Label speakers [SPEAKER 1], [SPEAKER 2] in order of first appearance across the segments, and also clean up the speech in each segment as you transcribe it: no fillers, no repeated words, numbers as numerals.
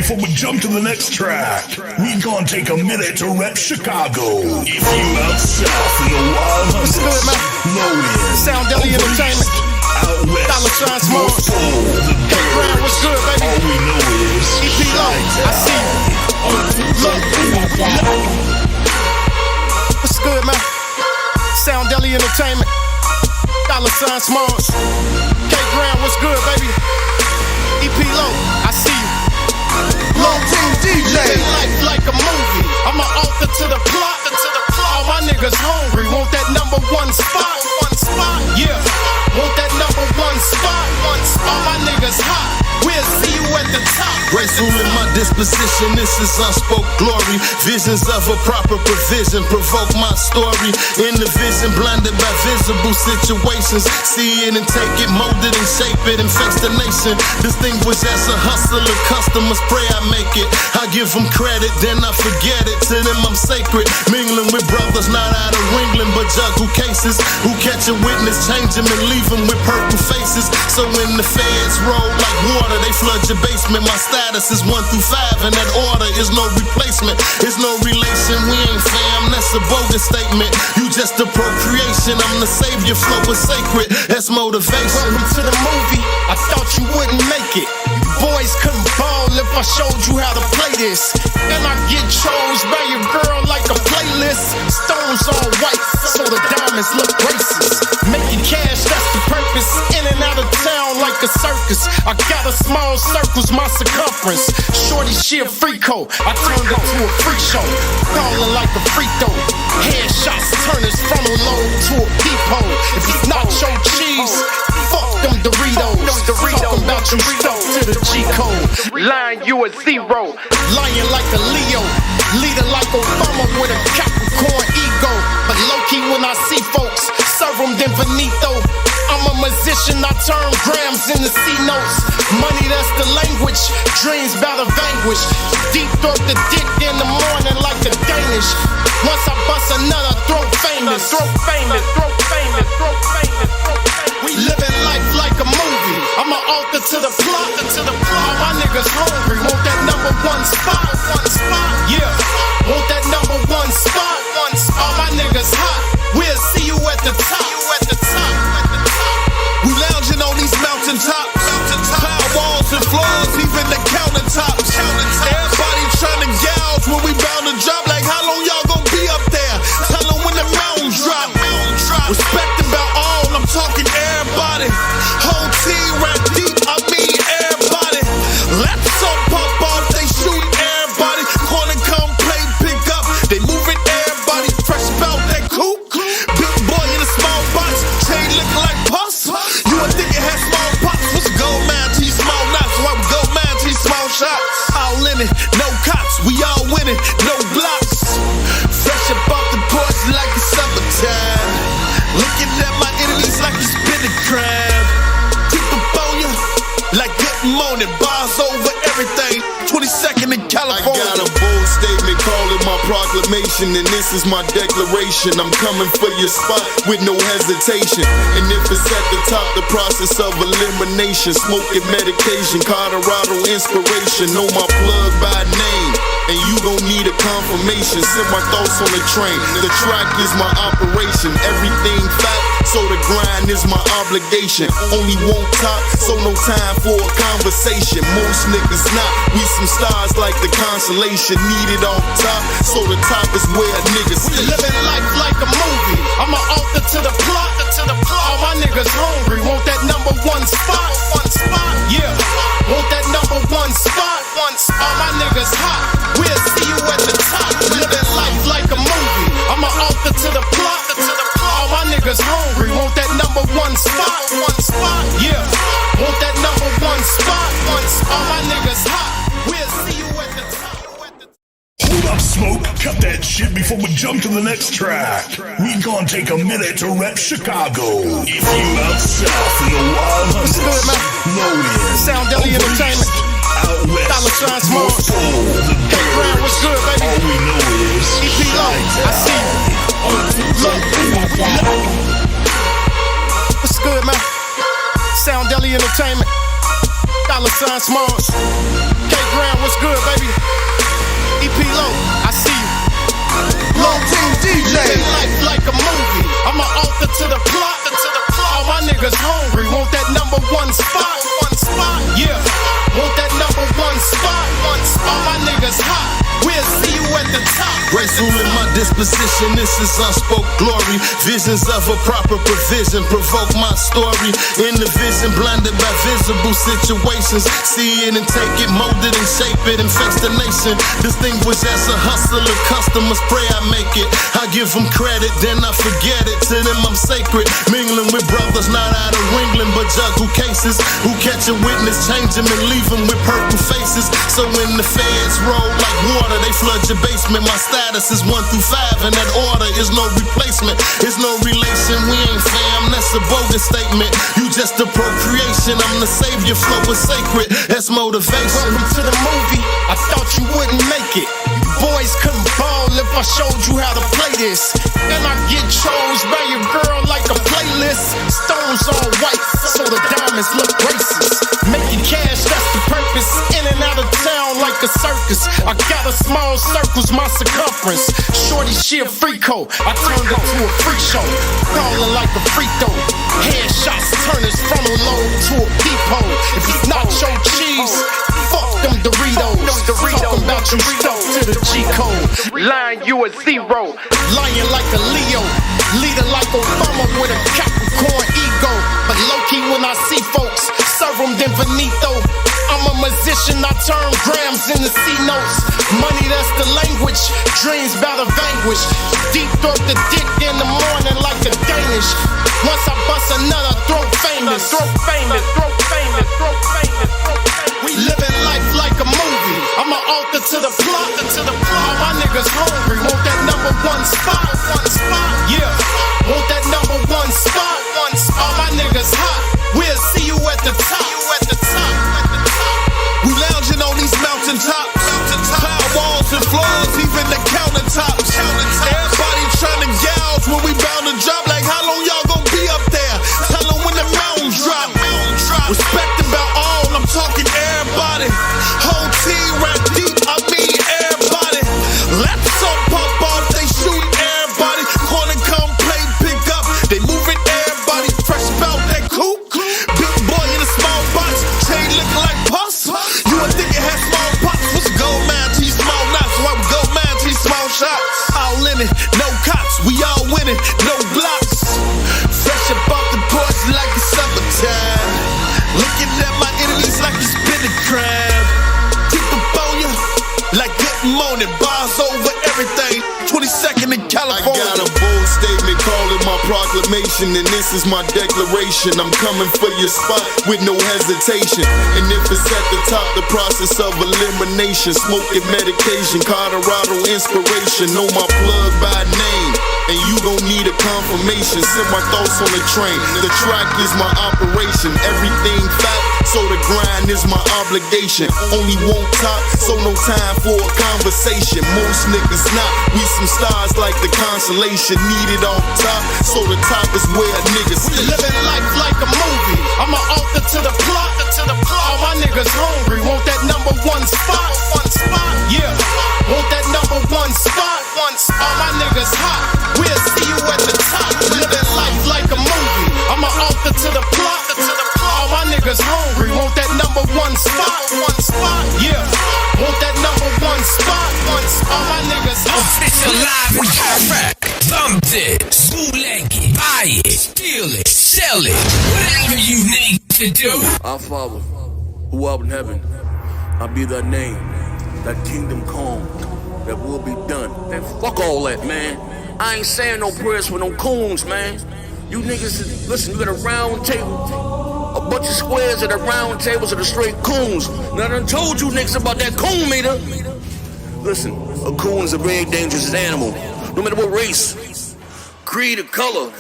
[SPEAKER 1] before we jump to the next track. We gonna take a minute to rep Chicago. If you out south in the wild
[SPEAKER 2] What's good, man?
[SPEAKER 1] low end,
[SPEAKER 2] Sound Deli Entertainment.
[SPEAKER 1] out west,
[SPEAKER 2] Dualsense Small.
[SPEAKER 1] North Pole, the
[SPEAKER 2] Hey, Grand, what's good, baby?
[SPEAKER 1] all we know is
[SPEAKER 2] EP Low, I see you. Look. What's good, man? Sound Deli Entertainment. Dualsense Small. K-Grand, what's good, baby? EP Low, I see you.
[SPEAKER 3] Long team DJ.
[SPEAKER 2] Life like a movie. I'm an author to the plot. All my niggas hungry. Want that number one spot. Yeah. Want that number one spot. All my niggas hot. We'll see you at the top.
[SPEAKER 3] Graceful in my disposition, this is unspoke glory. Visions of a proper provision provoke my story. In the vision, blinded by visible situations. See it and take it, mold it and shape it and face the nation. Distinguished as a hustler, customers pray I make it. I give them credit, then I forget it. To them I'm sacred. Mingling with brothers not out of England, but juggle cases. Who catch a witness, change them and leave them with purple faces. So when the feds roll like water, they flood your basement. My status is 1 through 5, and that order is no replacement. It's no relation, we ain't fam, that's a bogus statement. You just a procreation, I'm the savior, flow is sacred. That's motivation.
[SPEAKER 2] Welcome to the movie. I thought you wouldn't make it. Boys couldn't ball if I showed you how to play this. And I get chose by your girl like a playlist. Stones all white, so the diamonds look racist. Making cash, that's the purpose. In and out of town like a circus. I got a small circles, my circumference. Shorty, she a freako. I turned her to a freak show. Calling like a freak though. Headshots turn his frontal lobe to a peephole. If it's nacho cheese, fuck them Doritos. Talking about you stuck to the G-code. Line you a zero. Lying like a Leo. Leader like Obama with a Capricorn ego. But low-key when I see folks, serve them then Benito. I'm a musician, I turn grams into C-notes. Money, that's the language. Dreams bout to vanquish. Deep throat the dick in the morning like the Danish. Once I bust another, throat famous. We living life like a movie. I'm an author to the plot. All my niggas hungry. Want that number one spot. Yeah. Want that number one spot. All my niggas hot. We'll see you at the top.
[SPEAKER 3] We lounging on these mountaintops. Cloud walls and floors, even the countertops. Everybody trying to gouge when we bound to drop. Like how long y'all gonna be up there? Tell them when the mountains drop. Respect about all, I'm talking everybody. Whole team right deep, I mean everybody. Let some pop off, they shoot everybody. Corner come play, pick up, they moving everybody. Fresh about that coupe. Big boy in a small box, chain looking like puffs. You would think it had small pops. What's a gold man to these small knots? Why we gold man to these small shots? All in it, no cops, we all winning, no blocks. Fresh up off the porch like it's summertime. Looking at my enemies like it's been a crime. Keep up on ya like good morning. Bars over everything. 22nd in California. I got a bold statement, call it my proclamation, and this is my declaration. I'm coming for your spot with no hesitation. And if it's at the top, the process of elimination. Smoking medication, Colorado inspiration. Know my plug by name, and you gon' need a confirmation. Send my thoughts on the train. The track is my operation. Everything fat, so the grind is my obligation. Only want top, so no time for a conversation. Most niggas not. We some stars like the constellation. Need it off top, so the top is where a nigga
[SPEAKER 2] We
[SPEAKER 3] sleep.
[SPEAKER 2] living life like a movie. I'm an author to the plot. All my niggas hungry. Want that number one spot. Yeah. Want that number one spot. All my niggas hot. We'll see you at the top. Living life like a movie. I'm an author to the plot. All my niggas hungry. Want that number one spot. Yeah. Want that number one spot. All my niggas hot. We'll see you at the top.
[SPEAKER 1] hold up, smoke. Cut that shit before we jump to the next track. We gonna take a minute to rep Chicago. If you out south in the wild
[SPEAKER 2] What's good, man?
[SPEAKER 1] low end,
[SPEAKER 2] Sound Deli Entertainment.
[SPEAKER 1] out west,
[SPEAKER 2] Dualsense Small.
[SPEAKER 1] North Pole, the
[SPEAKER 2] Hey, Grand, what's good, baby?
[SPEAKER 1] all we know is
[SPEAKER 2] EP Low, I see you. Look. What's good, man? Sound Deli Entertainment. Dualsense Small. K-Grand, what's good,
[SPEAKER 3] hustle in my disposition, this is unspoke glory. Visions of a proper provision provoke my story. In the vision, blinded by visible situations. See it and take it, mold it and shape it and face the nation. Distinguished as a hustler, customers pray I make it. I give them credit, then I forget it. To them I'm sacred, mingling with brothers not out of England, but juggle cases. Who catch a witness, change them and leave them with purple faces. So when the feds roll like water, they flood your basement. My status is 1 through 5, and that order is no replacement. It's no relation, we ain't fam, that's a bogus statement. You just a procreation, I'm the savior, flow is sacred, that's motivation.
[SPEAKER 2] Welcome to the movie, I thought you wouldn't make it. Boys couldn't ball if I showed you how to play this. And I get chose by your girl like a playlist. Stones all white, so the diamonds look racist. Making cash, that's the purpose. In and out of town like a circus. I got a small circles, my circumference. Shorty, she a freako. I turned her to a freak show. Crawling like a freak though. Headshots turn his frontal lobe to a peephole. If it's nacho cheese, fuck them Doritos. Talking about you stuck to the G-code. Line you a zero. Lying like a Leo. Leader like Obama with a Capricorn ego. But low-key when I see folks, serve them then Benito. I'm a musician, I turn grams into C-notes. Money, that's the language. Dreams bout to vanquish. Deep throat the dick in the morning like a Danish. Once I bust another, throat famous. Throat famous, throat famous, throat famous, throat famous. We living life like a movie. I'm an author to the plot, All my niggas hungry, want that number one spot. Yeah, want that number one spot. All my niggas hot, we'll see you at the top.
[SPEAKER 3] We lounging on these mountain tops. Cloud walls and floors, even the countertops. Everybody trying to gouge when we bound to drop. Like how long y'all gon' be up there? Tell them when the mountains drop. Respect about all, I'm talking everybody. Whole team rap deep, I mean everybody. Let some pop off, they shoot everybody. Corner come play, pick up, they moving everybody. Fresh about that coupe. Big boy in a small box, chain looking like puffs. You would think it had small pops. What's gold man to small knots? Why we gold man to small shots? All in it, no cops, we all winning, no blocks. Fresh up off the porch like it's summertime. Looking at my enemies like it's been a crime. Keep up on ya like good morning. Bars over everything. 22nd in California. I got a bold statement, call it my proclamation, and this is my declaration. I'm coming for your spot with no hesitation. And if it's at the top, the process of elimination. Smoking medication, Colorado inspiration. Know my plug by name, and you gon' need a confirmation. Send my thoughts on the train. The track is my operation. Everything fat, so the grind is my obligation. Only one top, so no time for a conversation. Most niggas not. We some stars like the constellation. Need it off top, so the top is where a nigga sleep.
[SPEAKER 2] Living life like a movie. I'm an author to the plot. All my niggas hungry, want that number one spot. Yeah, want that number one spot. All my niggas hot, we'll see you at the top. Living life like a movie. I'm an author to the plot. All my niggas hungry, want that number one spot. Yeah, want that number one spot. All my niggas hot.
[SPEAKER 4] Official live and direct. Bump it, bootleg it, buy it, steal it, sell it, whatever you need to do.
[SPEAKER 5] Our Father, who art in heaven, I be thy name, thy kingdom come, that will be done. Man, fuck all that, man. I ain't saying no prayers for no coons, man. You niggas, listen, you got a round table, a bunch of squares at a round tables are the straight coons. Now I done told you niggas about that coon meter. Listen, a coon is a very dangerous animal, no matter what race, creed, or color.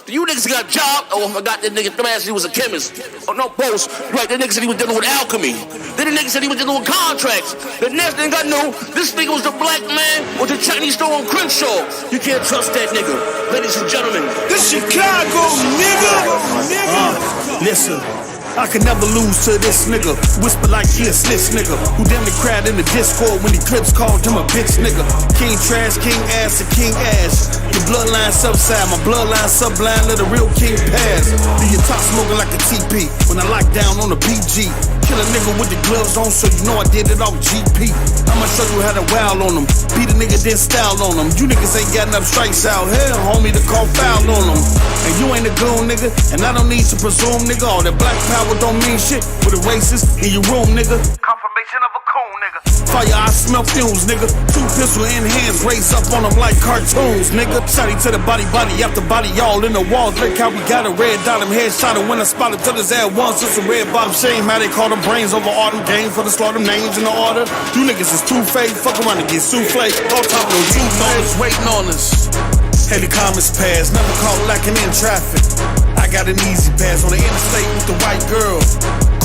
[SPEAKER 5] You niggas got a job. Oh, I forgot that nigga he was a chemist. Oh, no, boss. Right, that nigga said he was dealing with alchemy. Then the nigga said he was dealing with contracts. The next thing I knew, this nigga was the black man with the Chinese store on Crenshaw. You can't trust that nigga. Ladies and gentlemen.
[SPEAKER 3] This Chicago, nigga. Listen. I can never lose to this nigga. Whisper like he a snitch nigga. Who damn near cried in the Discord when the clips called him a bitch nigga. King trash, king ass, and king ass. The bloodline subside, my bloodline sublime, let a real king pass. Do your top smoking like a TP when I lock down on a PG. Kill a nigga with the gloves on, so you know I did it off GP. I'ma show you how to wow on them. Beat a nigga, then style on them. You niggas ain't got enough strikes out here, homie, to call foul on them. And you ain't a goon, nigga, and I don't need to presume, nigga. All that black power don't mean shit with a racist in your room, nigga. Confirmation of a coon, nigga. Fire, I smell fumes, nigga. 2 pistol in hands, raise up on them like cartoons, nigga. Shotty to the body after body, all in the walls. Look how we got a red dot him, headshot him when I spotted till his ass once. It's a red bottom shame, how they call them brains over all them games for the slaughter names in the order. You niggas is too fake, fuck around and get souffle. On top of those juice dollars waiting on us. Hey, the comments pass, never caught lacking in traffic. I got an easy pass on the interstate with the white girl.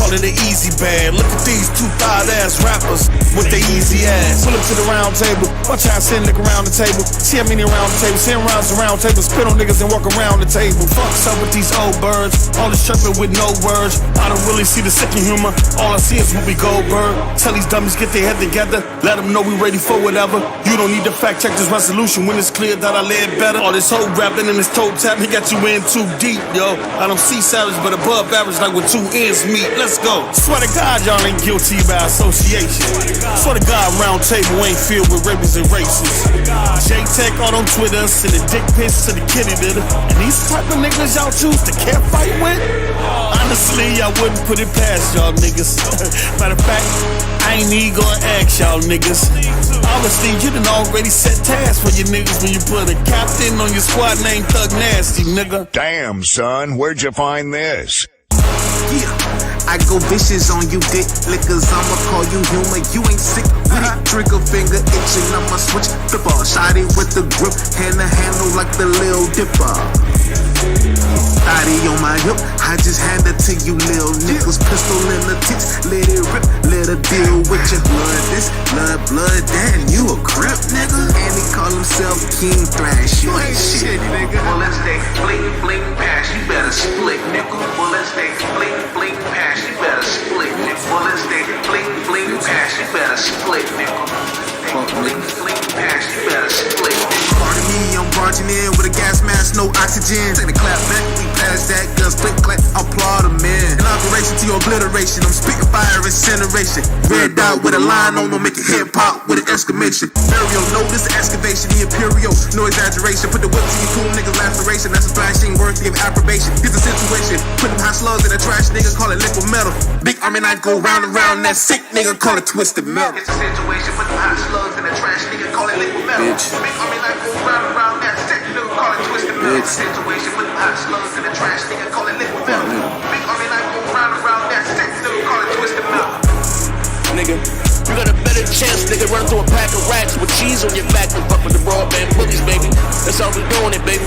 [SPEAKER 3] Call it an easy bag. Look at these 2 thigh-ass rappers with their easy ass. Pull up to the round table. Watch how I send nigga around the table. See how many around the table. 10 rounds around the table. Spit on niggas and walk around the table. Fuck's up with these old birds. All this chirping with no words. I don't really see the sick in humor. All I see is Whoopi Goldberg. Tell these dummies get their head together. Let them know we ready for whatever. You don't need to fact check this resolution when it's clear that I led better. All this whole rapping and this toe tap, he got you in too deep, yo. I don't see savage, but above average like with 2 ends meet. Let's go. Swear to God, y'all ain't guilty by association. Swear to God, round table ain't filled with rapists and racists. J-Tech on Twitter, send the dick pics to the kitty litter. And these type of niggas y'all choose to care fight with? Honestly, I wouldn't put it past y'all niggas. Matter of fact, I ain't even gonna ask y'all niggas. Obviously, you done already set tasks for your niggas when you put a captain on your squad named Thug Nasty, nigga.
[SPEAKER 1] Damn, son, where'd you find this?
[SPEAKER 6] Yeah, I go vicious on you dick lickers. I'ma call you human, you ain't sick with it. Trigger finger itching, I'ma switch flipper. Shot it with the grip, hand to handle like the Lil Dipper. Body on my hip, I just hand it to you lil niggas. Pistol in the tits, let it rip, let her deal with your blood. This blood, damn, you a crip, nigga. And he call himself King Thrash, you ain't shit, nigga. Well, let's take bling pass, you better split, nigga. Well, let's take bling pass, you better split, nigga. Well, let's take bling pass, you better split, nigga. Bling pass, you better split, nigga. Pardon me, I'm barging in with a gas mask, no oxygen. Take the clap back, we pass that gun, split clap, applaud a man. Inauguration to your obliteration, I'm spitting fire, incineration. Red dot with a line on them, make your head pop with an exclamation. Burial, notice excavation, the imperial, no exaggeration. Put the whip to your cool niggas laceration, that's a flashing worthy of approbation. Here's the situation, put them hot slugs in a trash nigga, call it liquid metal. Big army knife go round and round, that sick nigga, call it twisted metal. It's a situation, put them hot slugs in a trash nigga, call it liquid metal. Big army knife go round and round, that sick nigga, call it twisted metal. It's a situation, put them hot slugs in a trash nigga, call it liquid metal. Big army knife go round and round, that sick nigga, call it twisted metal.
[SPEAKER 5] Nigga, you got a better chance, nigga, run through a pack of rats with cheese on your back than fuck with the broadband bullies, baby. That's how we doing it, baby.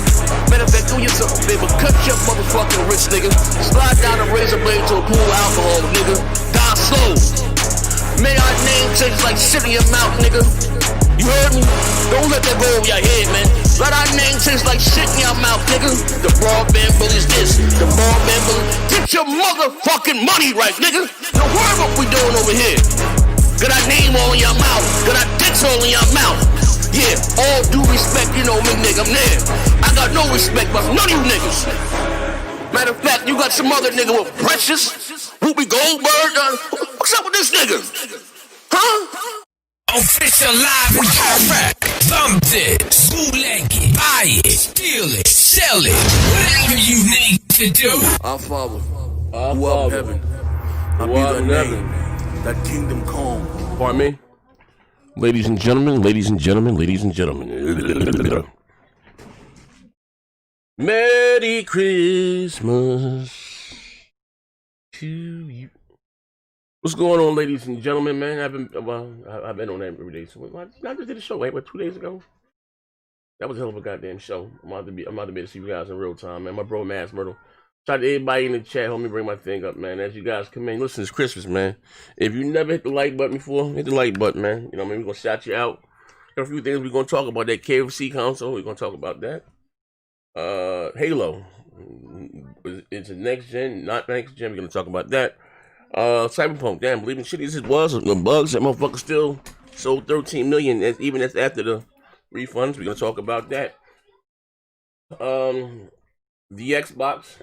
[SPEAKER 5] Matter of fact, do yourself, baby. Cut your motherfucking wrist, nigga. Slide down a razor blade to a pool of alcohol, nigga. Die slow. May our name change like shit in your mouth, nigga. You heard me? Don't let that go over your head, man. Let our name taste like shit in your mouth, nigga. The broadband bullies this. The broadband bullies. Get your motherfucking money right, nigga. Now worry what we doing over here. Got our name all in your mouth. Got our dicks all in your mouth. Yeah, all due respect, you know me, nigga, I'm there. I got no respect for none of you niggas. Matter of fact, you got some other nigga with Precious, Whoopi Goldberg. What's up with this nigga? Huh?
[SPEAKER 4] Official live in Iraq. Thumb it, bootleg it, buy it, steal it, sell it, whatever you need to do.
[SPEAKER 5] Our Father, who art in heaven, I be thy name, thy kingdom come.
[SPEAKER 7] Pardon me? Ladies and gentlemen, ladies and gentlemen, ladies and gentlemen. Merry Christmas to you. What's going on, ladies and gentlemen, man? I've been on that every day. So I just did a show, wait, 2 days ago? That was a hell of a goddamn show. I'm out to be able to see you guys in real time, man. My bro, Mass Myrtle. Shout out to everybody in the chat. Help me bring my thing up, man. As you guys come in, listen, it's Christmas, man. If you never hit the like button before, hit the like button, man. You know what I mean? We're going to shout you out. Got a few things we're going to talk about. That KFC console, we're going to talk about that. Halo. It's a next gen, not next gen. We're going to talk about that. Cyberpunk, damn, believing shit as it was, the bugs, that motherfucker still sold 13 million, even that's after the refunds. We're gonna talk about that. The Xbox,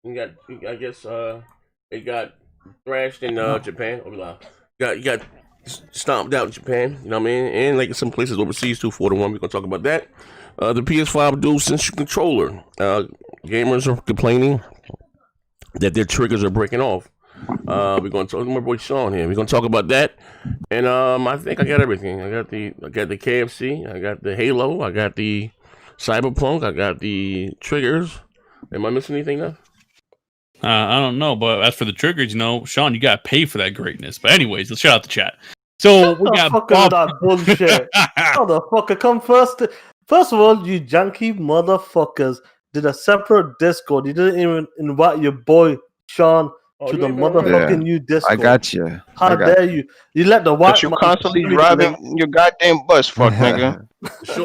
[SPEAKER 7] I guess it got thrashed in Japan. Oh, we live. You got stomped out in Japan. You know what I mean? And like some places overseas too. 4-1. We're gonna talk about that. The PS5 Dualsense controller. Gamers are complaining that their triggers are breaking off. We're gonna talk. My boy Sean here. We're gonna talk about that. And I think I got everything. I got the KFC. I got the Halo. I got the Cyberpunk. I got the triggers. Am I missing anything now?
[SPEAKER 8] I don't know, but as for the triggers, Sean, you gotta pay for that greatness. But anyways, let's shout out the chat. So we got Bob.
[SPEAKER 9] That bullshit. Motherfucker, come first. First of all, you junky motherfuckers did a separate Discord. You didn't even invite your boy Sean to the motherfucking new Discord.
[SPEAKER 10] I got you.
[SPEAKER 9] How dare you? You let the white
[SPEAKER 10] But you constantly driving your goddamn bus, fuck nigga.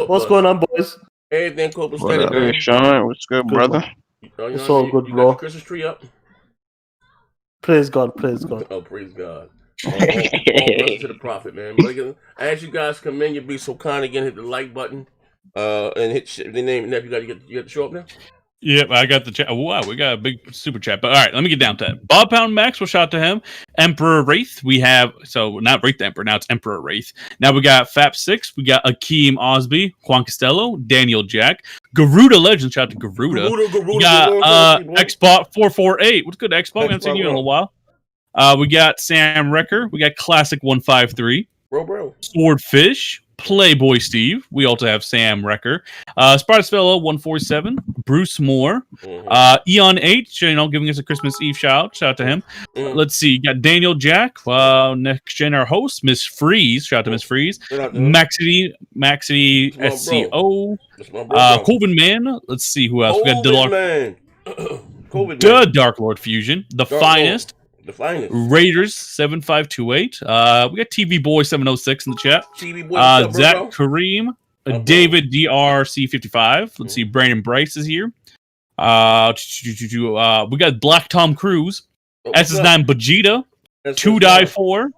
[SPEAKER 9] What's going on, boys?
[SPEAKER 7] Everything copacetic.
[SPEAKER 10] Hey, Sean, what's good, brother?
[SPEAKER 9] It's all good, bro.
[SPEAKER 7] Christmas tree up.
[SPEAKER 9] Praise God, praise God.
[SPEAKER 7] Oh, praise God. All to the prophet, man. But as you guys come in, you be so kind again. Hit the like button, and hit the name. You got to show up now.
[SPEAKER 8] Yep, I got the chat. Wow, we got a big super chat. But all right, let me get down to it. Bob Pound Max, we'll shout to him. Emperor Wraith, we have, so not Wraith the Emperor, now it's Emperor Wraith. Now we got Fap6, we got Akeem Osby, Juan Costello, Daniel Jack, Garuda Legend, shout out to Garuda. We got Xbot 448. What's good, Xbot? We haven't seen you in a little while. We got Sam Wrecker, we got Classic 153.
[SPEAKER 7] Bro.
[SPEAKER 8] Swordfish, Playboy Steve. We also have Sam Wrecker, Spartasfellow 147, Bruce Moore, Eon 8, giving us a Christmas Eve shout out to him. Let's see, you got Daniel Jack, next gen our host, Miss Freeze, shout out to Miss Freeze, Maxity SCO, Coven Man. Let's see who else. We got the Dark Lord Fusion, the finest.
[SPEAKER 7] The finest.
[SPEAKER 8] Raiders 7528. We got TV Boy 706 in the chat.
[SPEAKER 7] TV Boy,
[SPEAKER 8] Zach Kareem, David DRC55. Let's see, Brandon Bryce is here. We got Black Tom Cruise, SS9 Vegeta, 2Die4.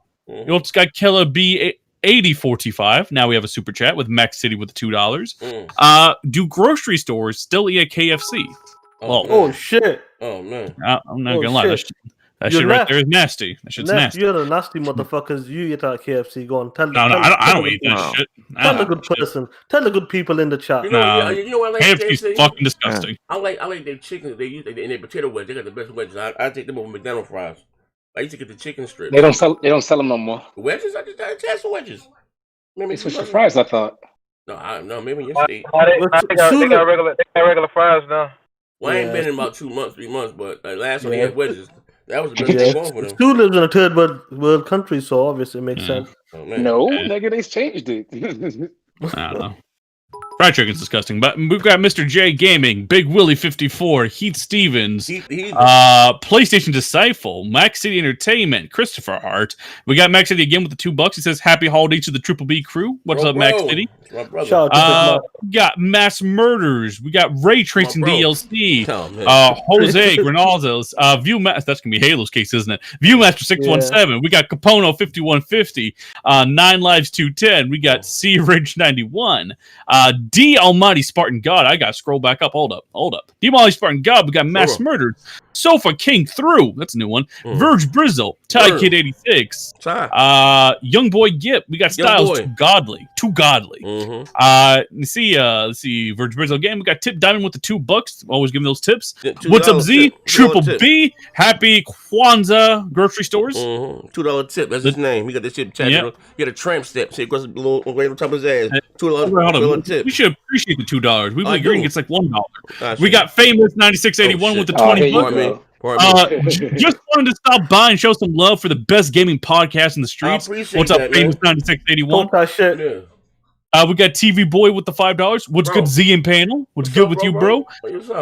[SPEAKER 8] You also got Killer B 8045. Now we have a super chat with Max City with the $2. Do grocery stores still eat at KFC?
[SPEAKER 9] Oh shit!
[SPEAKER 7] Oh man!
[SPEAKER 8] I'm not gonna lie. That shit right there is nasty. That shit's nasty.
[SPEAKER 9] You're the nasty motherfuckers. You eat at KFC. Go on.
[SPEAKER 8] I don't eat that shit.
[SPEAKER 9] Tell the good person. Tell the good people in the chat.
[SPEAKER 7] You know what I like
[SPEAKER 8] KFC's fucking disgusting.
[SPEAKER 7] I like their chicken. They use in their potato wedge. They got the best wedges. I take them over McDonald's fries. I used to get the chicken strips.
[SPEAKER 11] They don't sell them no more.
[SPEAKER 7] The wedges? I just had some wedges.
[SPEAKER 11] Maybe switch the fries. I thought.
[SPEAKER 7] No. Maybe yesterday.
[SPEAKER 12] They got regular fries now.
[SPEAKER 7] Well, I ain't been in about 2 months, 3 months, but last time they had wedges. That was the best thing going for them.
[SPEAKER 9] Stu lives in a third world country, so obviously it makes sense.
[SPEAKER 7] Oh, man.
[SPEAKER 11] No, nigga, they changed it.
[SPEAKER 8] I don't know. Fried chicken's disgusting, but we've got Mr. J Gaming, Big Willie 54, Heath Stevens, PlayStation Disciple, Max City Entertainment, Christopher Hart. We got Max City again with the $2. He says, "Happy holidays to the Triple B crew." What's up, Max City? We got Mass Murders. We got Ray Tracing DLC. Jose Granazos. Viewmaster. That's gonna be Halo's case, isn't it? Viewmaster 617. Yeah. We got Capono 5150. 9 Lives 210. We got C Ridge 91. D Almighty Spartan God. I gotta scroll back up. Hold up. D Almighty Spartan God. We got Mass Murdered. Sofa King Through. That's a new one. Verge Brizzle. Ty Kid 86. Young Boy Gip. We got Styles Too Godly. Let's see Verge Brizzle again. We got Tip Diamond with the $2. Always giving those tips. What's up, Z? Triple B. Happy Kwanzaa grocery stores.
[SPEAKER 7] $2 tip. That's his name. He got this shit. He got a tramp step. So he goes a little way on top of his ass. $2 tip.
[SPEAKER 8] We should appreciate the $2. We believe Green gets like $1. We got Famous 9681 with the $20. Just wanted to stop by and show some love for the best gaming podcast in the streets. What's up, Famous 9681? We got TV Boy with the $5. What's good, Z and Panel? What's good with you, bro?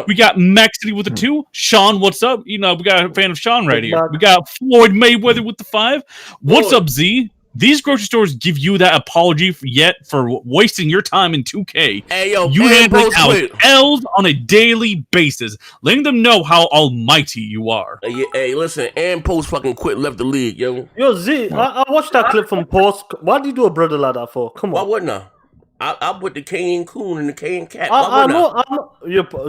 [SPEAKER 8] We got Max City with the 2. Sean, what's up? We got a fan of Sean right here. We got Floyd Mayweather with the 5. What's up, Z? These grocery stores give you that apology for wasting your time in 2K.
[SPEAKER 7] Hey, yo,
[SPEAKER 8] you handing out L's on a daily basis, letting them know how almighty you are.
[SPEAKER 7] Hey, listen, and Post fucking quit, left the league, yo.
[SPEAKER 9] Yo, Z, I watched that clip from Post. Why did you do a brother like that for? Come on.
[SPEAKER 7] Why wouldn't I? I'll put the Cane Coon and the Cane Cat.
[SPEAKER 9] I know.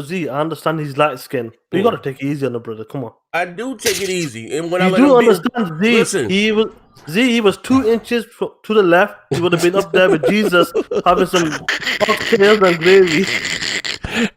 [SPEAKER 9] Z, I understand he's light skinned, but you gotta take it easy on the brother. Come on.
[SPEAKER 7] I do take it easy, and when
[SPEAKER 9] You
[SPEAKER 7] I let
[SPEAKER 9] do
[SPEAKER 7] him
[SPEAKER 9] understand, Z.
[SPEAKER 7] Listen.
[SPEAKER 9] He was 2 inches to the left. He would have been up there with Jesus having some cocktails and gravy.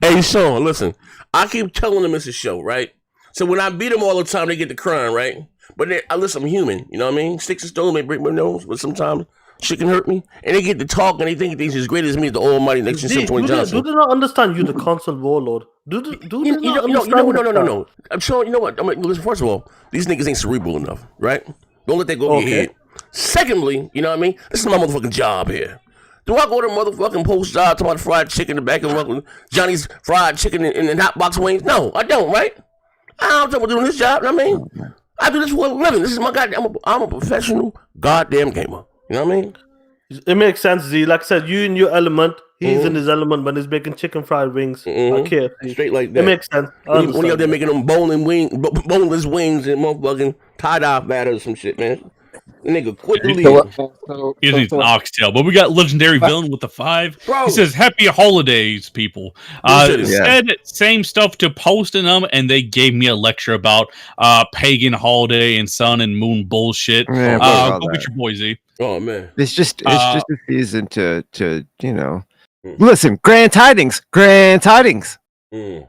[SPEAKER 7] Hey, Sean, listen. I keep telling them it's a show, right? So when I beat them all the time, they get to crying, right? But listen, I'm human. You know what I mean? Sticks and stones may break my nose, but sometimes shit can hurt me. And they get to talk, and they think they're as great as me, the almighty Nixon Johnson.
[SPEAKER 9] Do they not understand you, the console warlord? Do they not understand?
[SPEAKER 7] No. I'm sure, you know what? Listen, first of all, these niggas ain't cerebral enough, right? Don't let that go over your head. Secondly, you know what I mean? This is my motherfucking job here. Do I go to motherfucking post job talking about fried chicken in the back of Johnny's fried chicken and hot box wings? No, I don't, right? I don't know what doing this job, you know what I mean? I do this for a living. This is my goddamn, I'm a professional goddamn gamer. You know what I mean?
[SPEAKER 9] It makes sense, Z. Like I said, you in your element, he's in his element when he's making chicken fried wings. Okay,
[SPEAKER 7] straight like that.
[SPEAKER 9] It makes sense.
[SPEAKER 7] When you out there making them boneless wings and motherfucking tie-dye batter or some shit, man. The nigga quit the lead.
[SPEAKER 8] He needs an oxtail, but we got legendary villain with the 5.
[SPEAKER 7] Bro.
[SPEAKER 8] He says, "Happy holidays, people." Said same stuff to posting them, and they gave me a lecture about pagan holiday and sun and moon bullshit. Go get your boy Z.
[SPEAKER 7] Oh man,
[SPEAKER 13] it's just a season to listen. Grand tidings.
[SPEAKER 7] Great tidings.
[SPEAKER 8] We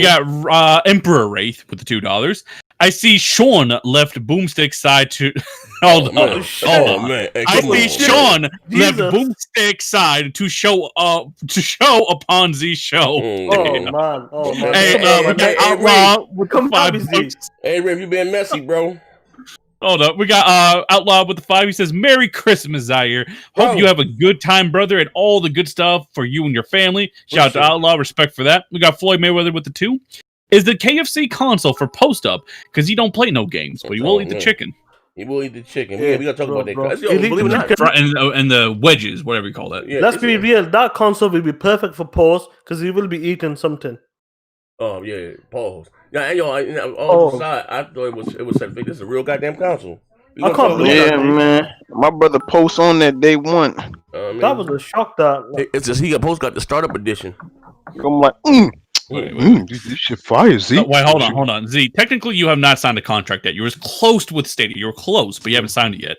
[SPEAKER 8] got Emperor Wraith with the $2. I see Sean left Boomstick side to. Hold on.
[SPEAKER 7] Man. Hey,
[SPEAKER 8] I see Sean left Boomstick side to show upon Z show.
[SPEAKER 9] Oh man.
[SPEAKER 8] Hey, Outlaw with the $5.
[SPEAKER 7] Hey, Riff, you been messy, bro.
[SPEAKER 8] Hold up. We got Outlaw with the 5. He says, "Merry Christmas, Zaire. Hope you have a good time, brother, and all the good stuff for you and your family." Shout out to Outlaw. Respect for that. We got Floyd Mayweather with the 2. Is the KFC console for post up because he don't play no games, but he will eat the chicken.
[SPEAKER 7] He will eat the chicken. Yeah, we gotta talk about that.
[SPEAKER 8] And the wedges, whatever you call that.
[SPEAKER 9] Yeah, let's be real. That console will be perfect for pause because he will be eating something.
[SPEAKER 7] Oh yeah, pause. Yeah, and I thought it was set. This is a real goddamn console.
[SPEAKER 9] I can't believe that,
[SPEAKER 10] man. My brother posts on that day 1.
[SPEAKER 9] That was a shock.
[SPEAKER 7] It's just he got the startup edition.
[SPEAKER 10] I'm like,
[SPEAKER 3] this shit fire, Z.
[SPEAKER 8] Wait, hold on, Z. Technically, you have not signed a contract yet. You were close with Stadia. You were close, but you haven't signed it yet.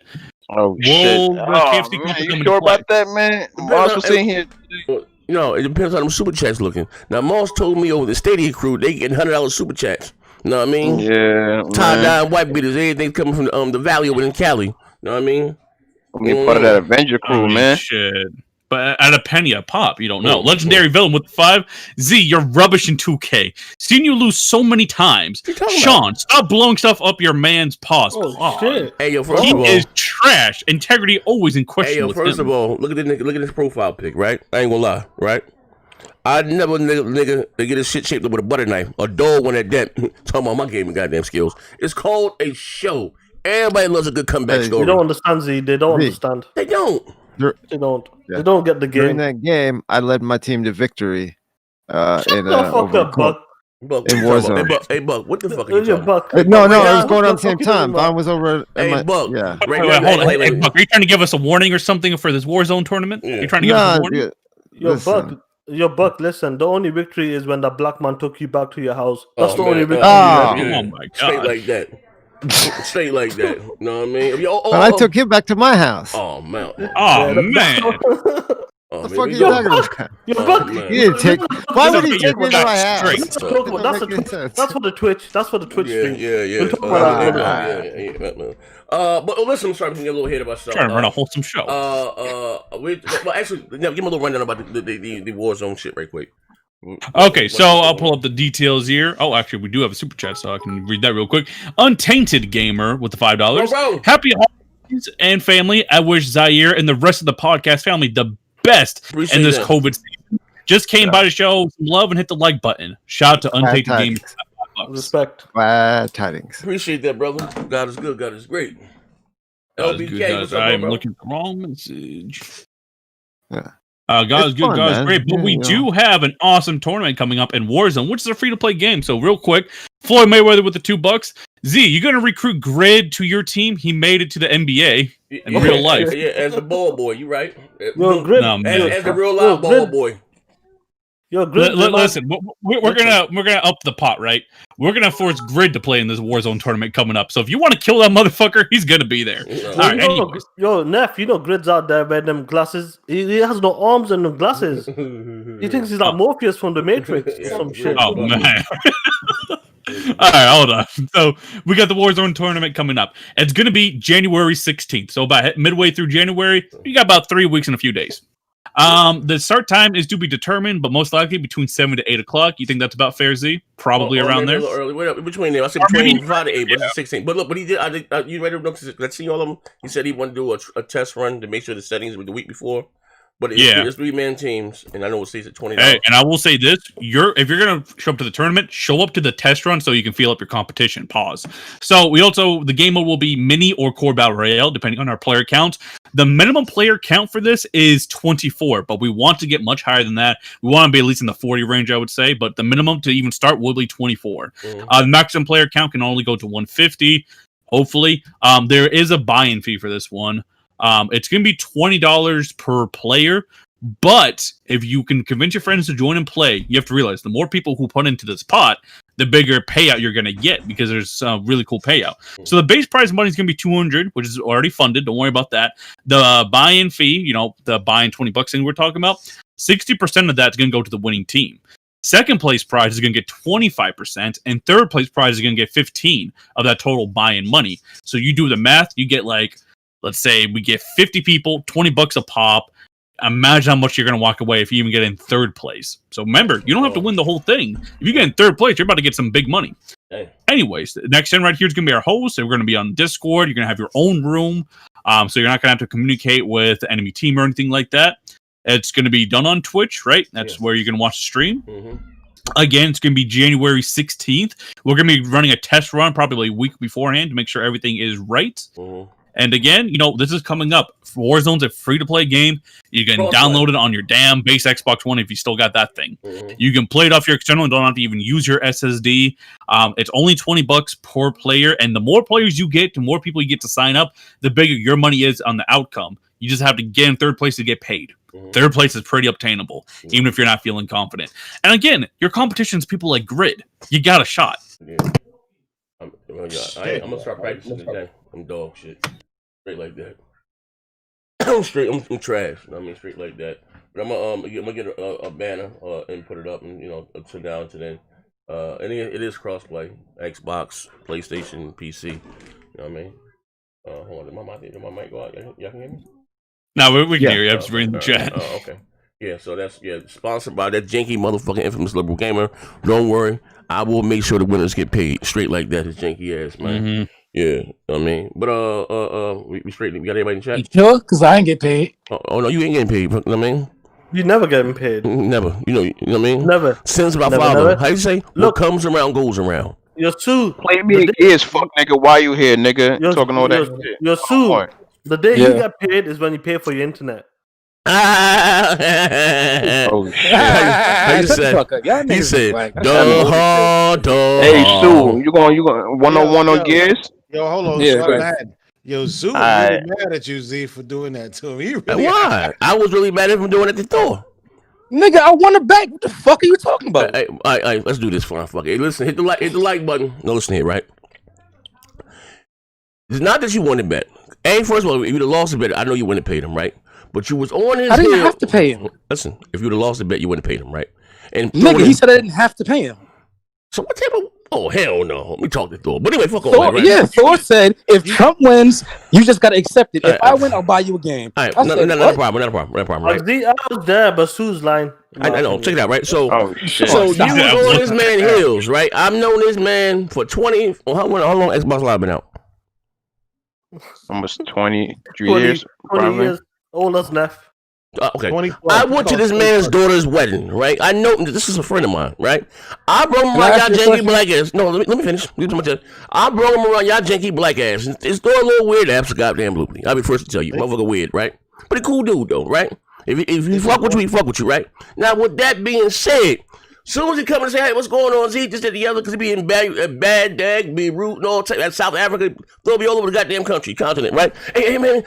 [SPEAKER 10] Oh shit! You sure about that, man? Moss was sitting here.
[SPEAKER 7] No, it depends on them super chats looking. Now, Moss told me over the Stadia crew they getting $100 super chats. You know what I mean?
[SPEAKER 10] Yeah.
[SPEAKER 7] Tie-dye white beaters, everything coming from the valley over in Cali. You know what I mean?
[SPEAKER 10] I'm being part of that Avenger crew, man.
[SPEAKER 8] Shit. But at a penny a pop, you don't know. Legendary villain with the 5. Z, you're rubbish in 2K. Seen you lose so many times. Sean, stop blowing stuff up your man's paws.
[SPEAKER 9] Oh shit!
[SPEAKER 7] Hey yo, first
[SPEAKER 8] he
[SPEAKER 7] of all,
[SPEAKER 8] is trash. Integrity always in question.
[SPEAKER 7] Hey yo, first of all, look at this nigga. Look at this profile pic, right? I ain't gonna lie, right? I never nigga to get his shit shaped up with a butter knife. A dog one at that. Talking about my gaming goddamn skills. It's called a show. Everybody loves a good comeback story.
[SPEAKER 9] They don't understand, Z. They don't understand.
[SPEAKER 7] They don't.
[SPEAKER 9] They don't. Yeah. They don't get the game.
[SPEAKER 13] During that game, I led my team to victory.
[SPEAKER 9] Shut the fuck up, Buck.
[SPEAKER 7] In Warzone. Hey, Buck, what the fuck are you
[SPEAKER 9] Buck?
[SPEAKER 13] No, it was going on at the same time. Vaughn was over.
[SPEAKER 7] Hey, Buck.
[SPEAKER 13] Yeah.
[SPEAKER 8] Hold on. Hey, Buck, are you trying to give us a warning or something for this Warzone tournament? You're trying to give us a warning?
[SPEAKER 9] Yo, Buck, listen. The only victory is when the black man took you back to your house. That's the only victory.
[SPEAKER 8] Oh my god.
[SPEAKER 7] Straight like that. Straight like that. You know what I mean?
[SPEAKER 13] I took him back to my house.
[SPEAKER 7] Oh man.
[SPEAKER 13] What the fuck are you talking about?
[SPEAKER 9] You didn't
[SPEAKER 13] take. Why would he take me to my house?
[SPEAKER 9] That's for the Twitch. That's for the Twitch stream.
[SPEAKER 7] Yeah. But listen, I'm sorry, we get a little ahead of ourselves.
[SPEAKER 8] Trying to run a wholesome show.
[SPEAKER 7] Actually, give me a little rundown about the Warzone shit right quick.
[SPEAKER 8] Okay, so I'll pull up the details here. Oh, actually, we do have a super chat, so I can read that real quick. Untainted Gamer with the $5. Happy holidays and family. I wish Zaire and the rest of the podcast family the best in this COVID season. Just came by to show some love and hit the like button. Shout out to Untainted Gamer.
[SPEAKER 9] Respect.
[SPEAKER 13] Bad tidings.
[SPEAKER 7] Appreciate that, brother. God is good. God is great.
[SPEAKER 8] LBK, I'm looking for the wrong message.
[SPEAKER 13] Yeah.
[SPEAKER 8] God's good, God's great. But we do have an awesome tournament coming up in Warzone, which is a free-to-play game. So real quick, Floyd Mayweather with the $2. Z, you're going to recruit Grid to your team. He made it to the NBA in real life.
[SPEAKER 7] Yeah, as a ball boy, you right.
[SPEAKER 9] Grid,
[SPEAKER 7] as a real life ball boy.
[SPEAKER 8] Listen, we're gonna up the pot, right? We're gonna force Grid to play in this Warzone tournament coming up. So if you want to kill that motherfucker, he's gonna be there. All right,
[SPEAKER 9] Neff, Grid's out there wearing them glasses. He has no arms and no glasses. He thinks he's like Morpheus from the Matrix or some shit.
[SPEAKER 8] Oh man. All right, hold on. So we got the Warzone tournament coming up. It's gonna be January 16th. So about midway through January, you got about 3 weeks and a few days. The start time is to be determined, but most likely between 7 to 8 o'clock. You think that's about fair, Z? Probably around there.
[SPEAKER 7] A little early. Wait, between there, I said between 5 to 8, but it's 16. But look, but he did. You ready to look? Let's see all of them. He said he wanted to do a test run to make sure the settings were the week before. But it's 3-man teams, and I know it stays at $20.
[SPEAKER 8] Hey, and I will say this: if you're gonna show up to the tournament, show up to the test run so you can feel up your competition. Pause. So the game mode will be mini or core battle royale, depending on our player count. The minimum player count for this is 24, but we want to get much higher than that. We want to be at least in the 40 range, I would say. But the minimum to even start will be 24. The maximum player count can only go to 150. Hopefully, there is a buy-in fee for this one. It's going to be $20 per player, but if you can convince your friends to join and play, you have to realize the more people who put into this pot, the bigger payout you're going to get because there's a really cool payout. So the base prize money is going to be $200, which is already funded. Don't worry about that. The buy-in fee, the buy-in $20 thing we're talking about, 60% of that's going to go to the winning team. Second place prize is going to get 25%, and third place prize is going to get 15% of that total buy-in money. So you do the math, you get let's say we get 50 people, $20 a pop. Imagine how much you're going to walk away if you even get in third place. So remember, you don't have to win the whole thing. If you get in third place, you're about to get some big money. Hey. Anyways, the next gen right here is going to be our host. So we're going to be on Discord. You're going to have your own room. So you're not going to have to communicate with the enemy team or anything like that. It's going to be done on Twitch, right? That's where you're going to watch the stream. Again, it's going to be January 16th. We're going to be running a test run probably a week beforehand to make sure everything is right. And again, this is coming up. Warzone's a free-to-play game. You can download it on your damn base Xbox One if you still got that thing. You can play it off your external and don't have to even use your SSD. It's only $20 per player, and the more players you get, the more people you get to sign up, the bigger your money is on the outcome. You just have to get in third place to get paid. Third place is pretty obtainable, even if you're not feeling confident. And again, your competition is people like Grid. You got a shot.
[SPEAKER 7] I'm gonna start practicing today. I'm dog shit. Straight like that. I'm trash. Straight like that. But I'm gonna get a banner and put it up and to down to then. And it is crossplay. Xbox, PlayStation, PC. You know what I mean? Hold on, did my mic go out? Y'all can hear me?
[SPEAKER 8] No, we can hear you. I'm just reading the chat.
[SPEAKER 7] Oh, okay. Yeah, so that's sponsored by that janky motherfucking infamous liberal gamer. Don't worry, I will make sure the winners get paid straight like that. His janky ass, man. Yeah, but we straight. We got everybody in chat.
[SPEAKER 14] You sure? Cause I ain't get paid.
[SPEAKER 7] Oh no, you ain't getting paid. You know what I mean?
[SPEAKER 9] You never getting paid.
[SPEAKER 7] Never. You know what I mean?
[SPEAKER 9] Never.
[SPEAKER 7] Sins of our father. How you say? What comes around goes around.
[SPEAKER 9] You're sued.
[SPEAKER 10] Play me is fuck nigga. Why you here, nigga? Talking all that shit.
[SPEAKER 9] You're sued. The day you get paid is when you pay for your internet.
[SPEAKER 10] Oh shit!
[SPEAKER 7] He said, "Dog."
[SPEAKER 10] Hey, Sue, you going 101 on Gears?
[SPEAKER 3] Yo, hold on. Yo, Zoo really mad at you, Z, for doing that to him.
[SPEAKER 7] Why? I was really mad at him doing it at the door.
[SPEAKER 14] Nigga, I want it back. What the fuck are you talking about?
[SPEAKER 7] All right, let's do this for fuck. Hey, listen, hit the like button. No, listen here, right? It's not that you wanted bet. Hey, first of all, if you'd have lost a bet, I know you wouldn't have paid him, right? But you was on his.
[SPEAKER 14] I didn't have to pay him.
[SPEAKER 7] Listen, if you'd have lost the bet, you wouldn't have paid him, right? And
[SPEAKER 14] nigga, he said I didn't have to pay him.
[SPEAKER 7] So what type of? Oh hell no! Let me talk to Thor. But anyway, fuck
[SPEAKER 14] Thor,
[SPEAKER 7] all that. Right?
[SPEAKER 14] Yeah, Thor said if Trump wins, you just gotta accept it. If I win, I'll buy you a game.
[SPEAKER 7] All right, not a problem. Right?
[SPEAKER 9] I was there, but Sue's lying.
[SPEAKER 7] I know. Check it out, right? So,
[SPEAKER 10] shit.
[SPEAKER 7] so you was on this man heels, right? I've known this man for 20. How long Xbox Live been out?
[SPEAKER 10] Almost 23 years.
[SPEAKER 9] 20 years. Old as Neff.
[SPEAKER 7] Okay. I went to this man's daughter's wedding, right? I know this is a friend of mine, right? I brought him around y'all janky black ass. No, let me finish. I brought him around y'all janky black ass. It's still a little weird. Apps a goddamn loopy. I'll be first to tell you, motherfucker weird, right? But a cool dude though, right? If he fuck with you, he fuck with you, right? Now, with that being said, soon as he come and say, hey, what's going on, Z? This, that, the other, because he be in bad dag, be rude and all that South Africa, they'll be all over the goddamn continent, right? Hey, man,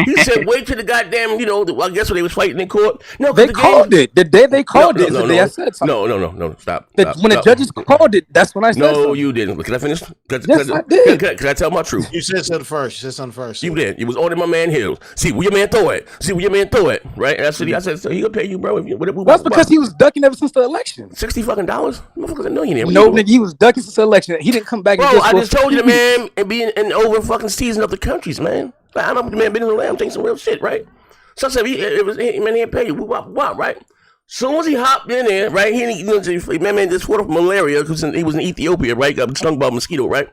[SPEAKER 7] he said, wait till the goddamn, I guess when they was fighting in court. No,
[SPEAKER 14] they called it. The day they called it, the day I said something.
[SPEAKER 7] No, stop.
[SPEAKER 14] When the judges called it, that's when I said something.
[SPEAKER 7] No, you didn't. Can I finish?
[SPEAKER 14] Yes, I did.
[SPEAKER 7] Can I tell my truth?
[SPEAKER 10] You said something first.
[SPEAKER 7] You did. You was on my man Hills. See where your man throw it. Right? And I said, so he gonna pay you, bro.
[SPEAKER 14] That's because he was ducking ever since the election.
[SPEAKER 7] $60 fucking dollars. Motherfucker's a millionaire.
[SPEAKER 14] No, nigga, he was ducking since the election. He didn't come back.
[SPEAKER 7] Bro, I just told you, man, and being in over fucking season of the countries, man. Like, I know the man been in the land, saying some real shit, right? So I said, he didn't pay you. Wop, right? Soon as he hopped in there, right? He man just fought off malaria because he was in Ethiopia, right? Got stung by a mosquito, right?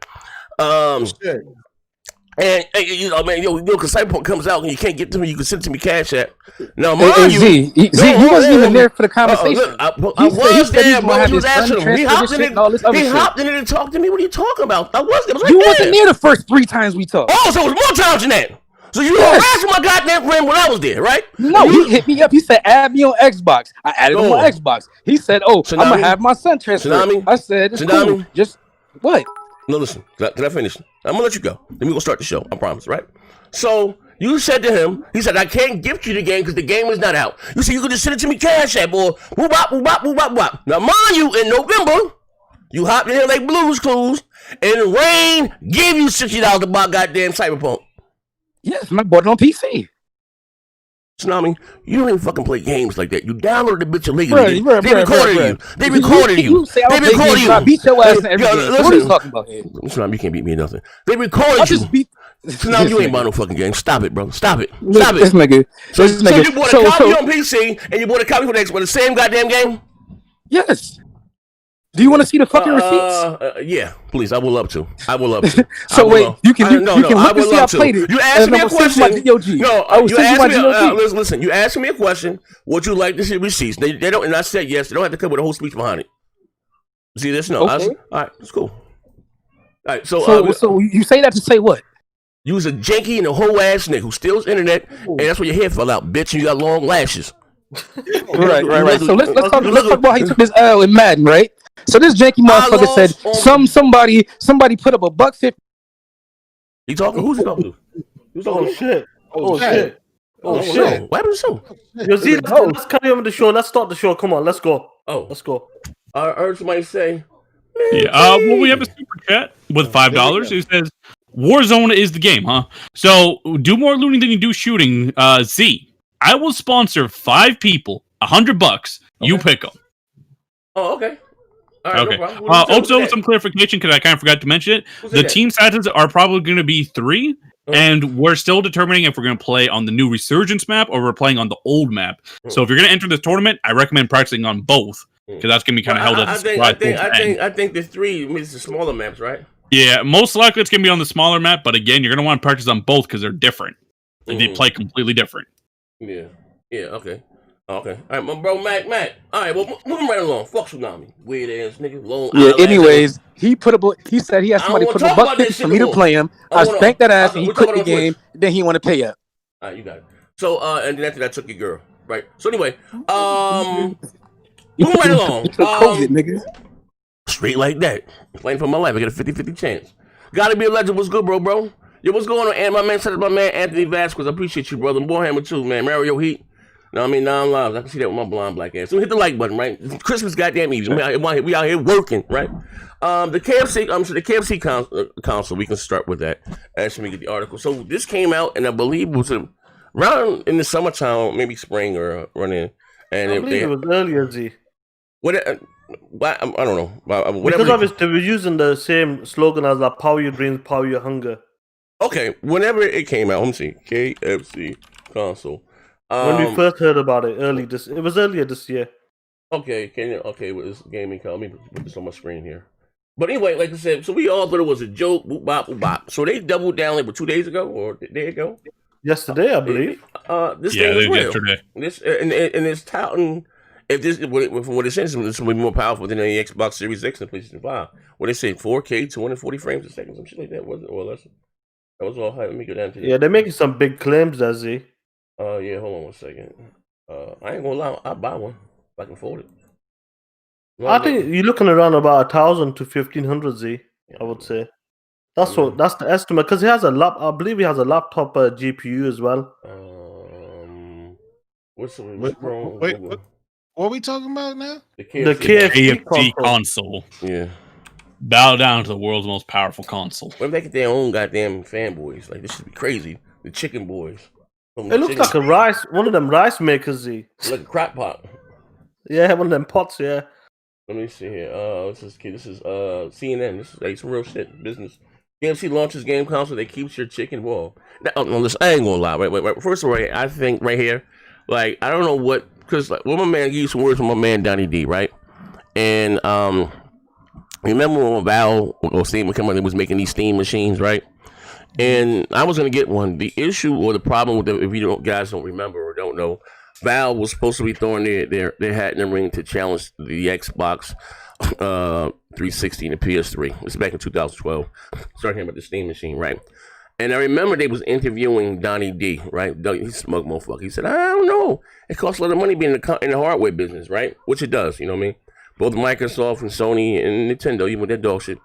[SPEAKER 7] And because Cyberpunk comes out and you can't get to me, you can send it to me cash app. Now, mind you,
[SPEAKER 14] he wasn't even there for the conversation.
[SPEAKER 7] I was there, bro. He was asking him. He hopped in it and talked to me. What are you talking about? I was there.
[SPEAKER 14] You wasn't there the first 3 times we talked.
[SPEAKER 7] Oh, so it was more times than that. So you were asking my goddamn friend when I was there, right?
[SPEAKER 14] No, he hit me up. He said, add me on Xbox. I added him on Xbox. He said, I'm going to have my son transfer. I said, it's cool. Just, what?
[SPEAKER 7] No, listen. Can I finish? I'm going to let you go. Then we're going to start the show. I promise, right? So you said to him, he said, I can't gift you the game because the game is not out. You said you could just send it to me cash app or whoop-bop. Now, mind you, in November, you hopped in here like Blue's Clues and Rain gave you $60 to buy goddamn Cyberpunk.
[SPEAKER 14] Yes, I bought it on PC.
[SPEAKER 7] Tsunami, you don't even fucking play games like that. You downloaded the bitch illegally. They recorded you. They recorded you. They recorded you.
[SPEAKER 14] I beat your ass in every game. What are you talking about here?
[SPEAKER 7] Tsunami, you can't beat me in nothing. They recorded you. Tsunami, you ain't buying no fucking game. Stop it, bro. Stop it.
[SPEAKER 14] This nigga.
[SPEAKER 7] So you bought a copy on PC and you bought a copy for the Xbox, the same goddamn game?
[SPEAKER 14] Yes. Do you want to see the fucking receipts?
[SPEAKER 7] Yeah, please. I would love to.
[SPEAKER 14] So wait, you can look and see I played it.
[SPEAKER 7] You asked me a question. Listen. You asked me a question. Would you like to see receipts? They don't, and I said yes. They don't have to come with a whole speech behind it. See this? No.
[SPEAKER 14] Okay.
[SPEAKER 7] All right, it's cool. All right,
[SPEAKER 14] so you say that to say what?
[SPEAKER 7] You was a janky and a whole ass nigga who steals internet, and that's where your hair fell out, bitch. And you got long lashes.
[SPEAKER 14] Right. So let's talk about how he took this L in Madden, right? So this janky motherfucker said somebody put up a $150.
[SPEAKER 7] He talking? Who's he talking to?
[SPEAKER 9] Who's talking? Shit. Oh shit.
[SPEAKER 7] What happened to show?
[SPEAKER 9] Yo, Z, let's carry on with the show. Let's start the show. Come on, let's go. Let's go.
[SPEAKER 7] I heard somebody say.
[SPEAKER 8] Yeah. Well, we have a super chat with $5. Who says Warzone is the game, huh? So do more looting than you do shooting. Z, I will sponsor 5 people, $100. You pick them.
[SPEAKER 7] Oh, okay. All right,
[SPEAKER 8] okay.
[SPEAKER 7] No
[SPEAKER 8] also, some clarification because I kind of forgot to mention it. The team sizes are probably going to be 3, and we're still determining if we're going to play on the new Resurgence map or we're playing on the old map. So if you're going to enter this tournament, I recommend practicing on both because that's going to be kind of held as a surprise.
[SPEAKER 7] I think the 3 means the smaller maps, right?
[SPEAKER 8] Yeah, most likely it's going to be on the smaller map, but again, you're going to want to practice on both because they're different. They play completely different.
[SPEAKER 7] Yeah, okay. All right, my bro, Mac. All right, well, moving right along. Fuck Tsunami. Weird ass nigga. Long
[SPEAKER 14] anyways, he said he had somebody put a $150 for me to play him. I spanked that ass and he quit the game. Then he want to pay up.
[SPEAKER 7] All right, you got it. So, and then after that, I took your girl. Right. So anyway, moving right along.
[SPEAKER 14] COVID, nigga.
[SPEAKER 7] Straight like that. Playing for my life. I got a 50-50 chance. Gotta be a legend. What's good, bro? Yo, what's going on? And my man Anthony Vasquez. I appreciate you, brother. Warhammer too, man. Mario Heat. No, I mean, 9 lives. I can see that with my blonde black ass. So hit the like button, right? It's Christmas goddamn Eve. We out here working, right? The KFC console. We can start with that. As we get the article. So this came out, and I believe it was around in the summertime, maybe spring or running. And
[SPEAKER 9] I believe it was earlier, Z.
[SPEAKER 7] I don't know.
[SPEAKER 9] Because obviously they were using the same slogan as like "Power your dreams, power your hunger."
[SPEAKER 7] Okay, whenever it came out, let me see. KFC console.
[SPEAKER 9] When we first heard about it, it was earlier this year.
[SPEAKER 7] Okay, with this gaming call, let me put this on my screen here. But anyway, like I said, so we all thought it was a joke, boop bop. So they doubled down like 2 days ago or a day ago.
[SPEAKER 9] Yesterday, I believe.
[SPEAKER 7] This thing is real.
[SPEAKER 8] Yesterday.
[SPEAKER 7] This and it's touting. If this, from what it says, this will be more powerful than the Xbox Series X and PlayStation 5. What they say, 4K, 240 frames a second, some shit like that, was it, or less? That was all hype. Let me go down to
[SPEAKER 9] Yeah, they're making some big claims, Z.
[SPEAKER 7] Yeah, hold on one second. I ain't gonna lie, I'll buy one if I can afford it.
[SPEAKER 9] I think you're looking around about 1,000 to 1,500 Z. I would say that's the estimate because he has I believe he has a laptop GPU as well.
[SPEAKER 7] What's
[SPEAKER 10] Wait, what are we talking about now?
[SPEAKER 7] The
[SPEAKER 8] KFC console.
[SPEAKER 7] Yeah.
[SPEAKER 8] Bow down to the world's most powerful console.
[SPEAKER 7] What if they get their own goddamn fanboys? Like, this should be crazy. The chicken boys.
[SPEAKER 9] It looks like one of them rice makers, Z.
[SPEAKER 7] Like a crock pot.
[SPEAKER 9] Yeah, one of them pots, yeah.
[SPEAKER 7] Let me see here. This is CNN. This is like some real shit business. KFC launches game console that keeps your chicken warm. Now, listen, I ain't gonna lie. Wait. First of all, I think right here, like, I don't know what, because like, my man used some words from my man Donnie D, right? And remember when Val or Steam came out, they was making these steam machines, right? And I was gonna get one. The issue or the problem with if you guys don't remember or don't know, Valve was supposed to be throwing their hat in the ring to challenge the Xbox 360 and the PS3. This is back in 2012. Starting about the Steam machine, right? And I remember they was interviewing Donnie D, right? He's a smug motherfucker. He said, I don't know. It costs a lot of money being in the hardware business, right? Which it does, you know what I mean? Both Microsoft and Sony and Nintendo, even with that dog shit.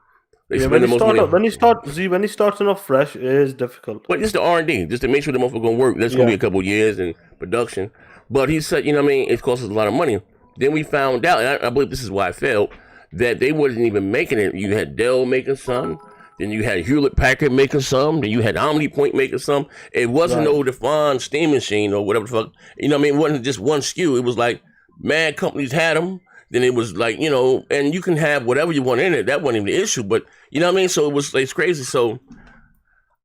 [SPEAKER 9] When he starts off fresh, it is difficult.
[SPEAKER 7] But it's the R&D, just to make sure the motherfucker gonna work. That's gonna be a couple of years in production. But he said, you know what I mean, it costs us a lot of money. Then we found out, and I believe this is why I failed, that they wasn't even making it. You had Dell making some, then you had Hewlett Packard making some, then you had OmniPoint making some. It wasn't no defined steam machine or whatever the fuck. You know what I mean? It wasn't just one SKU. It was like mad companies had them. Then it was like, you know, and you can have whatever you want in it. That wasn't even the issue, but you know what I mean? So it's crazy. So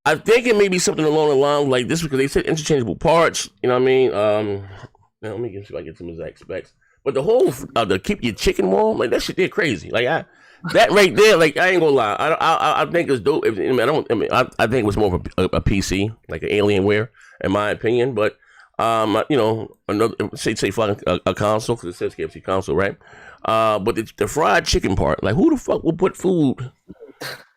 [SPEAKER 7] I think it may be something along the lines like this because they said interchangeable parts. You know what I mean? Now let me see if I get some exact specs. But the whole to keep your chicken warm, like that shit, they're crazy. Like that right there, like I ain't gonna lie. I think it's dope. I think it was more of a PC, like an Alienware, in my opinion. But you know, another say fucking a console because it says KFC console, right? But the fried chicken part, like who the fuck will put food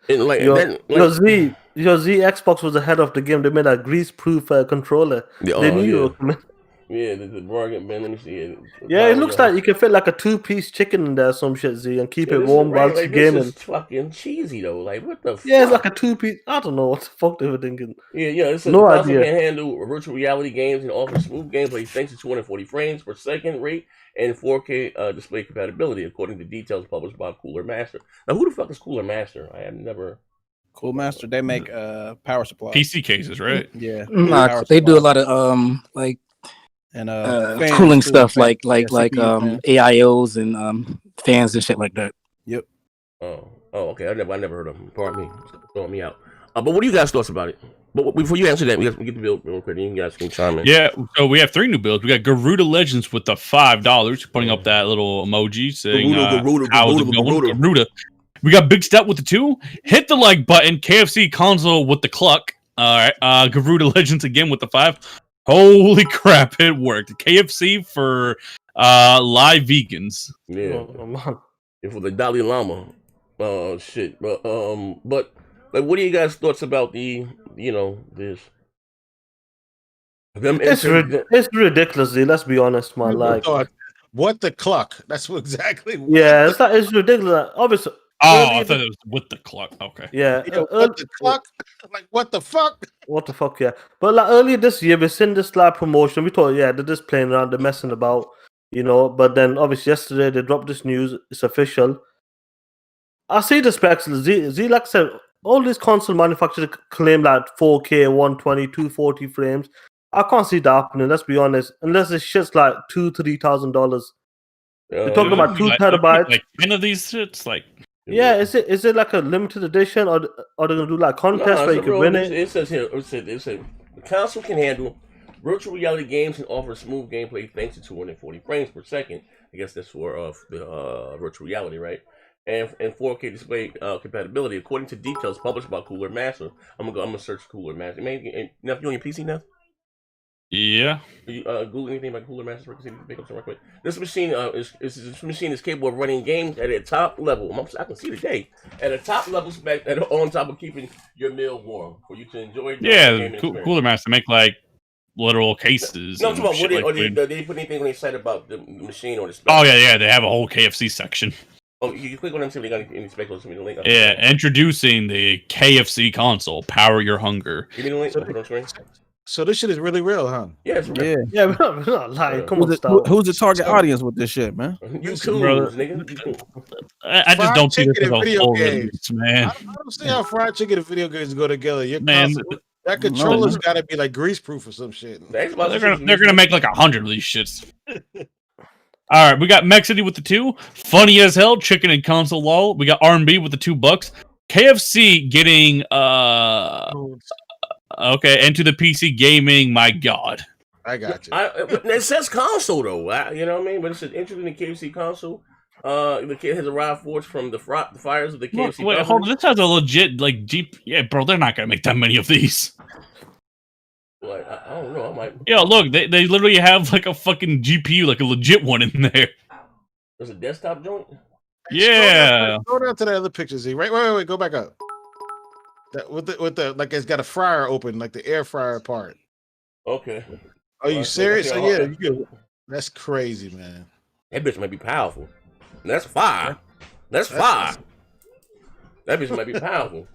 [SPEAKER 7] in like that? Like,
[SPEAKER 9] your Z Xbox was ahead of the game. They made a grease-proof controller. They knew you were coming.
[SPEAKER 7] Yeah, the bargain bin. Let me see it.
[SPEAKER 9] Yeah, it looks like you can fit like a 2-piece chicken in there, some shit, Z, and keep it warm while it's gaming.
[SPEAKER 7] This is fucking cheesy though. Like what the?
[SPEAKER 9] Yeah, it's like a 2-piece. I don't know what the fuck they were thinking.
[SPEAKER 7] Yeah. It's
[SPEAKER 9] no
[SPEAKER 7] idea.
[SPEAKER 9] idea.
[SPEAKER 7] Can handle virtual reality games and offer smooth gameplay thanks to 240 frames per second rate and 4K display compatibility, according to details published by Cooler Master. Now, who the fuck is Cooler Master? I have never.
[SPEAKER 15] Cool Master. They make power supply
[SPEAKER 8] PC cases, right?
[SPEAKER 15] Yeah,
[SPEAKER 14] they do a lot of like.
[SPEAKER 15] And
[SPEAKER 14] cooling stuff like AIOs and fans and shit like that.
[SPEAKER 15] Yep.
[SPEAKER 7] Oh, okay. I never heard of them. Pardon me, throwing me out. But what do you guys thoughts about it? But before you answer that, we get the build real quick. You guys can chime in.
[SPEAKER 8] Yeah. So we have 3 new builds. We got Garuda Legends with the $5, putting up that little emoji saying Garuda. We got Big Step with the 2. Hit the like button. KFC console with the cluck. All right. Garuda Legends again with the 5. Holy crap, it worked. KFC for live vegans.
[SPEAKER 7] Yeah. And for the Dalai Lama. Oh shit. But like what are you guys' thoughts about this?
[SPEAKER 9] It's ridiculous, let's be honest, man. Like
[SPEAKER 10] what the cluck? That's exactly
[SPEAKER 9] it's ridiculous. Obviously.
[SPEAKER 8] I thought it was with the clock. Okay.
[SPEAKER 9] Yeah.
[SPEAKER 10] What the clock? Like what the fuck?
[SPEAKER 9] What the fuck? Yeah. But like earlier this year, we seen this live promotion. We thought, they're just playing around, they're messing about, you know. But then obviously yesterday they dropped this news. It's official. I see the specs. Z like I said, all these console manufacturers claim like 4K, 120, 240 frames. I can't see that happening. Let's be honest. Unless it's shit's like $2,000-$3,000. They're talking about 2 terabytes.
[SPEAKER 8] Like 10 of these shits, like.
[SPEAKER 9] Yeah, is it like a limited edition, or are they gonna do like contests where you can win it?
[SPEAKER 7] It says here, it said the console can handle virtual reality games and offer smooth gameplay thanks to 240 frames per second. I guess that's for the virtual reality, right? And 4K display compatibility, according to details published by Cooler Master. I'm gonna search Cooler Master. Maybe you on your PC now?
[SPEAKER 8] Yeah.
[SPEAKER 7] You Google anything about Cooler Master? Pick up some real quick. This machine is capable of running games at a top level. I can see today at a top level spec on top of keeping your meal warm for you to enjoy.
[SPEAKER 8] Yeah, Cooler Master make like literal cases.
[SPEAKER 7] No, I'm talking about
[SPEAKER 8] like
[SPEAKER 7] did they put anything on their site about the machine or the spec?
[SPEAKER 8] Oh yeah, they have a whole KFC section.
[SPEAKER 7] Oh, you click on them, see if they got any spec on the link.
[SPEAKER 8] Yeah, introducing the KFC console. Power your hunger.
[SPEAKER 7] Give me the link. Put it on screen.
[SPEAKER 15] So this shit is really real, huh?
[SPEAKER 7] Yeah, it's real.
[SPEAKER 9] Yeah, we're not lying. Come on, stop.
[SPEAKER 15] Who's the target audience with this shit, man?
[SPEAKER 7] YouTube, nigga.
[SPEAKER 8] I just don't see this as a full release, man.
[SPEAKER 15] I don't see how fried chicken and video games go together. Your
[SPEAKER 8] Man,
[SPEAKER 15] console, that controller's got to be like grease proof or some shit.
[SPEAKER 8] They're gonna make like 100 of these shits. All right, we got Mexity with the 2. Funny as hell, chicken and console lol. We got R&B with the 2 bucks. KFC getting okay, into the PC gaming. My God,
[SPEAKER 15] I got you.
[SPEAKER 7] It says console though, you know what I mean? But it's an interesting KFC console. The kid has arrived forged from the fires of the KFC.
[SPEAKER 8] Wait, hold on. This has a legit like Jeep. Yeah, bro, they're not gonna make that many of these.
[SPEAKER 7] Like, I don't know. I might.
[SPEAKER 8] Yeah, look, they literally have like a fucking GPU, like a legit one in there.
[SPEAKER 7] There's a desktop joint.
[SPEAKER 8] Yeah.
[SPEAKER 15] Go down to the other picture, Z. Wait. Go back up. That with the like it's got a fryer open, like the air fryer part.
[SPEAKER 7] Okay.
[SPEAKER 15] Are you serious? So, yeah, you could, that's crazy, man.
[SPEAKER 7] That bitch might be powerful. That's fire. That's fire. That bitch might be powerful.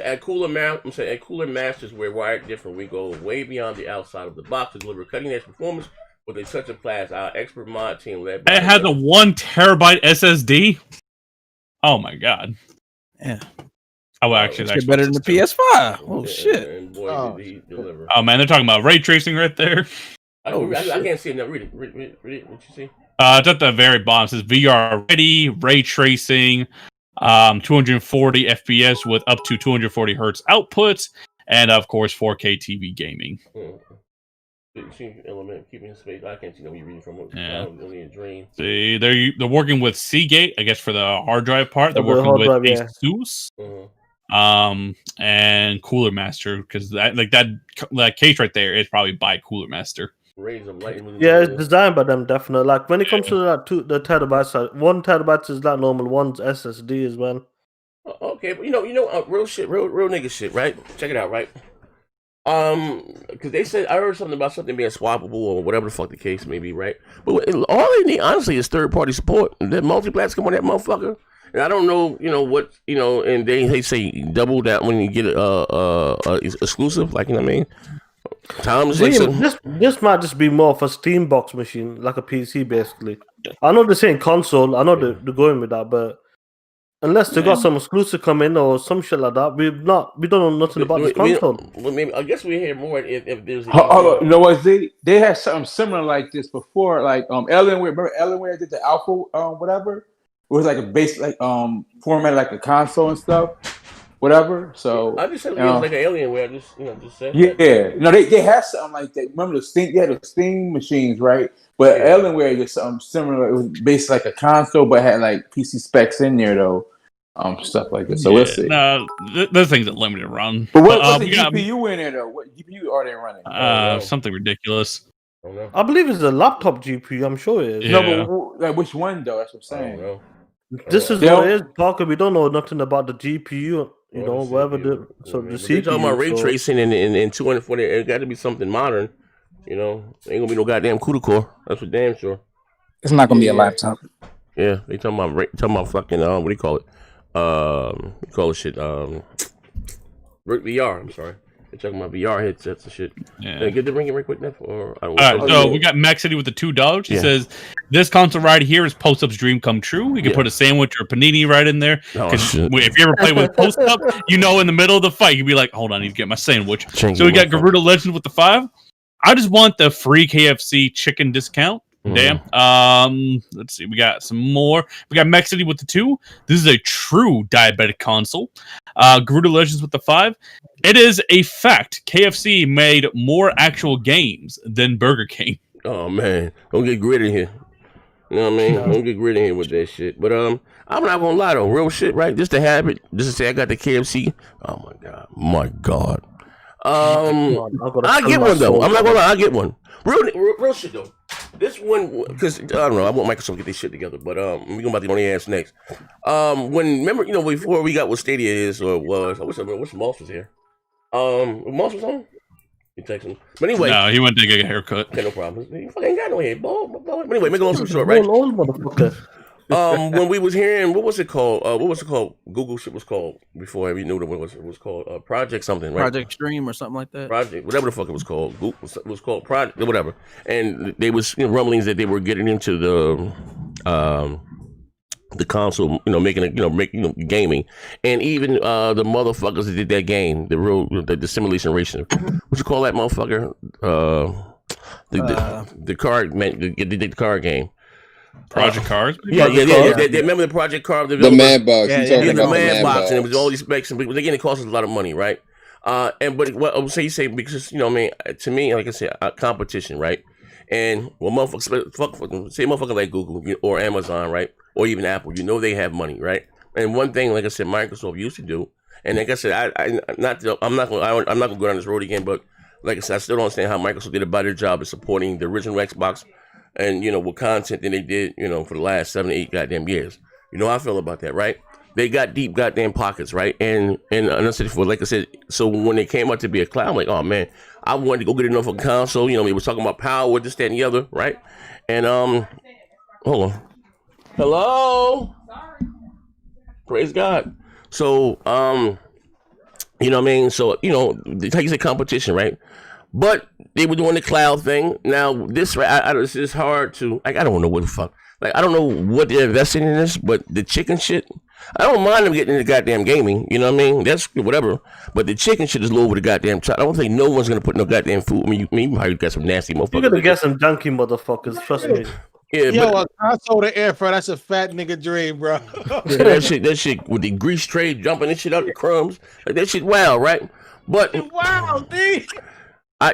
[SPEAKER 7] At cooler masters, we're wired different. We go way beyond the outside of the box to deliver cutting-edge performance with a touch of class. Our expert mod team led by
[SPEAKER 8] it has a 1 terabyte SSD. Oh my god.
[SPEAKER 15] Yeah.
[SPEAKER 8] Oh, actually,
[SPEAKER 15] that's better than the PS5. Oh shit.
[SPEAKER 7] And boy, did he deliver.
[SPEAKER 8] Oh man, they're talking about ray tracing right there.
[SPEAKER 7] I can't see it now. Read it. Read it. What you see?
[SPEAKER 8] It's at the very bottom. It says VR ready, ray tracing, 240 FPS with up to 240 hertz outputs, and of course 4K TV gaming.
[SPEAKER 7] Element, keeping space. I can't see what you're reading from.
[SPEAKER 8] Yeah.
[SPEAKER 7] Only a dream.
[SPEAKER 8] See, they're working with Seagate, I guess, for the hard drive part. They're working with ASUS, and Cooler Master, because that case right there is probably by Cooler Master.
[SPEAKER 9] Yeah, it's designed by them, definitely. Like when it comes to that, the terabytes, 1 terabyte is not normal. One's SSD as well.
[SPEAKER 7] Okay, but you know, real shit, real nigga shit, right? Check it out, right? Because they said I heard something about something being swappable or whatever the fuck the case may be, right? But all they need, honestly, is third-party support. That multi-plats come on that motherfucker. And I don't know, what, and they say double that when you get exclusive, like, you know what I mean?
[SPEAKER 9] This might just be more of a Steam box machine, like a PC, basically. I know they're saying console. I know they're going with that, but unless they got some exclusive coming or some shit like that, we don't know nothing about this console.
[SPEAKER 7] Well, maybe I guess we hear more if there's.
[SPEAKER 16] You know what? They had something similar like this before, like Alienware. Remember Alienware did the Alpha, whatever. It was like a base, like format, like a console and stuff. Whatever. So
[SPEAKER 7] I just said it was like an Alienware. I just said.
[SPEAKER 16] Yeah. No, they had something like that. Remember the Steam? Yeah, the Steam machines, right? But Alienware did something similar. It was based like a console, but had like PC specs in there though. Stuff like that. So we'll see.
[SPEAKER 8] No, those things are limited run.
[SPEAKER 16] But what's the GPU in there though? What GPU are they running?
[SPEAKER 8] Something ridiculous.
[SPEAKER 9] I believe it's a laptop GPU. I'm sure it is.
[SPEAKER 8] Yeah.
[SPEAKER 16] No, but like, which one though? That's what I'm saying.
[SPEAKER 9] This is what it is, Parker. We don't know nothing about the GPU. Whatever the CPU.
[SPEAKER 7] They're talking about ray tracing and 240. It got to be something modern. Ain't gonna be no goddamn CUDA core. That's for damn sure.
[SPEAKER 14] It's not gonna be a laptop.
[SPEAKER 7] Yeah, they talking about fucking what do you call it? We call it shit. VR. I'm sorry. They're talking about VR headsets and shit.
[SPEAKER 8] Yeah.
[SPEAKER 7] Get the ring right quick, Neff. All
[SPEAKER 8] right, so we got Mexity with the $2. He says this console right here is Post Up's dream come true. You can put a sandwich or a panini right in there. If you ever play with Post Up, in the middle of the fight, you'd be like, "Hold on, I need to get my sandwich." So we got Garuda Legends with the 5. I just want the free KFC chicken discount. Damn. Let's see. We got some more. We got Mexity with the 2. This is a true diabetic console. Garuda Legends with the 5. It is a fact. KFC made more actual games than Burger King.
[SPEAKER 7] Oh man, don't get gritty here. You know what I mean? Don't get gritty here with that shit. But I'm not gonna lie though. Real shit, right? Just to have it. Just to say I got the KFC. Oh my god. I get one though. I'm not gonna lie. I get one. Real shit though. This one, because I don't know, I want Microsoft to get this shit together, but we're about to go on the ass next. Remember, before we got what Stadia is or was, what's Moss was here? Moss was on? You text him. But anyway.
[SPEAKER 8] No, he went to get a haircut.
[SPEAKER 7] Okay, no problem. He fucking ain't got no hair, boy. But anyway, make a long story short, right?
[SPEAKER 9] Old motherfucker.
[SPEAKER 7] When we was hearing, what was it called? Google shit was called before we knew what it was called. Project something, right?
[SPEAKER 17] Project Stream or something like that.
[SPEAKER 7] Project, whatever the fuck it was called. Google, it was called Project, whatever. And they was rumblings that they were getting into the console, making gaming, and even the motherfuckers that did that game, the simulation racing. What you call that motherfucker? The card man, the card game.
[SPEAKER 8] Project Cars?
[SPEAKER 7] Yeah. Remember the Project Car?
[SPEAKER 10] The Mad Box.
[SPEAKER 7] The Mad Box, and it was all these specs, and again, it cost us a lot of money, right? But what I would say because to me, like I said, competition, right? And motherfuckers like Google or Amazon, right, or even Apple, they have money, right? And one thing, like I said, Microsoft used to do, and like I said, I'm not gonna go down this road again, but like I said, I still don't understand how Microsoft did a better job of supporting the original Xbox. And with content than they did, for the last 7 to 8 goddamn years. You know how I feel about that, right? They got deep goddamn pockets, right? And I said before, like I said, so when they came out to be a cloud, I'm like, oh man, I wanted to go get enough of a console. We were talking about power, this, that, and the other, right? And hold on. Hello. Praise God. So So like you said, competition, right? But they were doing the cloud thing. Now this, it's just hard to. I don't know what the fuck. I don't know what they're investing in this, but the chicken shit. I don't mind them getting into goddamn gaming. You know what I mean? That's whatever. But the chicken shit is low over the goddamn top. I don't think no one's gonna put no goddamn food. You probably got some nasty motherfuckers.
[SPEAKER 9] You're gonna get some junky motherfuckers. Trust me.
[SPEAKER 15] Yeah, a console to air fryer, that's a fat nigga dream, bro.
[SPEAKER 7] that shit with the grease tray jumping and shit out the crumbs. That shit wild, right? But
[SPEAKER 15] wow, dude.
[SPEAKER 7] I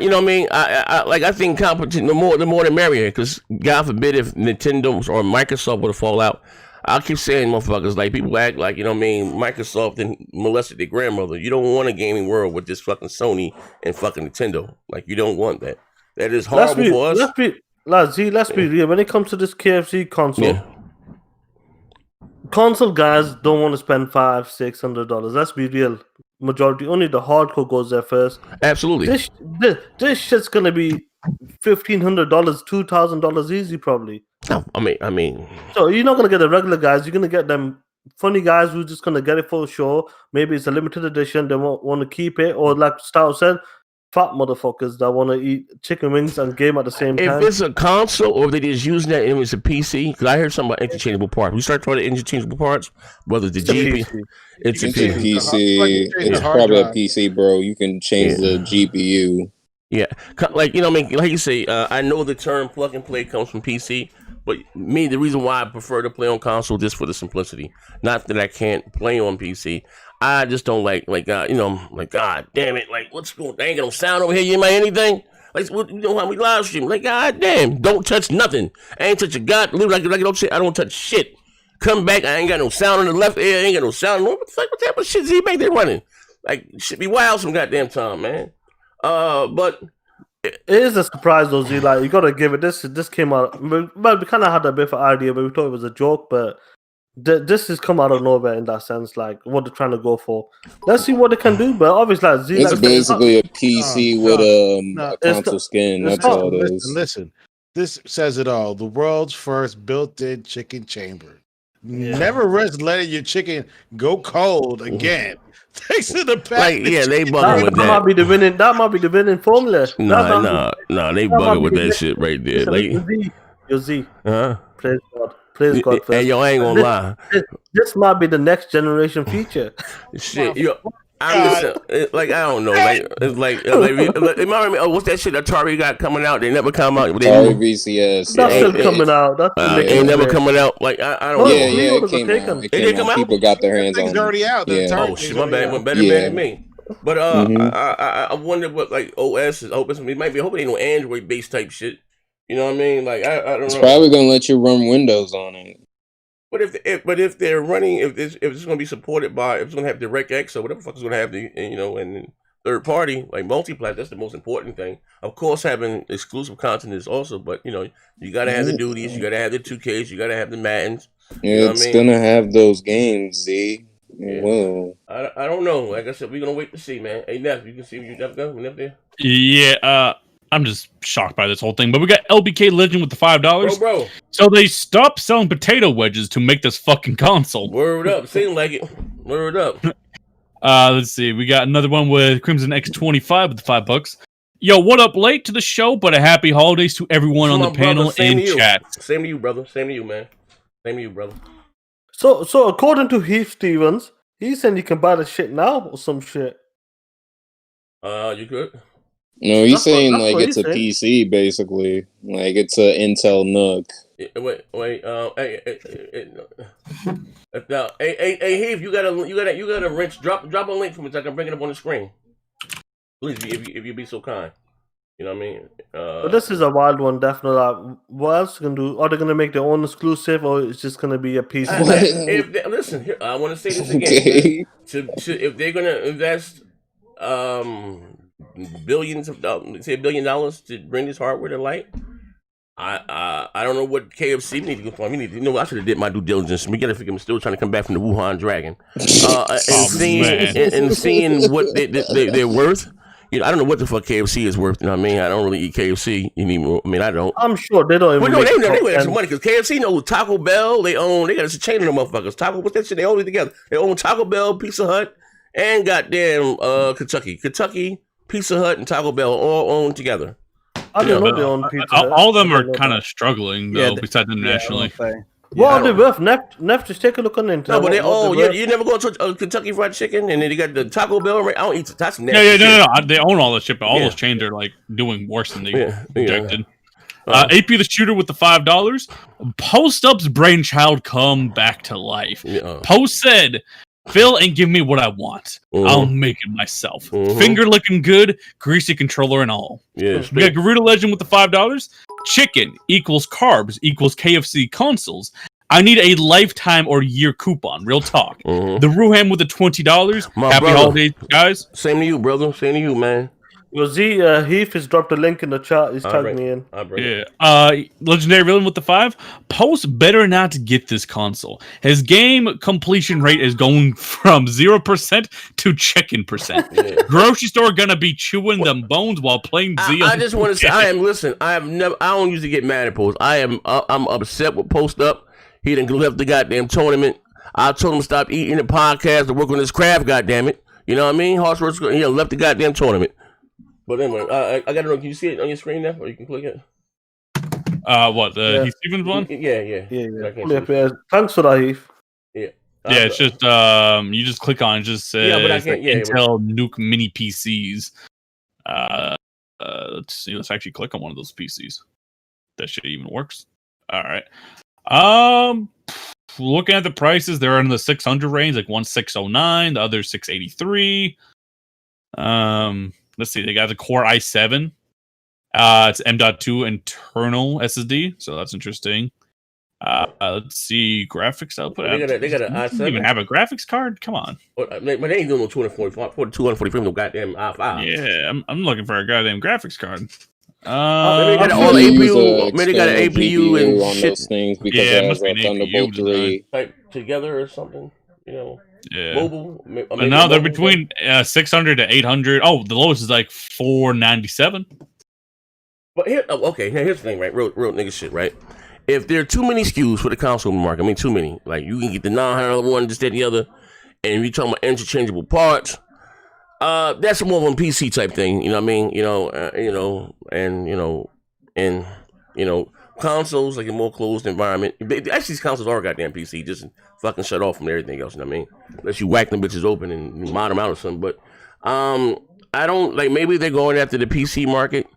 [SPEAKER 7] think competition, the more the merrier, because God forbid if Nintendo or Microsoft were to fall out. I keep saying, motherfuckers, like people act like, Microsoft and molested their grandmother. You don't want a gaming world with this fucking Sony and fucking Nintendo. Like, you don't want that. That is horrible for us.
[SPEAKER 9] Let's be real. When it comes to this KFC console, console guys don't want to spend $500-$600. Let's be real. Majority, only the hardcore goes there first.
[SPEAKER 7] Absolutely.
[SPEAKER 9] This shit's gonna be $1,500, $2,000 easy, probably.
[SPEAKER 7] No, I mean.
[SPEAKER 9] So you're not gonna get the regular guys. You're gonna get them funny guys who's just gonna get it for show. Maybe it's a limited edition. They won't want to keep it, or like Stout said, fat motherfuckers that want to eat chicken wings and game at the same time.
[SPEAKER 7] If it's a console or if they just using that and it's a PC, because I heard something about interchangeable parts. We start talking about interchangeable parts, whether the GPU.
[SPEAKER 10] It's a PC. It's probably a PC, bro. You can change the GPU.
[SPEAKER 7] Yeah, like like you say, I know the term plug and play comes from PC, but the reason why I prefer to play on console just for the simplicity. Not that I can't play on PC. I just don't like God damn it, like what's going? They ain't got no sound over here. You ain't like anything. Like how we live stream? Like God damn, don't touch nothing. I ain't touch a god. Like don't say I don't touch shit. Come back, I ain't got no sound on the left ear. I ain't got no sound. What the fuck? What type of shit is he back there running? Like shit be wild some goddamn time, man. But
[SPEAKER 9] it is a surprise though, Z. Like you gotta give it. This came out. Well, we kind of had a bit of an idea, but we thought it was a joke. But this has come out of nowhere in that sense. Like what they're trying to go for. Let's see what they can do. But obviously, like, Z,
[SPEAKER 10] it's basically a PC with a console skin. That's all it is.
[SPEAKER 15] Listen, this says it all. The world's first built-in chicken chamber. Yeah. Never risk letting your chicken go cold again. Thanks to the package.
[SPEAKER 7] They bugging with that.
[SPEAKER 9] That might be the winning formula.
[SPEAKER 7] No, they bugging with that shit right there.
[SPEAKER 9] Yo, Z.
[SPEAKER 7] Huh?
[SPEAKER 9] Praise God. Praise God.
[SPEAKER 7] Hey, yo, I ain't gonna lie.
[SPEAKER 9] This might be the next generation feature.
[SPEAKER 7] Shit, yo. I don't know. It might me. What's that shit Atari got coming out? They never come out.
[SPEAKER 10] Atari VCS.
[SPEAKER 9] That's still coming out.
[SPEAKER 7] Ain't never coming out. Like I don't know.
[SPEAKER 10] Yeah, it came out. It came out. People got their hands on it.
[SPEAKER 15] It's already out.
[SPEAKER 10] Yeah.
[SPEAKER 7] Oh shit, my bad. Went better than me. But I wonder what like OS is open. It might be. I hope it ain't no Android based type shit. You know what I mean? Like I don't know.
[SPEAKER 10] It's probably gonna let you run Windows on it.
[SPEAKER 7] But if they're running, if it's going to be supported by, if it's going to have DirectX or whatever the fuck is going to have the and third party like multi-plat, that's the most important thing. Of course, having exclusive content is also, but you got to have the duties, you got to have the 2Ks, you got to have the Maddens.
[SPEAKER 10] Yeah, it's gonna have those games, Z.
[SPEAKER 7] Yeah.
[SPEAKER 10] Whoa.
[SPEAKER 7] I don't know. Like I said, we're gonna wait to see, man. Hey, Neff, you can see you Neff go? Neff there?
[SPEAKER 8] Yeah, I'm just shocked by this whole thing. But we got LBK Legend with the $5.
[SPEAKER 7] Bro.
[SPEAKER 8] So they stopped selling potato wedges to make this fucking console.
[SPEAKER 7] Word up. Seems like it. Word up.
[SPEAKER 8] Let's see. We got another one with Crimson X25 with the $5. Yo, what up? Late to the show, but a happy holidays to everyone on the panel and chat.
[SPEAKER 7] Same to you, brother. Same to you, man. Same to you, brother.
[SPEAKER 9] So according to Heath Stevens, he said you can buy the shit now or some shit.
[SPEAKER 7] You could.
[SPEAKER 10] No, he's saying like it's a PC basically, like it's a Intel NUC.
[SPEAKER 7] Wait. Hey, Heath, you got a wrench. Drop a link for me so I can bring it up on the screen. Please, if you be so kind. You know what I mean?
[SPEAKER 9] But this is a wild one, definitely. Like, what else can do? Are they gonna make their own exclusive, or it's just gonna be a PC?
[SPEAKER 7] Listen, here, I want to say this again. If they're gonna invest billions of dollars, say $1 billion to bring this hardware to light, I don't know what KFC need to go for. I should have did my due diligence. We gotta figure I'm still trying to come back from the Wuhan Dragon, and seeing what they're worth. You know, I don't know what the fuck KFC is worth. You know what I mean? I don't really eat KFC anymore. I mean, I don't.
[SPEAKER 9] I'm sure they don't.
[SPEAKER 7] Well, no, they make some money because KFC knows Taco Bell. They got a chain of them motherfuckers. What's that shit? They own it together. They own Taco Bell, Pizza Hut, and goddamn Kentucky, Pizza Hut, and Taco Bell all owned together.
[SPEAKER 9] I don't know they own Pizza Hut.
[SPEAKER 8] All of them are kind of struggling though, besides internationally.
[SPEAKER 9] What are they worth? Neff, just take a look on Intel.
[SPEAKER 7] No, but you never go to Kentucky Fried Chicken, and then you got the Taco Bell. I don't eat that's nasty.
[SPEAKER 8] No. They own all this shit, but all those chains are like doing worse than they projected. AP the Shooter with the $5. Post Up's brainchild come back to life. Post said, "Phil ain't give me what I want. I'll make it myself. Finger looking good, greasy controller and all." We got Garuda Legend with the $5. Chicken equals carbs equals KFC consoles. I need a lifetime or year coupon. Real talk. The Ruham with the $20. Happy holidays, guys.
[SPEAKER 7] Same to you, brother. Same to you, man.
[SPEAKER 9] Heath has dropped a link in the chat. He's tagged me in.
[SPEAKER 8] Legendary Villain with the $5. Post better not to get this console. His game completion rate is going from 0% to chicken percent. Grocery store gonna be chewing them bones while playing Z.
[SPEAKER 7] I just want to say, I don't usually get mad at Post. I'm upset with Post Up. He done left the goddamn tournament. I told him to stop eating the podcast to work on his craft. Goddamn it, you know what I mean? He left the goddamn tournament. But anyway, I gotta know. Can you see it on your screen now, or you can click it?
[SPEAKER 8] What the Heath Stevens one?
[SPEAKER 9] Yeah. Thanks for that, Heath.
[SPEAKER 8] Yeah, it's just you just click on it. Just says Intel Nuke Mini PCs. Let's see. Let's actually click on one of those PCs. That shit even works. All right. Looking at the prices, they're in the 600 range, like 1609. The other 683. Let's see. They got the Core i7. It's M.2 internal SSD, so that's interesting. Let's see graphics output.
[SPEAKER 7] They got an i7.
[SPEAKER 8] Even have a graphics card? Come on.
[SPEAKER 7] But they ain't doing no 240 no goddamn i5.
[SPEAKER 8] Yeah, I'm looking for a goddamn graphics card.
[SPEAKER 7] Maybe they got all APU. Maybe they got an APU and
[SPEAKER 10] on
[SPEAKER 7] shit.
[SPEAKER 10] those things because it has a Thunderbolt 3
[SPEAKER 7] type together or something. You know.
[SPEAKER 8] Yeah.
[SPEAKER 7] Mobile.
[SPEAKER 8] But now they're between 600 to 800. Oh, the lowest is like 497.
[SPEAKER 7] But here's the thing, right? Real nigga shit, right? If there are too many SKUs for the console market, too many. Like you can get the $900 one, just that, the other, and you're talking about interchangeable parts. That's more of a PC type thing. You know what I mean? And consoles like a more closed environment. Actually, these consoles are goddamn PC. Just fucking shut off from everything else. You know what I mean? Unless you whack them bitches open and mod them out or something. But I don't like. Maybe they're going after the PC market.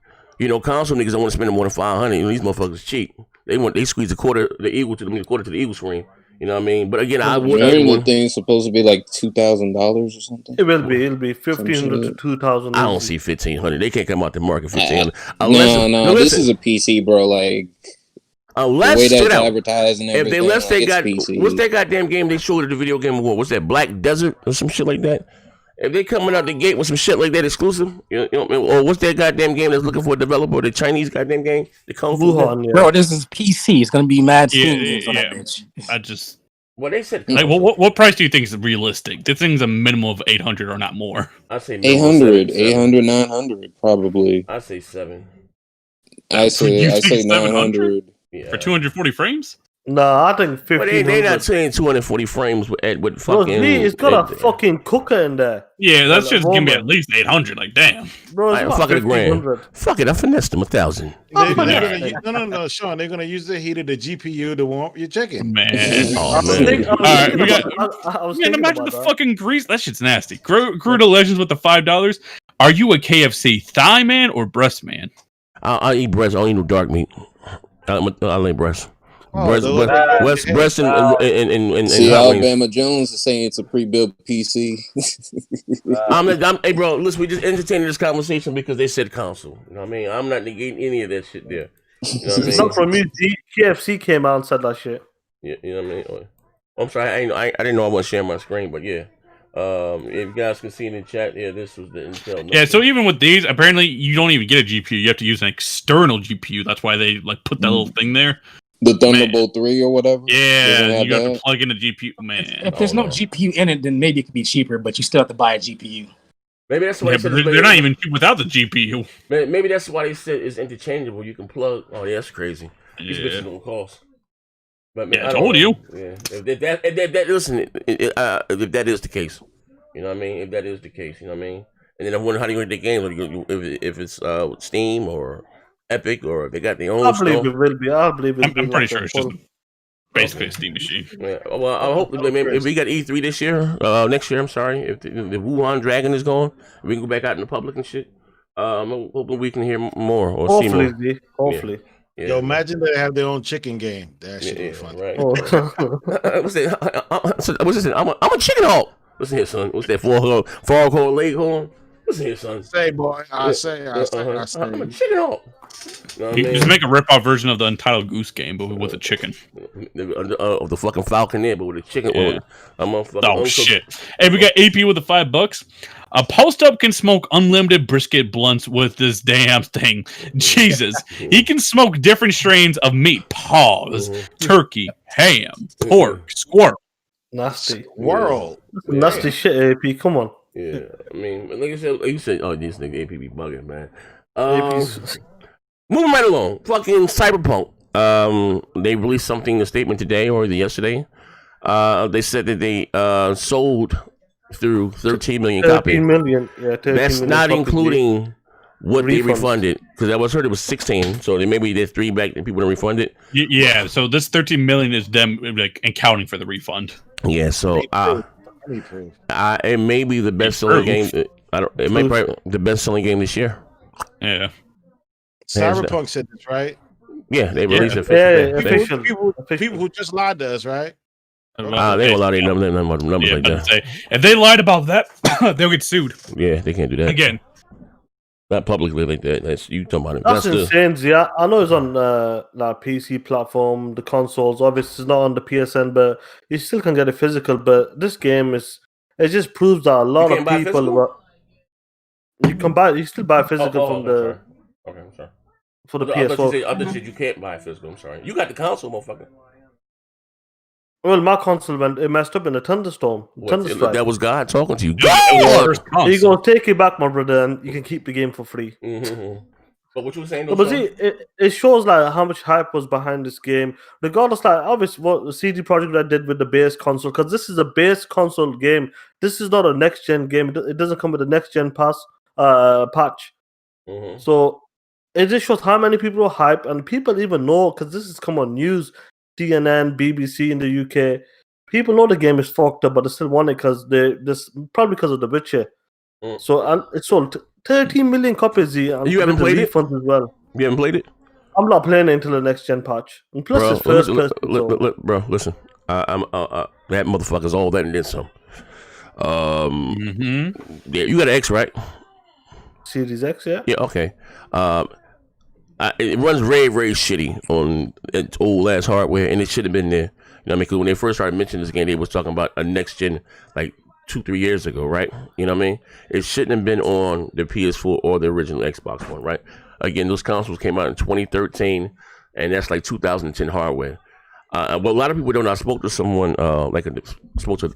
[SPEAKER 7] Console niggas don't want to spend more than $500. These motherfuckers cheap. They squeeze the Eagle to the Eagle screen. You know what I mean? But again, I would.
[SPEAKER 10] The thing's supposed to be like $2,000 or something.
[SPEAKER 9] It'll be $1,500 to $2,000.
[SPEAKER 7] I don't see $1,500. They can't come out the market $1,500.
[SPEAKER 10] No. This is a PC, bro. Like
[SPEAKER 7] unless
[SPEAKER 10] the way that's advertised and everything.
[SPEAKER 7] What's that goddamn game they showed at the Video Game Award? What's that, Black Desert or some shit like that? If they coming out the gate with some shit like that exclusive, or what's that goddamn game that's looking for a developer? The Chinese goddamn game, the Kung Fu.
[SPEAKER 14] Bro, this is PC. It's gonna be mad Steam games on that bitch.
[SPEAKER 7] Well, they said
[SPEAKER 8] like, what price do you think is realistic? This thing's a minimum of 800 or not more.
[SPEAKER 7] I say
[SPEAKER 10] 800, 900 probably.
[SPEAKER 7] I say 7.
[SPEAKER 10] I say 900
[SPEAKER 8] for 240 frames.
[SPEAKER 9] No, I think 1500.
[SPEAKER 7] But they not saying 240 frames with fucking.
[SPEAKER 9] It's got a fucking cooker in there.
[SPEAKER 8] Yeah, that's just gonna be at least 800. Like, damn.
[SPEAKER 9] Bro, it's
[SPEAKER 7] fuck it a grand. Fuck it, I finessed them 1,000.
[SPEAKER 15] No, Sean. They're gonna use the heat of the GPU to warm up your chicken.
[SPEAKER 8] Man.
[SPEAKER 7] Oh, man.
[SPEAKER 8] All right, we got. Man, imagine the fucking grease. That shit's nasty. Gruda Legends with the $5. Are you a KFC thigh man or breast man?
[SPEAKER 7] I eat breast. I don't eat no dark meat. I eat breast. Breast and
[SPEAKER 10] see, Alabama Jones is saying it's a pre-built PC.
[SPEAKER 7] Hey, bro, listen, we just entertaining this conversation because they said console. You know what I mean? I'm not negating any of that shit there. You know what I mean?
[SPEAKER 9] Not from me. KFC came out and said that shit.
[SPEAKER 7] Yeah, you know what I mean? I'm sorry, I didn't know I wasn't sharing my screen, but yeah. If you guys can see in the chat, yeah, this was the Intel.
[SPEAKER 8] Yeah, so even with these, apparently you don't even get a GPU. You have to use an external GPU. That's why they like put that little thing there.
[SPEAKER 10] The Thunderbolt 3 or whatever?
[SPEAKER 8] Yeah, you have to plug in a GPU. Man.
[SPEAKER 14] If there's no GPU in it, then maybe it could be cheaper, but you still have to buy a GPU.
[SPEAKER 7] Maybe that's why
[SPEAKER 8] they're not even cheap without the GPU.
[SPEAKER 7] Maybe that's why they said it's interchangeable. You can plug. Oh, yeah, that's crazy. These bitches don't cost. But
[SPEAKER 8] I told you.
[SPEAKER 7] Yeah, if that is the case, you know what I mean. If that is the case, you know what I mean. And then I wonder how do you get the game? If it's Steam or Epic or they got their own.
[SPEAKER 9] I believe it will be. I believe
[SPEAKER 8] I'm pretty sure it's just basically a Steam machine.
[SPEAKER 7] Yeah. Well, I hope if we got E3 this year, next year. I'm sorry, if the Wuhan Dragon is gone, we can go back out in the public and shit. I'm hoping we can hear more or see more.
[SPEAKER 9] Hopefully.
[SPEAKER 7] Yeah.
[SPEAKER 15] Yo, imagine they have their own chicken game. That should be fun.
[SPEAKER 7] Right. What's that? I'm a chicken hawk. Listen here, son. What's that? Foghorn Leghorn. Listen here, son.
[SPEAKER 15] Say, boy. I say.
[SPEAKER 7] I'm a chicken hawk. You know
[SPEAKER 8] you just make a rip-off version of the Entitled Goose Game, but with a chicken.
[SPEAKER 7] Of the fucking Falconer, but with a chicken.
[SPEAKER 8] Yeah. Shit. Hey, we got AP with the $5. A post-up can smoke unlimited brisket blunts with this damn thing. Jesus. He can smoke different strains of meat. Pause. Turkey, ham, pork, squirrel.
[SPEAKER 9] Nasty.
[SPEAKER 15] Squirrel.
[SPEAKER 9] Nasty shit, AP. Come on.
[SPEAKER 7] Yeah. I mean, like you said, oh, this nigga AP be bugging, man. Moving right along. Fucking Cyberpunk. They released a statement today or yesterday. They said that they sold through 13 million copies.
[SPEAKER 9] 13 million. Yeah, 13
[SPEAKER 7] That's
[SPEAKER 9] million
[SPEAKER 7] not
[SPEAKER 9] copies.
[SPEAKER 7] Including what they refunded. Because I heard it was 16. So maybe there's 3 back and people don't refund it.
[SPEAKER 8] Yeah, so this 13 million is them like accounting for the refund.
[SPEAKER 7] Yeah, so it may be the best selling game. It may be the best selling game this year.
[SPEAKER 8] Yeah.
[SPEAKER 15] Cyberpunk said this, right?
[SPEAKER 7] Yeah, they released it.
[SPEAKER 15] People who just lied to us, right?
[SPEAKER 7] They don't lie to numbers like that.
[SPEAKER 8] If they lied about that, they'll get sued.
[SPEAKER 7] Yeah, they can't do that
[SPEAKER 8] again.
[SPEAKER 7] Not publicly like that. That's you talking about it.
[SPEAKER 9] That's insane. Yeah, I know it's on like PC platform, the consoles. Obviously, it's not on the PSN, but you still can get it physical. But this game it just proves that a lot of people. You can buy. You still buy physical from the.
[SPEAKER 7] Okay, I'm sorry.
[SPEAKER 9] For the PS4.
[SPEAKER 7] I thought you can't buy physical. I'm sorry. You got the console, motherfucker.
[SPEAKER 9] Well, my console it messed up in a thunderstorm. Thunderstrike.
[SPEAKER 7] That was God talking to you.
[SPEAKER 9] He's gonna take it back, my brother, and you can keep the game for free.
[SPEAKER 7] Mm-hmm. But what you were saying?
[SPEAKER 9] But see, it shows like how much hype was behind this game. Regardless, like obviously what the CD Projekt Red did with the base console, because this is a base console game. This is not a next gen game. It doesn't come with a next gen patch.
[SPEAKER 7] Mm-hmm.
[SPEAKER 9] So it just shows how many people are hype, and people even know because this has come on news, CNN, BBC in the UK. People know the game is fucked up, but they still want it because probably because of The Witcher. So and it sold 13 million copies.
[SPEAKER 7] You haven't played it
[SPEAKER 9] as well.
[SPEAKER 7] You haven't played it.
[SPEAKER 9] I'm not playing it until the next gen patch. And plus, it's first person.
[SPEAKER 7] Bro, listen. That motherfucker's all that and then some. Yeah, you got an X, right?
[SPEAKER 9] Series X, yeah.
[SPEAKER 7] Yeah, okay. It runs very, very shitty on its old ass hardware, and it should have been there. You know what I mean? Because when they first started mentioning this game, they was talking about a next gen, like 2-3 years ago, right? You know what I mean? It shouldn't have been on the PS4 or the original Xbox One, right? Again, those consoles came out in 2013, and that's like 2010 hardware. Well, a lot of people don't know. I spoke to someone, spoke to a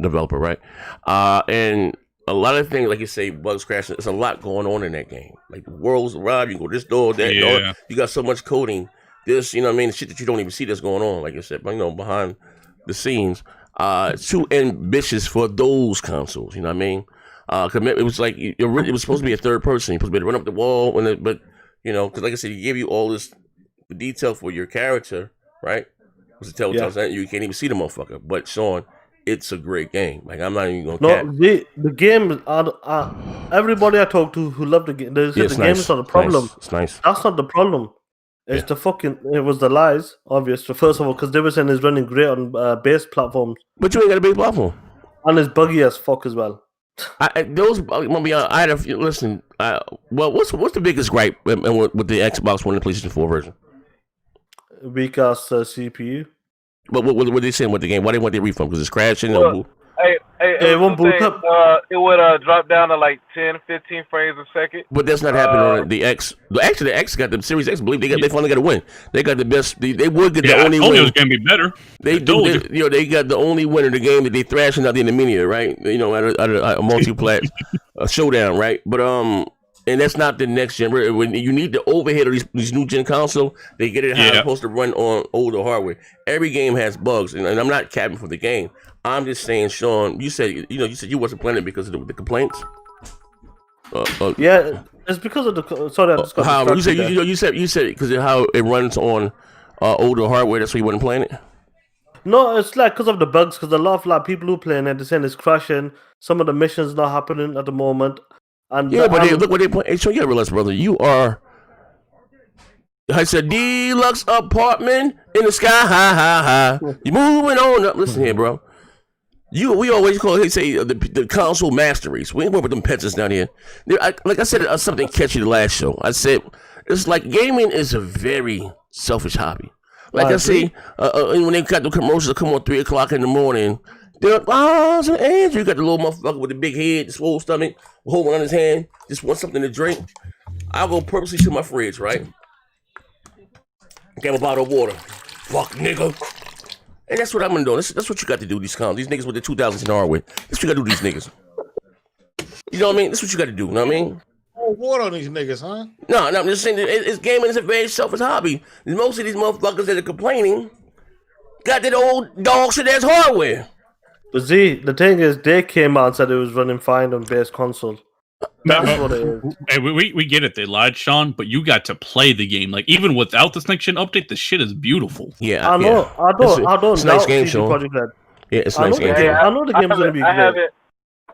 [SPEAKER 7] developer, right? And a lot of things, like you say, bugs crashing. There's a lot going on in that game. Like the world's around, you go this door, that door. You got so much coding. This, you know what I mean? Shit that you don't even see that's going on, like I said, behind the scenes. It's too ambitious for those consoles, you know what I mean? It was like, it was supposed to be a third person. You're supposed to be able to run up the wall, but, because like I said, he gave you all this detail for your character, right? It was a telltale sign. You can't even see the motherfucker. But, Sean, it's a great game. Like, I'm not even going to
[SPEAKER 9] the game, everybody I talked to who loved the game, they said the game is not the problem.
[SPEAKER 7] It's nice.
[SPEAKER 9] That's not the problem. It's it was the lies, obviously. First of all, because they were saying it's running great on base platforms.
[SPEAKER 7] But you ain't got a base platform.
[SPEAKER 9] And it's buggy as fuck as well.
[SPEAKER 7] Listen. Well, what's the biggest gripe with the Xbox One and PlayStation 4 version?
[SPEAKER 9] Weak ass CPU.
[SPEAKER 7] But what they saying with the game? Why they want their refund? Because it's crashing.
[SPEAKER 12] It won't boot up. It would drop down to like 10, 15 frames a second.
[SPEAKER 7] But that's not happening on the X. Actually, the X got the Series X. Believe they finally got a win. They got the best. They would get the only win.
[SPEAKER 8] It was gonna be better.
[SPEAKER 7] They got the only win in the game that they thrashing out the intermediate, right? At a multi-plat showdown, right? But and that's not the next gen. When you need the overhead of these new gen console, they get it how it's supposed to run on older hardware. Every game has bugs, and I'm not capping for the game. I'm just saying, Sean. You said you wasn't playing it because of the complaints.
[SPEAKER 9] Yeah, it's because of the. Sorry, I just got
[SPEAKER 7] how you said because of how it runs on older hardware. That's why you wasn't playing it.
[SPEAKER 9] No, it's like because of the bugs. Because a lot of people who playing it, they're saying it's crashing. Some of the missions not happening at the moment. And
[SPEAKER 7] but look what they play. Hey, so you gotta realize, brother, you are. I said deluxe apartment in the sky, high. You moving on up. Listen here, bro. We always say the console masteries. We ain't work with them peasants down here. Like I said, something catchy the last show. I said it's like gaming is a very selfish hobby. Like I say, when they got the commercials that come on 3 o'clock in the morning, they're like, oh, Andrew, you got the little motherfucker with the big head, the swole stomach, holding on his hand, just want something to drink. I'll go purposely to my fridge, right? Get a bottle of water. Fuck, nigga. And that's what I'm gonna do. That's what you got to do. These niggas with the 2010 hardware. That's what you gotta do. These niggas. You know what I mean? That's what you got to do. You know what I mean?
[SPEAKER 15] Water on these niggas, huh?
[SPEAKER 7] No, I'm just saying it's gaming is a very selfish hobby. Most of these motherfuckers that are complaining got that old dog shit ass hardware.
[SPEAKER 9] But the thing is, they came out and said it was running fine on base console. That's what it is.
[SPEAKER 8] Hey, we get it. They lied, Sean, but you got to play the game. Like, even without this next gen update, the shit is beautiful.
[SPEAKER 7] Yeah,
[SPEAKER 9] I know. I don't.
[SPEAKER 7] It's a nice game, Sean. Yeah, it's a nice game.
[SPEAKER 9] I know the game's gonna be great.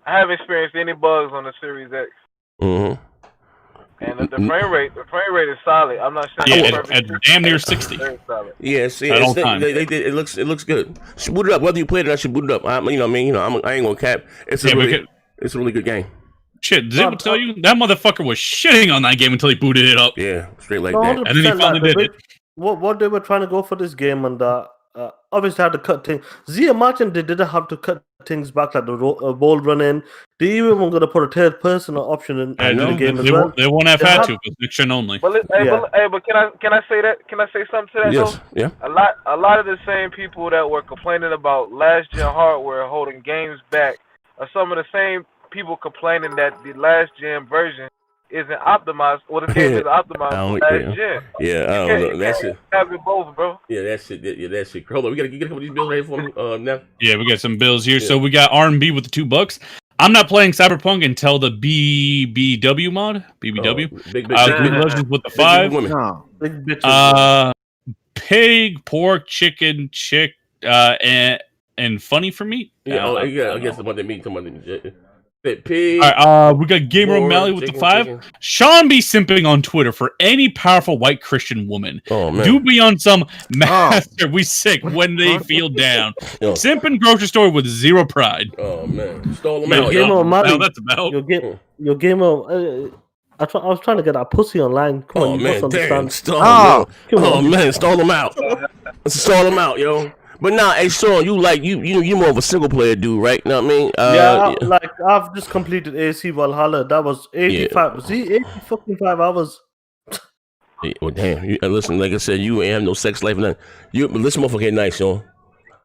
[SPEAKER 12] I haven't experienced any bugs on the Series X.
[SPEAKER 7] Mm-hmm.
[SPEAKER 12] And the frame rate is solid. I'm not sure.
[SPEAKER 8] Yeah, at damn near 60.
[SPEAKER 7] Yes, it looks good. Should boot it up. Whether you play it or not, should boot it up. I ain't gonna cap. It's a really good game.
[SPEAKER 8] Shit, Zip would tell you that motherfucker was shitting on that game until he booted it up.
[SPEAKER 7] Yeah, straight like that.
[SPEAKER 8] And then he finally did it.
[SPEAKER 9] What they were trying to go for this game and obviously had to cut things. Imagine they didn't have to cut things back like the ball running. They even were going to put a third person option in the game as well.
[SPEAKER 8] They won't have had to because it's gen only.
[SPEAKER 12] But can I say that? Can I say something to that?
[SPEAKER 7] Yes.
[SPEAKER 12] Though?
[SPEAKER 7] Yeah.
[SPEAKER 12] A lot of the same people that were complaining about last gen hardware holding games back are some of the same people complaining that the last gen version isn't optimized, or the game is optimized for last gen.
[SPEAKER 7] Yeah, I don't know. That's it.
[SPEAKER 12] Have it both, bro.
[SPEAKER 7] Yeah, that's it. Yeah, that's it. Hold on, we gotta get a couple of these bills right for me. Now.
[SPEAKER 8] Yeah, we got some bills here. Yeah. So we got R&B with the $2. I'm not playing Cyberpunk until the BBW mod. BBW.
[SPEAKER 7] Big
[SPEAKER 8] Legends with the 5. Pig, pork, chicken, chick, and funny for meat.
[SPEAKER 7] Yeah, I guess the one that meat. Pig.
[SPEAKER 8] All right, we got Gamer O'Malley with the 5. Chicken. Sean be simping on Twitter for any powerful white Christian woman.
[SPEAKER 7] Oh man,
[SPEAKER 8] do be on some master. We sick when they feel down. Simping grocery store with zero pride.
[SPEAKER 7] Oh man, stole them out.
[SPEAKER 9] Gamer O'Malley,
[SPEAKER 8] that's about
[SPEAKER 9] your Gamer. I was trying to get that pussy online. Come on, you
[SPEAKER 7] man,
[SPEAKER 9] must understand.
[SPEAKER 7] Stole them out. Stole them out, yo. But nah, hey Sean, you more of a single player dude, right? You know what I mean?
[SPEAKER 9] Like I've just completed AC Valhalla. That was 85. See, 80 fucking 5 hours.
[SPEAKER 7] Well, damn. Listen, like I said, you ain't have no sex life. Nothing. Listen, motherfucker, get nice, yo.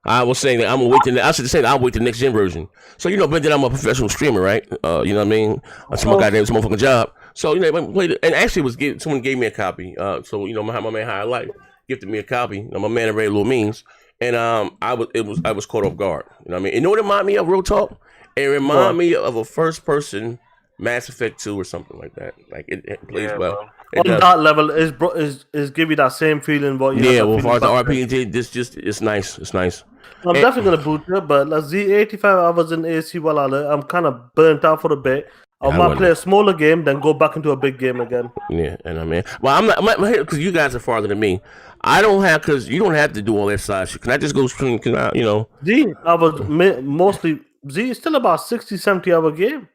[SPEAKER 7] I was saying that I'm gonna wait. I should say that I'll wait the next gen version. So but then I'm a professional streamer, right? You know what I mean? That's my goddamn motherfucking job. So and actually someone gave me a copy. So my man High Life gifted me a copy. My man at Ray Little Means, and I was caught off guard. You know what I mean? You know what it reminded me of? Real talk. It reminded me of a first person Mass Effect 2 or something like that. Like it plays well.
[SPEAKER 9] On that level, is give you that same feeling. What you
[SPEAKER 7] well, as far as the RPG, it's nice. It's nice.
[SPEAKER 9] I'm definitely gonna boot it, but like Z85 hours in AC Valhalla, I'm kind of burnt out for a bit. I might play a smaller game, then go back into a big game again.
[SPEAKER 7] Yeah, and I mean, well, I'm not because you guys are farther than me. I don't have because you don't have to do all that side shit. Can I just go stream? Z,
[SPEAKER 9] I was mostly Z is still about 60-70 hour game.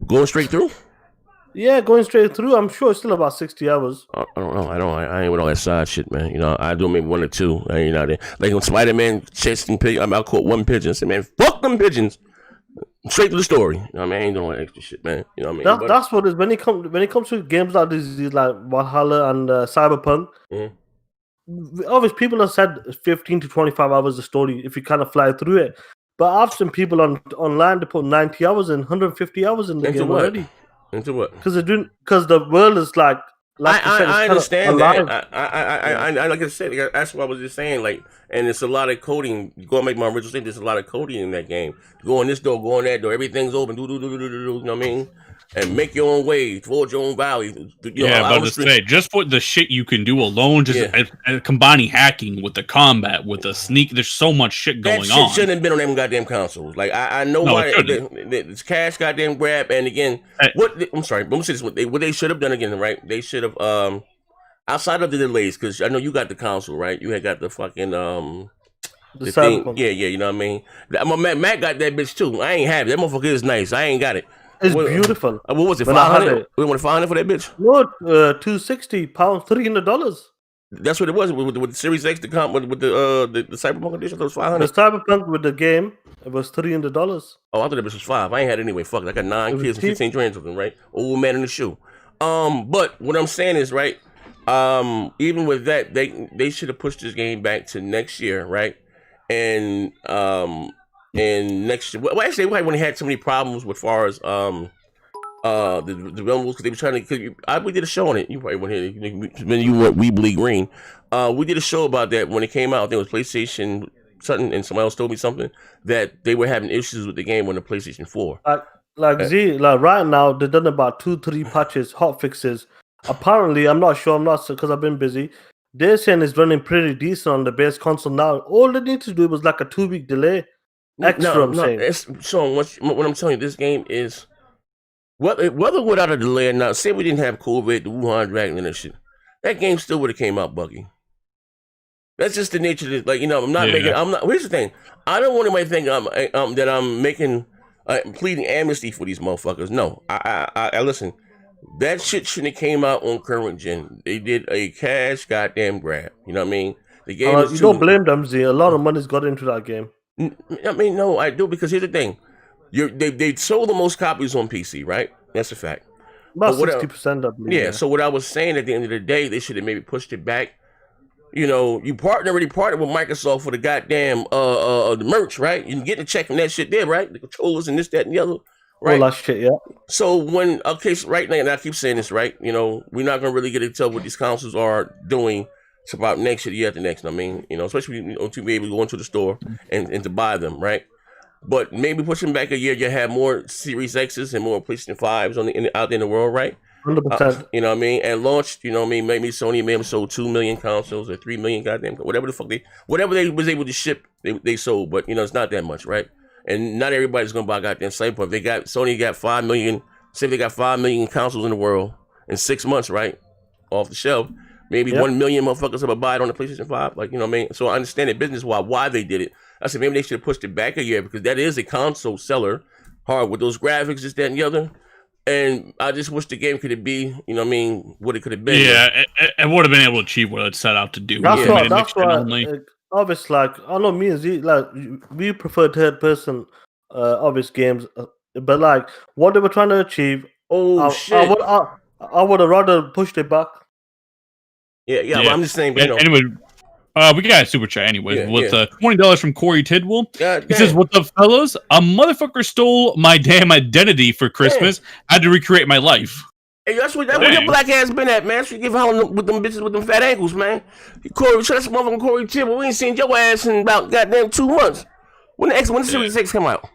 [SPEAKER 7] Going straight through?
[SPEAKER 9] Yeah, going straight through. I'm sure it's still about 60 hours.
[SPEAKER 7] I don't know. I ain't with all that side shit, man. I do maybe 1 or 2. I ain't out there. Like when Spider-Man chasing pigeons, I caught 1 pigeon. I said, man, fuck them pigeons. Straight to the story. I mean, I ain't doing extra shit, man. You know what I mean?
[SPEAKER 9] That's what it is. When it comes to games like this, like Valhalla and Cyberpunk, obviously people have said 15 to 25 hours of story if you kind of fly through it. But I've seen people online to put 90 hours and 150 hours in the game already.
[SPEAKER 7] Into what?
[SPEAKER 9] Because the world is like
[SPEAKER 7] I understand that. I like I said, that's what I was just saying. Like, and it's a lot of coding. Go and make my original thing. There's a lot of coding in that game. Go in this door, go in that door. Everything's open. Do. You know what I mean? And make your own way, forge your own value.
[SPEAKER 8] Just for the shit you can do alone, combining hacking with the combat, with the sneak, there's so much shit going on.
[SPEAKER 7] That shit shouldn't have been on them goddamn consoles. Like I know why it's cash goddamn grab. And again, I'm sorry, but I'm saying this, what they should have done again, right? They should have outside of the delays, because I know you got the console, right? You had got the fucking the thing. Yeah, you know what I mean? Matt got that bitch too. I ain't have it. That motherfucker is nice. I ain't got it.
[SPEAKER 9] It's beautiful.
[SPEAKER 7] What was it? 500? We want 500 for that bitch?
[SPEAKER 9] No, £260, $300.
[SPEAKER 7] That's what it was with the Series X. With the Cyberpunk edition, it was 500.
[SPEAKER 9] The Cyberpunk with the game, it was $300.
[SPEAKER 7] Oh, I thought it was 5. I ain't had it anyway. Fuck, I got 9 kids and 15 grandchildren, right? Old man in the shoe. But what I'm saying is, right? Even with that, they should have pushed this game back to next year, right? And next year, well, actually, when they had so many problems with far as the developers, because they were trying to. We did a show on it. You probably went here when you went We Bleed Green. We did a show about that when it came out. I think it was PlayStation something, and somebody else told me something that they were having issues with the game on the PlayStation 4.
[SPEAKER 9] Like right now they've done about 2-3 patches, hot fixes. Apparently, I'm not sure. I'm not because I've been busy. They're saying it's running pretty decent on the base console now. All they need to do was like a 2-week delay. Extra, I'm saying.
[SPEAKER 7] So what I'm telling you, this game is whether without a delay or not. Say we didn't have COVID, the Wuhan Dragon and that shit. That game still would have came out buggy. That's just the nature of it. Like, I'm not making. I'm not. Here's the thing. I don't want anybody to think that I'm making pleading amnesty for these motherfuckers. No, I listen. That shit shouldn't have came out on current gen. They did a cash goddamn grab. You know what I mean? The game.
[SPEAKER 9] You don't blame them, Z. A lot of money's got into that game.
[SPEAKER 7] I mean, no, I do, because here's the thing. They sold the most copies on PC, right? That's a fact.
[SPEAKER 9] About 60%, I believe.
[SPEAKER 7] Yeah, so what I was saying at the end of the day, they should have maybe pushed it back. You already partnered with Microsoft for the goddamn the merch, right? You can get the check from that shit there, right? The controllers and this, that, and the other. Right?
[SPEAKER 9] All that shit, yeah.
[SPEAKER 7] So so right now, and I keep saying this, right? We're not gonna really get to tell what these consoles are doing. It's about next year after next. I mean, especially to be able to go into the store and to buy them, right? But maybe pushing back a year, you have more Series X's and more PlayStation 5s out there in the world, right?
[SPEAKER 9] 100%.
[SPEAKER 7] You know what I mean? At launch, you know what I mean? Maybe Sony may have sold 2 million consoles or 3 million, goddamn, whatever they was able to ship, they sold. But it's not that much, right? And not everybody's gonna buy goddamn Cyberpunk. Sony got 5 million. Say they got 5 million consoles in the world in 6 months, right? Off the shelf. Maybe 1 million motherfuckers will buy it on the PlayStation 5. Like, you know what I mean? So I understand it business why they did it. I said maybe they should have pushed it back a year, because that is a console seller, hard with those graphics, this, that, and the other. And I just wish the game could have be, what it could have been.
[SPEAKER 8] Yeah, it would have been able to achieve what it set out to do.
[SPEAKER 9] That's why obviously, like, I know me and Z, like, we prefer third person obvious games, but like what they were trying to achieve,
[SPEAKER 7] shit.
[SPEAKER 9] I would have rather pushed it back.
[SPEAKER 7] Yeah. But I'm just saying. But,
[SPEAKER 8] Anyway, we got a super chat anyway with $20 from Corey Tidwell. He says, "What's up, fellas? A motherfucker stole my damn identity for Christmas. I had to recreate my life."
[SPEAKER 7] Hey, that's where your black ass been at, man. She give home with them bitches with them fat ankles, man. Corey, that's motherfucking Corey Tidwell. We ain't seen your ass in about goddamn 2 months. When the Series 6 come out?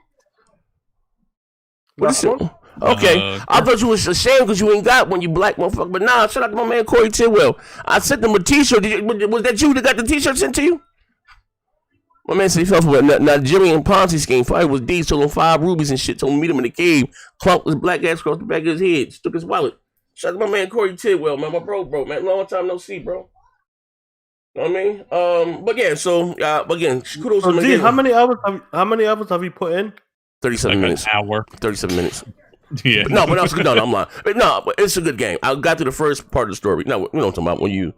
[SPEAKER 7] What is it? Okay, I thought you was ashamed because you ain't got one, you black motherfucker. But nah, shout out to my man Corey Tidwell. I sent him a t-shirt. Was that you that got the t-shirt sent to you? My man said he fell for a Nigerian Ponzi scheme. Probably was D, stole him 5 rubies and shit. Told him to meet him in the cave. Clumped his black ass across the back of his head. Took his wallet. Shout out to my man Corey Tidwell, man. My bro, man. Long time no see, bro. Know what I mean? But yeah, so again, kudos to him again.
[SPEAKER 9] How many hours have you put in?
[SPEAKER 7] 37 minutes.
[SPEAKER 8] An hour.
[SPEAKER 7] 37 minutes.
[SPEAKER 8] Yeah.
[SPEAKER 7] But I'm lying. But it's a good game. I got to the first part of the story. No, we don't talk about when you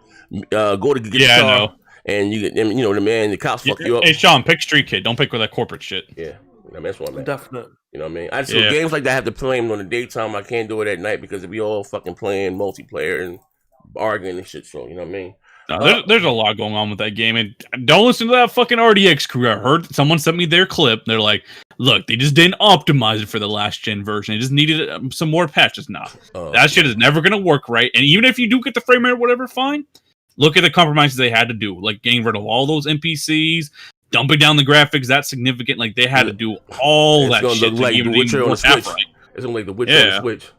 [SPEAKER 7] go to get the car and you get the cops fuck you up.
[SPEAKER 8] Hey Sean, pick Street Kid. Don't pick with that corporate shit.
[SPEAKER 7] Yeah. That's what I meant.
[SPEAKER 9] Definitely.
[SPEAKER 7] You know what I mean? I see games like that I have to play them on the daytime. I can't do it at night because we all fucking playing multiplayer and arguing and shit. So you know what I mean?
[SPEAKER 8] No, there's a lot going on with that game, and don't listen to that fucking RDX crew. I heard someone sent me their clip. They're like, "Look, they just didn't optimize it for the last gen version. They just needed some more patches." Nah, that shit is never gonna work right. And even if you do get the frame rate or whatever, fine. Look at the compromises they had to do, like getting rid of all those NPCs, dumping down the graphics. That's significant. Like they had to do all that shit to even work out right.
[SPEAKER 7] It's gonna like the Witcher on the Switch.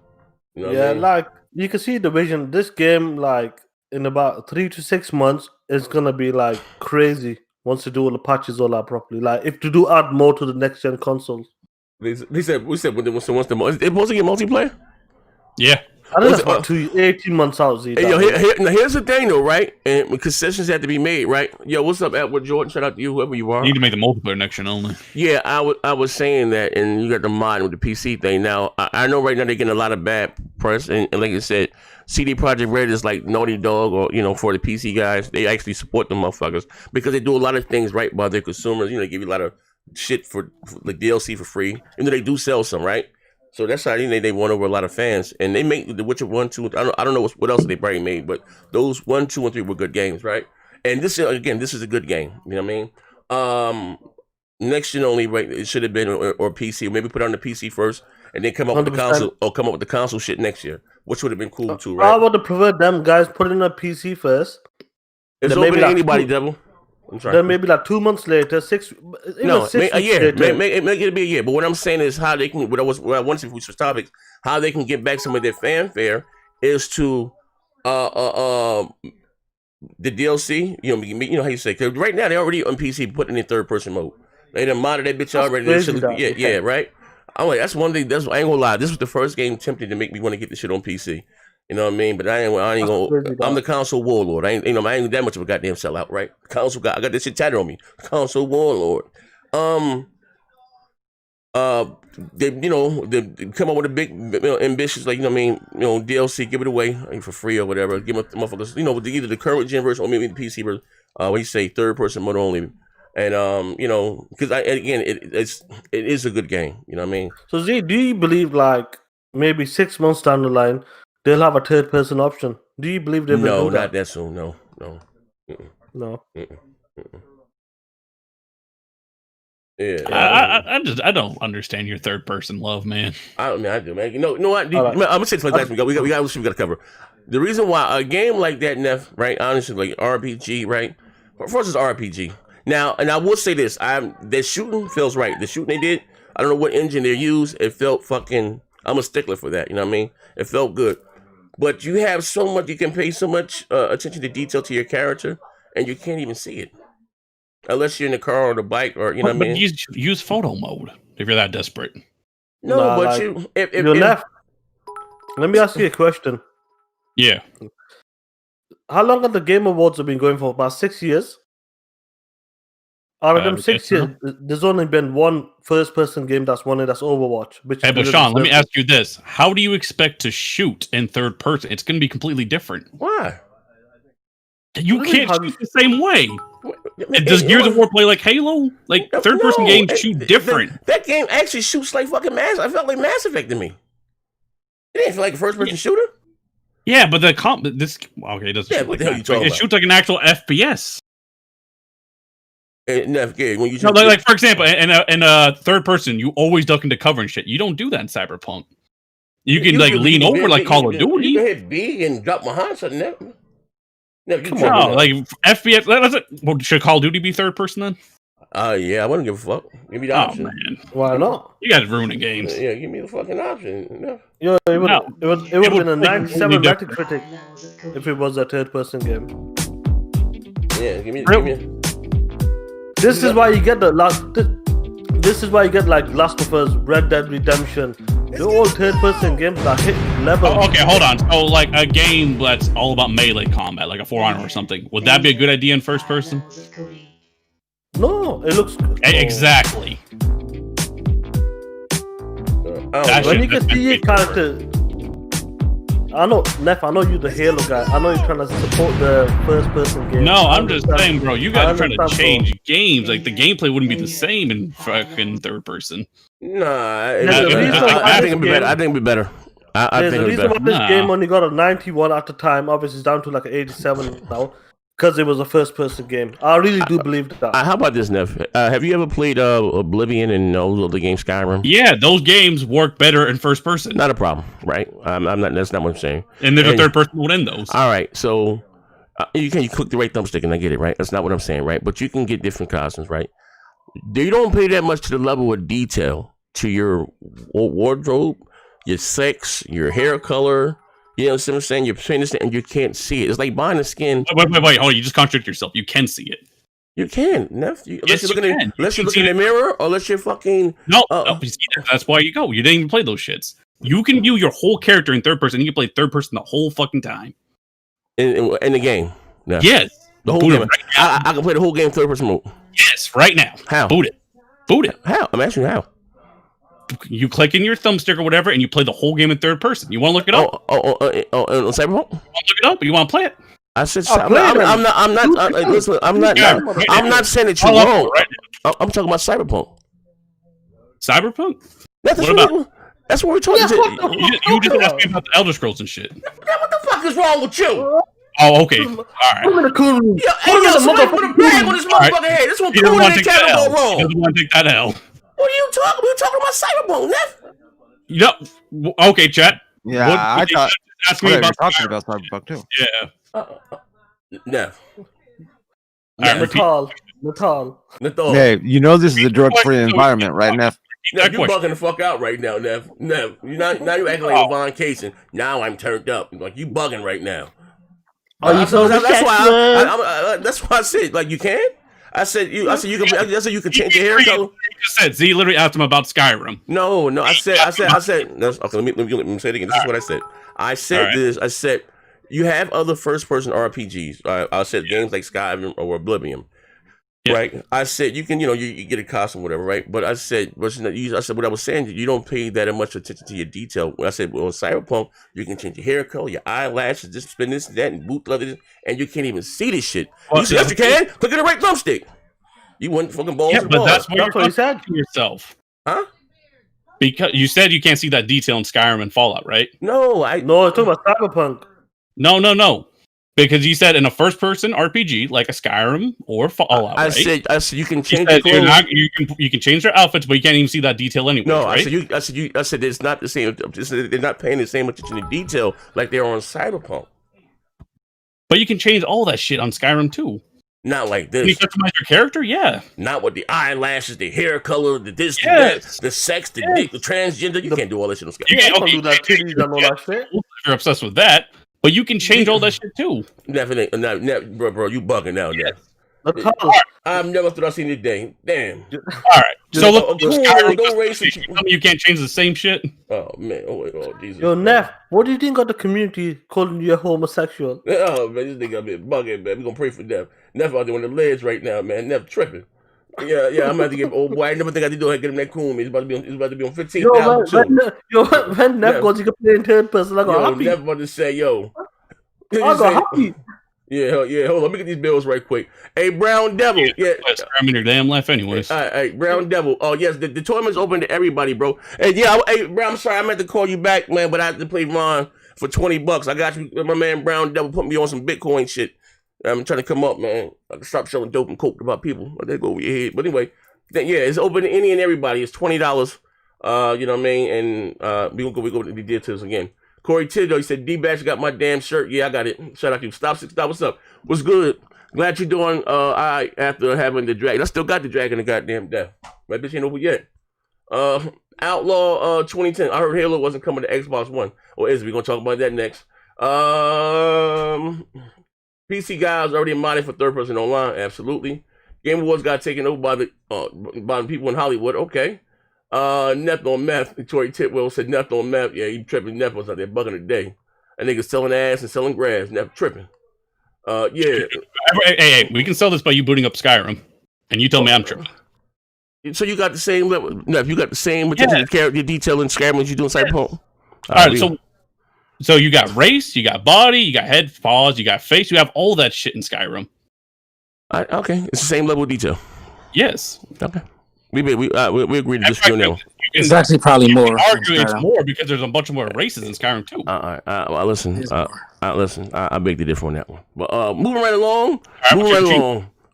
[SPEAKER 7] You know what I mean?
[SPEAKER 9] Like you can see the vision. This game, like, in about 3 to 6 months, it's gonna be like crazy once you do all the patches all out properly. Like if you do add more to the next gen consoles.
[SPEAKER 7] We said once the is it supposed to get multiplayer?
[SPEAKER 8] Yeah.
[SPEAKER 9] I think it's about 18 months out. Z,
[SPEAKER 7] hey, yo, here's the thing though, right? And concessions have to be made, right? Yo, what's up, Edward Jordan? Shout out to you, whoever you are.
[SPEAKER 8] You need to make the multiplayer next gen only.
[SPEAKER 7] Yeah, I was saying that, and you got the mod with the PC thing. Now, I know right now they're getting a lot of bad press, and like I said, CD Projekt Red is like Naughty Dog, or for the PC guys, they actually support them motherfuckers because they do a lot of things right by their consumers. They give you a lot of shit for like DLC for free, even though they do sell some, right? So that's how they won over a lot of fans, and they make The Witcher 1, 2. I don't know what else they probably made, but those 1, 2, and 3 were good games, right? And this is a good game. You know what I mean? Next gen only, right? It should have been or PC. Maybe put it on the PC first, and then come up with the console, or come up with the console shit next year, which would have been cool too, right?
[SPEAKER 9] I would have preferred them guys put it in a PC first.
[SPEAKER 7] It's open to anybody, Devil. I'm sorry.
[SPEAKER 9] Then maybe like 2 months later, 6.
[SPEAKER 7] A year. Make it be a year. But what I'm saying is how they can. What I want to see if we switch topics, how they can get back some of their fanfare is to the DLC. You know how you say. Cause right now they already on PC putting in third person mode. They done modded that bitch already. Yeah, right. I'm like, that's one thing. I ain't gonna lie. This was the first game tempted to make me want to get this shit on PC. You know what I mean? But I ain't gonna. I'm the console warlord. I ain't that much of a goddamn sellout, right? Console guy. I got this shit tatted on me. Console warlord. They come up with a big, ambitious, like DLC. Give it away for free or whatever. Give them motherfuckers. Either the current gen version or maybe the PC version. What you say, third person mode only. And because it is a good game. You know what I mean?
[SPEAKER 9] So Z, do you believe like maybe 6 months down the line they'll have a third person option? Do you believe they will?
[SPEAKER 7] No, not that soon. No.
[SPEAKER 9] Mm-mm. No.
[SPEAKER 7] Mm-mm. Mm-mm. Yeah,
[SPEAKER 8] I don't understand your third person love, man.
[SPEAKER 7] I do, man. You know what? I'm gonna say this like that. We got to cover. The reason why a game like that, Neff, right? Honestly, like RPG, right? First is RPG. Now, and I will say this: their shooting feels right. The shooting they did, I don't know what engine they used. It felt fucking. I'm a stickler for that. You know what I mean? It felt good. But you have so much. You can pay so much attention to detail to your character, and you can't even see it. Unless you're in the car or the bike, or what I mean.
[SPEAKER 8] But use photo mode if you're that desperate.
[SPEAKER 7] No, but
[SPEAKER 9] like, you're left. Let me ask you a question.
[SPEAKER 8] Yeah.
[SPEAKER 9] How long have the Game Awards been going for? About 6 years. Out of them 6 years, there's only been one first-person game that's won it. That's Overwatch. But
[SPEAKER 8] Sean, let me ask you this: how do you expect to shoot in third person? It's going to be completely different.
[SPEAKER 7] Why?
[SPEAKER 8] You can't shoot the same way. Does Gears of War play like Halo? Like third-person games shoot different.
[SPEAKER 7] That game actually shoots like fucking Mass. I felt like Mass Effect to me. It didn't feel like a first-person shooter.
[SPEAKER 8] Yeah, but this okay, it doesn't shoot like that. It shoots like an actual FPS.
[SPEAKER 7] When you
[SPEAKER 8] like for example, in a third person, you always duck into cover and shit. You don't do that in Cyberpunk. You can lean over like Call of Duty.
[SPEAKER 7] You can hit B and drop behind something.
[SPEAKER 8] Come on, like FPS. Well, should Call of Duty be third person then?
[SPEAKER 7] Yeah, I wouldn't give a fuck. Give me the option.
[SPEAKER 8] Man.
[SPEAKER 9] Why not?
[SPEAKER 8] You guys ruining games.
[SPEAKER 7] Yeah, give me the fucking option.
[SPEAKER 9] Yeah, it would have been a 97 Metacritic if it was a third person game.
[SPEAKER 7] Yeah, give me.
[SPEAKER 9] This is why you get This is why you get like Last of Us, Red Dead Redemption. They're all third person games that hit level.
[SPEAKER 8] Oh, okay, hold on. So like a game that's all about melee combat, like a For Honor or something, would that be a good idea in first person?
[SPEAKER 9] No, it looks
[SPEAKER 8] exactly.
[SPEAKER 9] When you can see your character, I know, Neff, I know you're the Halo guy. I know you're trying to support the first person game.
[SPEAKER 8] No, I'm just saying, bro, you guys are trying to change games. Like the gameplay wouldn't be the same in fucking third person.
[SPEAKER 7] Nah, I think it'd be better. I think it'd be better. I think
[SPEAKER 9] the reason why this game only got a 91 at the time, obviously it's down to like an 87 now, because it was a first person game. I really do believe that.
[SPEAKER 7] How about this, Neff? Have you ever played Oblivion and all the games Skyrim?
[SPEAKER 8] Yeah, those games work better in first person.
[SPEAKER 7] Not a problem, right? I'm not. That's not what I'm saying.
[SPEAKER 8] And there's a third person mode in those.
[SPEAKER 7] All right, so you click the right thumbstick and I get it, right? That's not what I'm saying, right? But you can get different costumes, right? You don't pay that much to the level of detail to your wardrobe, your sex, your hair color. You know what I'm saying? You're paying this and you can't see it. It's like buying a skin.
[SPEAKER 8] Wait. Oh, you just contradict yourself. You can see it.
[SPEAKER 7] You can, Neff. Unless you're looking in the mirror or unless you're fucking...
[SPEAKER 8] No, that's why you go. You didn't even play those shits. You can view your whole character in third person. You can play third person the whole fucking time.
[SPEAKER 7] In the game? Neff.
[SPEAKER 8] Yes.
[SPEAKER 7] The whole game. Right, I can play the whole game third person mode.
[SPEAKER 8] Yes, right now.
[SPEAKER 7] How?
[SPEAKER 8] Boot it.
[SPEAKER 7] How? I'm asking you how.
[SPEAKER 8] You click in your thumbstick or whatever, and you play the whole game in third person. You want to look it up?
[SPEAKER 7] On Cyberpunk?
[SPEAKER 8] You want to look it up, or you want to play it?
[SPEAKER 7] I said, I'm not. Listen, I'm not saying that you're wrong. I'm talking about Cyberpunk.
[SPEAKER 8] Cyberpunk?
[SPEAKER 7] That's what we're talking about.
[SPEAKER 8] You just asked me about the Elder Scrolls and shit.
[SPEAKER 7] What the fuck is wrong with you?
[SPEAKER 8] Oh, okay. All right.
[SPEAKER 7] Somebody put a bag on this motherfucking head. This one cool and they can't go wrong.
[SPEAKER 8] He doesn't want to take that L.
[SPEAKER 7] What are you talking? We're talking about Cyberpunk, Neff.
[SPEAKER 8] Yep. Okay, chat.
[SPEAKER 13] Yeah, I thought.
[SPEAKER 8] Ask me about
[SPEAKER 13] talking about Cyberpunk too.
[SPEAKER 8] Yeah.
[SPEAKER 7] Neff.
[SPEAKER 9] Natal.
[SPEAKER 13] Hey, you know this is a drug-free environment, right, Neff?
[SPEAKER 7] Neff, you bugging the fuck out right now, Neff. Neff, now you acting like Von Kaysen. Now I'm turned up. Like you bugging right now. That's why I said like you can. I said you can change your hair color.
[SPEAKER 8] You just said Z literally asked him about Skyrim.
[SPEAKER 7] No. I said. Okay, let me say it again. This is what I said. I said you have other first person RPGs. I said games like Skyrim or Oblivion. Yeah. Right. I said you can you get a costume or whatever, right? But I said what I was saying, you don't pay that much attention to your detail. I said on Cyberpunk you can change your hair color, your eyelashes, just spin this and that and boot leather, and you can't even see this shit. You said yes you can. Click on the right thumbstick. You went fucking balls.
[SPEAKER 8] Yeah, but that's what you said to yourself,
[SPEAKER 7] huh?
[SPEAKER 8] Because you said you can't see that detail in Skyrim and Fallout, right?
[SPEAKER 7] No,
[SPEAKER 9] I'm talking about Cyberpunk.
[SPEAKER 8] No. Because you said in a first-person RPG like a Skyrim or Fallout,
[SPEAKER 7] I
[SPEAKER 8] right?
[SPEAKER 7] said you can change. You
[SPEAKER 8] can change their outfits, but you can't even see that detail anyway.
[SPEAKER 7] No,
[SPEAKER 8] right?
[SPEAKER 7] I said it's not the same. They're not paying the same attention to detail like they're on Cyberpunk.
[SPEAKER 8] But you can change all that shit on Skyrim too.
[SPEAKER 7] Not like this.
[SPEAKER 8] Can you customize your character? Yeah.
[SPEAKER 7] Not with the eyelashes, the hair color, the this, the that, the sex, the dick, the transgender. You can't do all that shit on Skyrim.
[SPEAKER 9] You can't do that titties and all that shit.
[SPEAKER 8] You're obsessed with that. But you can change all that shit too.
[SPEAKER 7] Definitely, bro, you bugging now, yeah. I've never thought I've seen it today. Damn.
[SPEAKER 8] All right. So look,
[SPEAKER 7] you
[SPEAKER 8] can't change the same shit.
[SPEAKER 7] Oh man. Oh Jesus.
[SPEAKER 9] Yo, Neff, what do you think of the community calling you a homosexual?
[SPEAKER 7] Oh man, this nigga been bugging, man. We gonna pray for Neff. Neff out there on the ledge right now, man. Neff tripping. Yeah, I'm about to get old boy. I never think I did do it. Get him that cool. He's about to be on 15,000.
[SPEAKER 9] When Neff goes, you can play in third person. I got happy.
[SPEAKER 7] Neff about to say, yo.
[SPEAKER 9] I got happy.
[SPEAKER 7] Yeah. Hold on. Let me get these bills right quick. Hey, Brown Devil. Yeah.
[SPEAKER 8] I'm in your damn life, anyways.
[SPEAKER 7] Hey, Brown Devil. Oh yes, the tournament's open to everybody, bro. Hey, Brown. I'm sorry, I meant to call you back, man, but I had to play Ron. for $20. I got you. My man Brown Devil put me on some Bitcoin shit. I'm trying to come up, man. I can stop selling dope and coke about people. They go over your head. But anyway, yeah, it's open to any and everybody. It's $20. You know what I mean? And we go to the details again. Corey Tiddo, he said, D-Bash got my damn shirt. Yeah, I got it. Shout out to you. Stop 6. What's up? What's good? Glad you're doing all right after having the dragon. I still got the dragon of goddamn death. My bitch ain't over yet. Outlaw 2010. I heard Halo wasn't coming to Xbox One. Or is it? We're going to talk about that next. PC guys already modded for third person online. Absolutely. Game Awards got taken over by the people in Hollywood. Okay. Neff on meth. Tori Titwell said Neff on meth. Yeah, he tripping. Neff was out there bugging a day. That nigga selling ass and selling grass. Neff tripping. Yeah.
[SPEAKER 8] Hey, we can sell this by you booting up Skyrim, and you tell me I'm tripping.
[SPEAKER 7] So you got the same level. Neff, you got the same character detail in Skyrim as you do in Cyberpunk.
[SPEAKER 8] All right. So you got race, you got body, you got head, paws, you got face. You have all that shit in Skyrim.
[SPEAKER 7] Okay, it's the same level of detail.
[SPEAKER 8] Yes.
[SPEAKER 7] Okay. We agree to disagree now.
[SPEAKER 14] It's actually probably more.
[SPEAKER 8] Arguing it's more because there's a bunch of more races in Skyrim too.
[SPEAKER 7] Well, listen. Listen. I beg to differ on that one. But moving right along.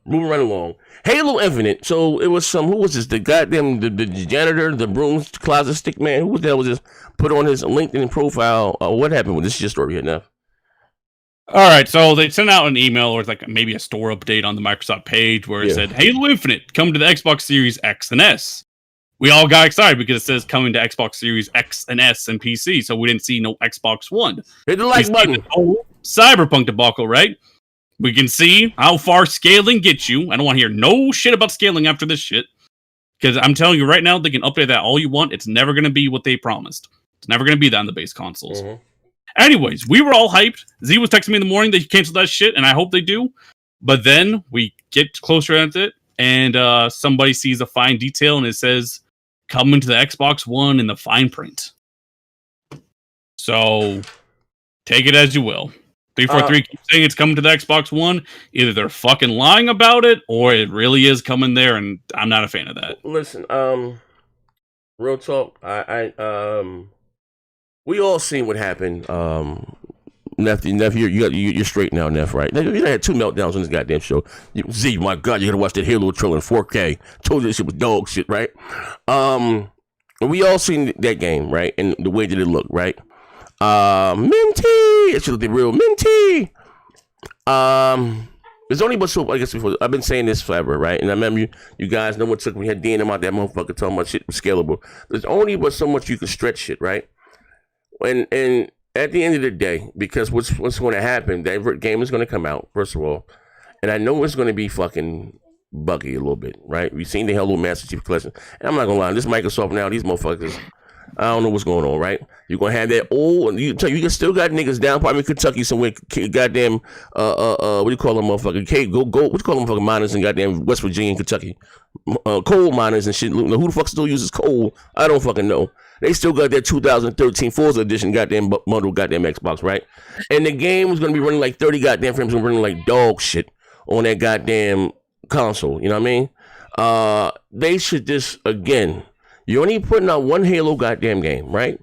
[SPEAKER 7] Moving right along. Halo Infinite. So it was who was this? The goddamn the janitor, the broom closet stick man. Who was that? Was this put on his LinkedIn profile? What happened with this? Is your story here now?
[SPEAKER 8] All right, so they sent out an email or like maybe a store update on the Microsoft page where it said, Halo Infinite, come to the Xbox Series X and S. We all got excited because it says coming to Xbox Series X and S and PC, so we didn't see no Xbox One.
[SPEAKER 7] Hit the like button.
[SPEAKER 8] Cyberpunk debacle, right? We can see how far scaling gets you. I don't want to hear no shit about scaling after this shit. Because I'm telling you right now, they can update that all you want. It's never going to be what they promised. It's never going to be that on the base consoles. Mm-hmm. Anyways, we were all hyped. Z was texting me in the morning that he canceled that shit, and I hope they do. But then we get closer at it, and somebody sees a fine detail, and it says, coming to the Xbox One in the fine print. So, take it as you will. 343 keeps saying it's coming to the Xbox One. Either they're fucking lying about it, or it really is coming there, and I'm not a fan of that.
[SPEAKER 7] Listen, real talk, we all seen what happened. Neff, you're straight now, Neff, right? You had 2 meltdowns on this goddamn show. Z, my God, you gotta watch that Halo trailer in 4K. Told you this shit was dog shit, right? We all seen that game, right? And the way that it looked, right? Minty! It should look real minty! There's only but so, I guess before, I've been saying this forever, right? And I remember you guys know what took me. We had D&M out that motherfucker talking about shit was scalable. There's only but so much you can stretch shit, right? And at the end of the day, because what's going to happen, that game is going to come out, first of all, and I know it's going to be fucking buggy a little bit, right? We've seen the Halo Master Chief Collection, and I'm not going to lie, this Microsoft now, these motherfuckers, I don't know what's going on, right? You're going to have that old, you still got niggas down, probably Kentucky somewhere, goddamn, what do you call them motherfucker? What do you call them motherfucking miners in goddamn West Virginia and Kentucky? Coal miners and shit. Who the fuck still uses coal? I don't fucking know. They still got that 2013 Forza Edition goddamn bundle goddamn Xbox, right? And the game was going to be running like 30 goddamn frames and running like dog shit on that goddamn console. You know what I mean? They should just, again, you're only putting out one Halo goddamn game, right?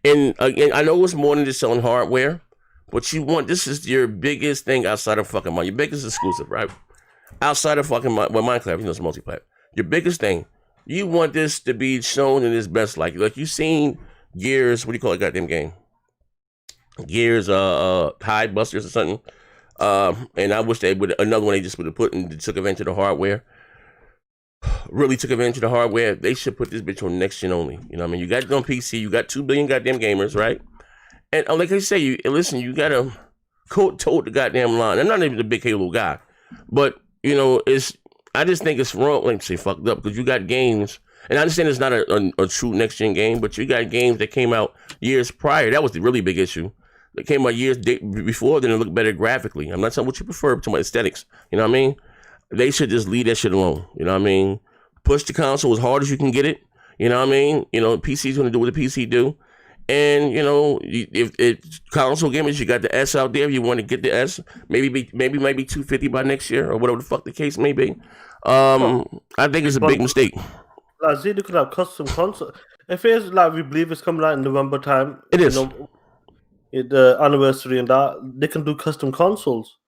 [SPEAKER 7] And again, I know it's more than just selling hardware, but this is your biggest thing outside of fucking your biggest exclusive, right? Outside of fucking Minecraft, you know, it's multiplayer. Your biggest thing. You want this to be shown in its best light. Like you seen Gears, what do you call it, goddamn game? Gears, Tide Busters or something. And I wish they would, another one they just would have put and took advantage of the hardware. Really took advantage of the hardware. They should put this bitch on next gen only. You know what I mean? You got it on PC, you got 2 billion goddamn gamers, right? And like I say, you gotta tote the goddamn line. I'm not even a big Halo guy, but you know, I just think it's wrong. Let me say fucked up because you got games, and I understand it's not a true next gen game, but you got games that came out years prior. That was the really big issue. That came out years before, then it looked better graphically. I'm not saying what you prefer, to my aesthetics. You know what I mean? They should just leave that shit alone. You know what I mean? Push the console as hard as you can get it. You know what I mean? You know, PC's gonna do what the PC do. And you know, if console gamers, you got the S out there. If you want to get the S, maybe 250 by next year or whatever the fuck the case may be. I think it's a big mistake.
[SPEAKER 9] Like, they could have custom console. If it's like we believe it's coming out in November time,
[SPEAKER 7] it is.
[SPEAKER 9] the anniversary and that, they can do custom consoles.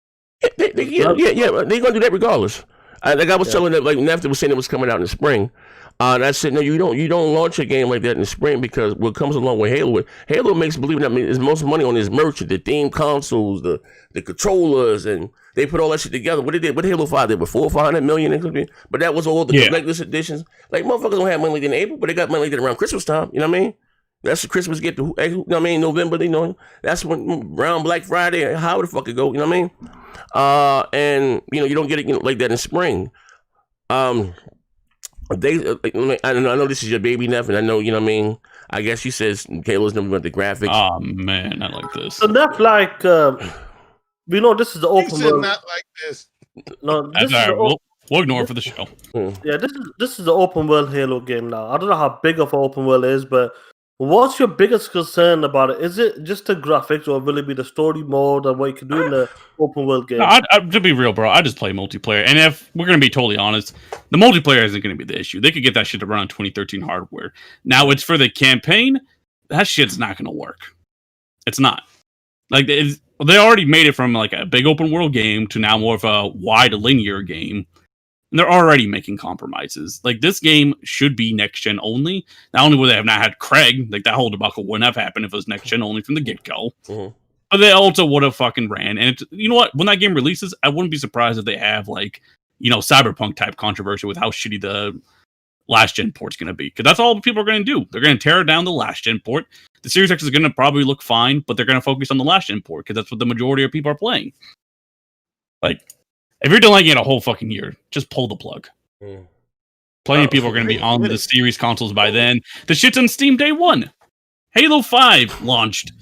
[SPEAKER 7] They're gonna do that regardless. Like I was telling them, like Nafta was saying it was coming out in the spring. And I said, no, you don't launch a game like that in the spring because what comes along with Halo makes, believe it or not, is most money on his merch, the theme consoles, the controllers, and they put all that shit together. What did Halo 5 did with $400 million or something? But that was all the collector's editions. Like motherfuckers don't have money like that in April, but they got money like that around Christmas time. You know what I mean? That's the Christmas get to, you know what I mean, November, you know, that's when around Black Friday, how the fuck it go, you know what I mean? And you know, you don't get it like that in spring. I know this is your baby, Neff, and I know, you know what I mean? I guess she says Halo's never about the graphics.
[SPEAKER 8] Oh, man, I like this.
[SPEAKER 9] So Neff, like, we know this is the open world.
[SPEAKER 15] Not like this.
[SPEAKER 9] No, this
[SPEAKER 8] we'll ignore it for the show.
[SPEAKER 9] Yeah, this is the open world Halo game now. I don't know how big of an open world it is, but what's your biggest concern about it? Is it just the graphics, or will it be the story mode and what you can do in the open world game?
[SPEAKER 8] No, to be real, bro, I just play multiplayer. And if we're going to be totally honest, the multiplayer isn't going to be the issue. They could get that shit to run on 2013 hardware. Now, it's for the campaign. That shit's not going to work. It's not. Like, they already made it from like a big open world game to now more of a wide linear game. And they're already making compromises. Like, this game should be next gen only. Not only would they have not had Craig, like that whole debacle wouldn't have happened if it was next gen only from the get go. But they also would have fucking ran. And you know what? When that game releases, I wouldn't be surprised if they have like, you know, Cyberpunk type controversy with how shitty the last gen port's going to be. Because that's all people are going to do. They're going to tear down the last gen port. The Series X is going to probably look fine, but they're going to focus on the last gen port because that's what the majority of people are playing. Like, if you're delaying it a whole fucking year, just pull the plug. Plenty of people are going to be on the series consoles by then. The shit's on Steam day one. Halo 5 launched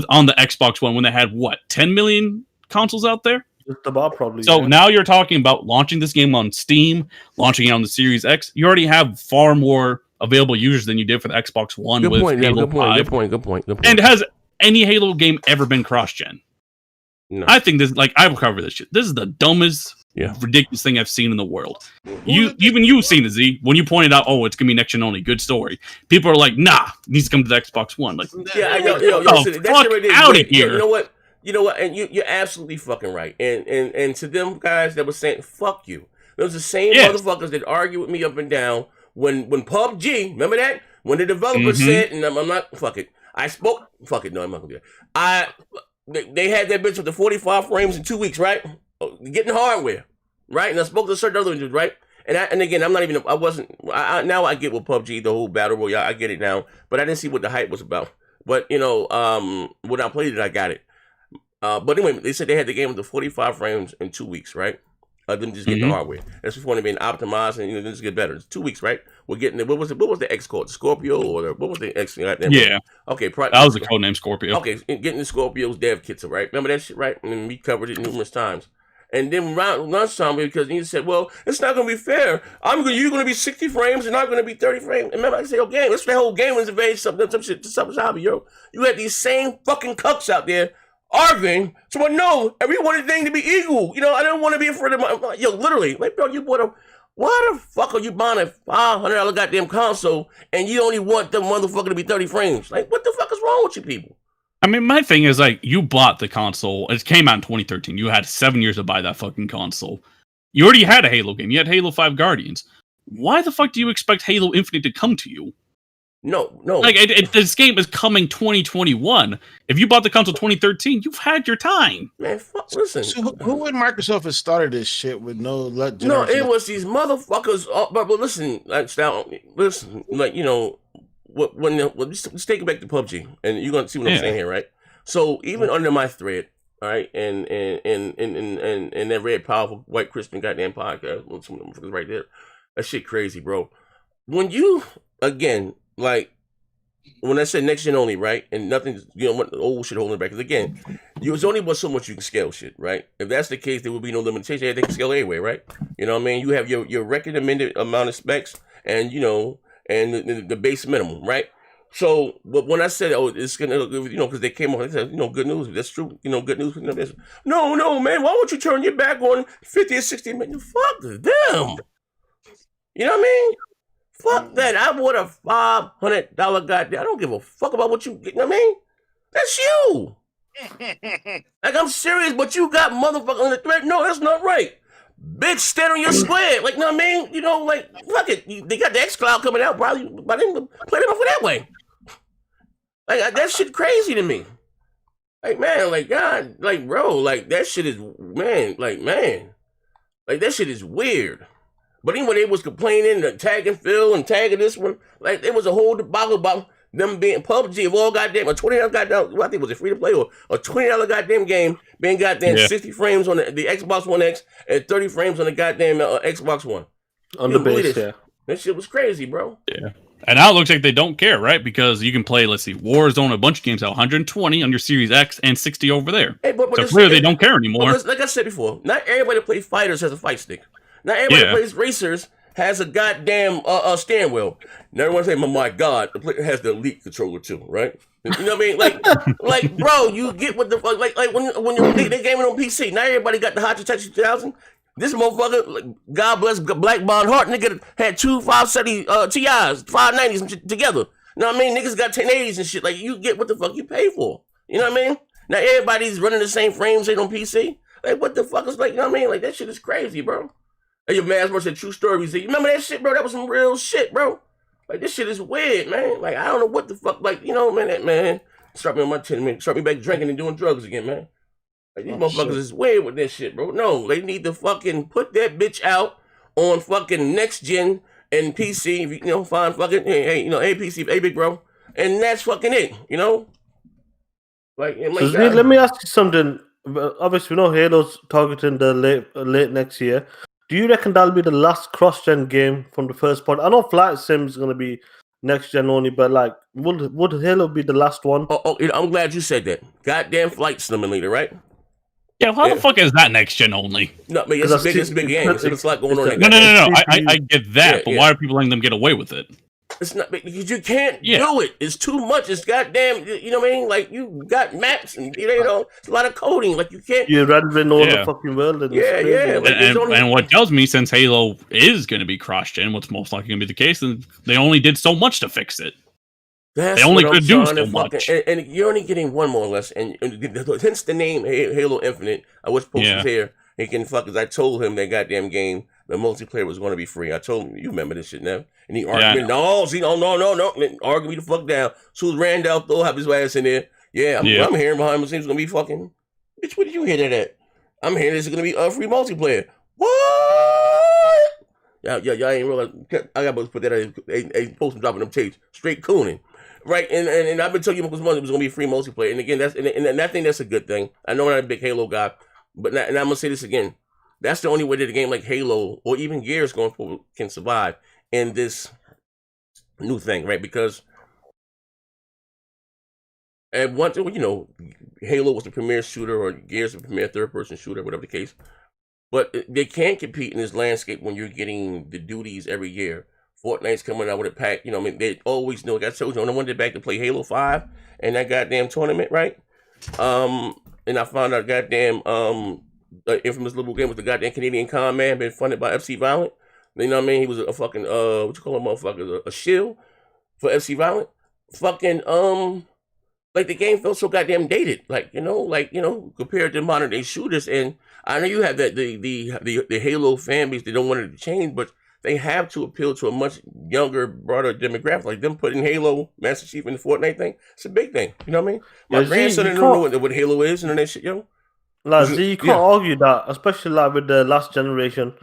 [SPEAKER 8] on the Xbox One when they had, 10 million consoles out there?
[SPEAKER 9] Just about, probably.
[SPEAKER 8] So now you're talking about launching this game on Steam, launching it on the Series X. You already have far more available users than you did for the Xbox One with Halo 5.
[SPEAKER 7] Good point.
[SPEAKER 8] And has any Halo game ever been cross-gen? No. I think this, like, I will cover this shit. This is the dumbest, ridiculous thing I've seen in the world. You've seen it, Z. When you pointed out, it's gonna be next gen only, good story. People are like, nah, it needs to come to the Xbox One. Like,
[SPEAKER 7] listen,
[SPEAKER 8] fuck out of here.
[SPEAKER 7] You know what? And you're absolutely fucking right. And to them guys that were saying, fuck you. Those are the same motherfuckers that argue with me up and down when PUBG, remember that? When the developer said, and I'm not, fuck it. I spoke, fuck it, no, I'm not gonna do that. They had that bitch with the 45 frames in 2 weeks, right? Getting hardware, right? And I spoke to certain other ones, right? And again, I'm not even, I wasn't, now I get with PUBG, the whole battle royale, I get it now. But I didn't see what the hype was about. But, you know, when I played it, I got it. But anyway, they said they had the game with the 45 frames in 2 weeks, right? Them just getting the hardware. That's before it being optimized and, you know, just get better. It's 2 weeks, right? We're getting it. What was the X called? Scorpio or what was the X?
[SPEAKER 8] Yeah.
[SPEAKER 7] Okay.
[SPEAKER 8] That was the code name Scorpio.
[SPEAKER 7] Okay, getting the Scorpio's dev kits, right? Remember that shit, right? And we covered it numerous times. And then around lunchtime, because you said, well, it's not going to be fair. You're going to be 60 frames and I'm going to be 30 frames. And remember, I said, okay, let's play the whole game was invade some shit, some hobby, yo. You had these same fucking cucks out there arguing. So I know every one of the thing to be equal. You know, I don't want to be afraid of my, yo, literally, like, bro, you bought why the fuck are you buying a $500 goddamn console and you only want the motherfucker to be 30 frames? Like, what the fuck is wrong with you people?
[SPEAKER 8] I mean, my thing is, like, you bought the console. It came out in 2013. You had 7 years to buy that fucking console. You already had a Halo game. You had Halo 5 Guardians. Why the fuck do you expect Halo Infinite to come to you?
[SPEAKER 7] No.
[SPEAKER 8] Like, this game is coming 2021. If you bought the console 2013, you've had your time.
[SPEAKER 7] Man, listen.
[SPEAKER 15] So who in Microsoft has started this shit with no generation?
[SPEAKER 7] No, it was these motherfuckers. But listen, like, you know, let's take it back to PUBG, and you're gonna see what I'm saying here, right? So even under my thread, all right, and that red powerful white Christian goddamn podcast, some of them right there, that shit crazy, bro. When you again, like, when I said next gen only, right, and nothing, you know, old shit holding it back. Because again, there's only but so much you can scale shit, right? If that's the case, there would be no limitation. They can scale anyway, right? You know what I mean? You have your recommended amount of specs, and you know, and the base minimum, right? So, but when I said, it's gonna, you know, because they came on, they said, you know, good news. That's true. You know, good news. You know, no, man. Why would you turn your back on 50 or 60 million? Fuck them. You know what I mean? Fuck that. I bought a $500 goddamn. I don't give a fuck about what you know what I mean? That's you. Like, I'm serious, but you got motherfucker on the thread. No, that's not right. Bitch, stand on your square. Like, know what I mean? You know, like, fuck it. They got the XCloud coming out, probably, but they play them off that way. Like, that shit crazy to me. Like, man, like, God, like, bro, like, that shit is, man. Like, that shit is weird. But even when they was complaining, tagging Phil and tagging this one, like, there was a whole debacle about them being PUBG of all goddamn, a $20 goddamn, well, I think was it free to play or a $20 goddamn game being goddamn 60 frames on the Xbox One X and 30 frames on the goddamn Xbox One.
[SPEAKER 9] On the base, yeah.
[SPEAKER 7] That shit was crazy, bro.
[SPEAKER 8] Yeah. And now it looks like they don't care, right? Because you can play, let's see, Warzone, a bunch of games at 120 on your Series X and 60 over there.
[SPEAKER 7] Hey, but
[SPEAKER 8] so clearly they don't care anymore.
[SPEAKER 7] Like I said before, not everybody that plays fighters has a fight stick. Not everybody that plays racers has a goddamn steering wheel. Now everyone say, oh my God, the player has the Elite controller too, right? You know what I mean? Like, bro, you get what the fuck? Like when they gaming on PC, not everybody got the Hot Detective 2000. This motherfucker, like, God bless Black Bond Heart, nigga had two 570 TIs, 590s together. You know what I mean? Niggas got 1080s and shit. Like, you get what the fuck you pay for. You know what I mean? Now everybody's running the same frames rate on PC. Like, what the fuck is, like, you know what I mean? Like, that shit is crazy, bro. Like, your man's bro said true stories. You remember that shit, bro? That was some real shit, bro. Like, this shit is weird, man. Like, I don't know what the fuck, like, you know, man, that man start me on my 10 minutes, start me back drinking and doing drugs again, man. Like, these motherfuckers is weird with this shit, bro. No, they need to fucking put that bitch out on fucking next gen and PC. You know, find fucking, hey, you know, hey, PC, hey, big bro. And that's fucking it, you know? Like,
[SPEAKER 9] so let me ask you something. Obviously, we know Halo's targeting the late next year. Do you reckon that'll be the last cross-gen game from the first part? I know Flight Sim is going to be next-gen only, but, like, would Halo be the last one?
[SPEAKER 7] Oh, I'm glad you said that. Goddamn Flight Simulator, right?
[SPEAKER 8] Yeah, how the fuck is that next-gen only?
[SPEAKER 7] No, I mean, it's a big game. It's a lot going on.
[SPEAKER 8] No. I get that, but why are people letting them get away with it?
[SPEAKER 7] It's not because you can't do it. It's too much. It's goddamn. You know what I mean? Like, you got maps and you know it's a lot of coding. Like, you can't.
[SPEAKER 9] You rather than know the fucking world.
[SPEAKER 7] Like,
[SPEAKER 8] and what tells me, since Halo is going to be cross-gen, what's most likely going to be the case, then they only did so much to fix it.
[SPEAKER 7] They
[SPEAKER 8] only could do so much.
[SPEAKER 7] And you're only getting one more or less. And hence the name Halo Infinite. I wish Post was here. He can fuck, because I told him that goddamn game, the multiplayer was going to be free. I told him, you remember this shit now. And he argued, no, argue me the fuck down. So Randolph, throw have his ass in there. I'm hearing behind the scenes it's going to be fucking, bitch, what did you hear that at? I'm hearing this is going to be a free multiplayer. What? Y'all ain't realize. I got to put that a Post and dropping them tapes. Straight cooning. Right, and I've been telling you because it was going to be free multiplayer. And again, and I think that's a good thing. I know I'm not a big Halo guy, but and I'm going to say this again. That's the only way that a game like Halo or even Gears going forward can survive in this new thing, right? Because at once, you know, Halo was the premier shooter or Gears the premier third-person shooter, whatever the case. But they can't compete in this landscape when you're getting the duties every year. Fortnite's coming out with a pack, you know, I mean, they always know, like I told you, I wanted back to play Halo 5 and that goddamn tournament, right? And I found out goddamn, infamous little game with the goddamn Canadian con man been funded by FC Violent. You know what I mean? He was a fucking, what you call him, motherfucker, a shield for FC Violent. Fucking, like, the game felt so goddamn dated, like, you know, compared to modern day shooters. And I know you have that, the Halo fan base, they don't want it to change, but they have to appeal to a much younger, broader demographic. Like them putting Halo Master Chief in the Fortnite thing, it's a big thing. You know what I mean? My grandson didn't know what Halo is and that shit, yo.
[SPEAKER 9] Like, you can't argue that, especially like with the last generation.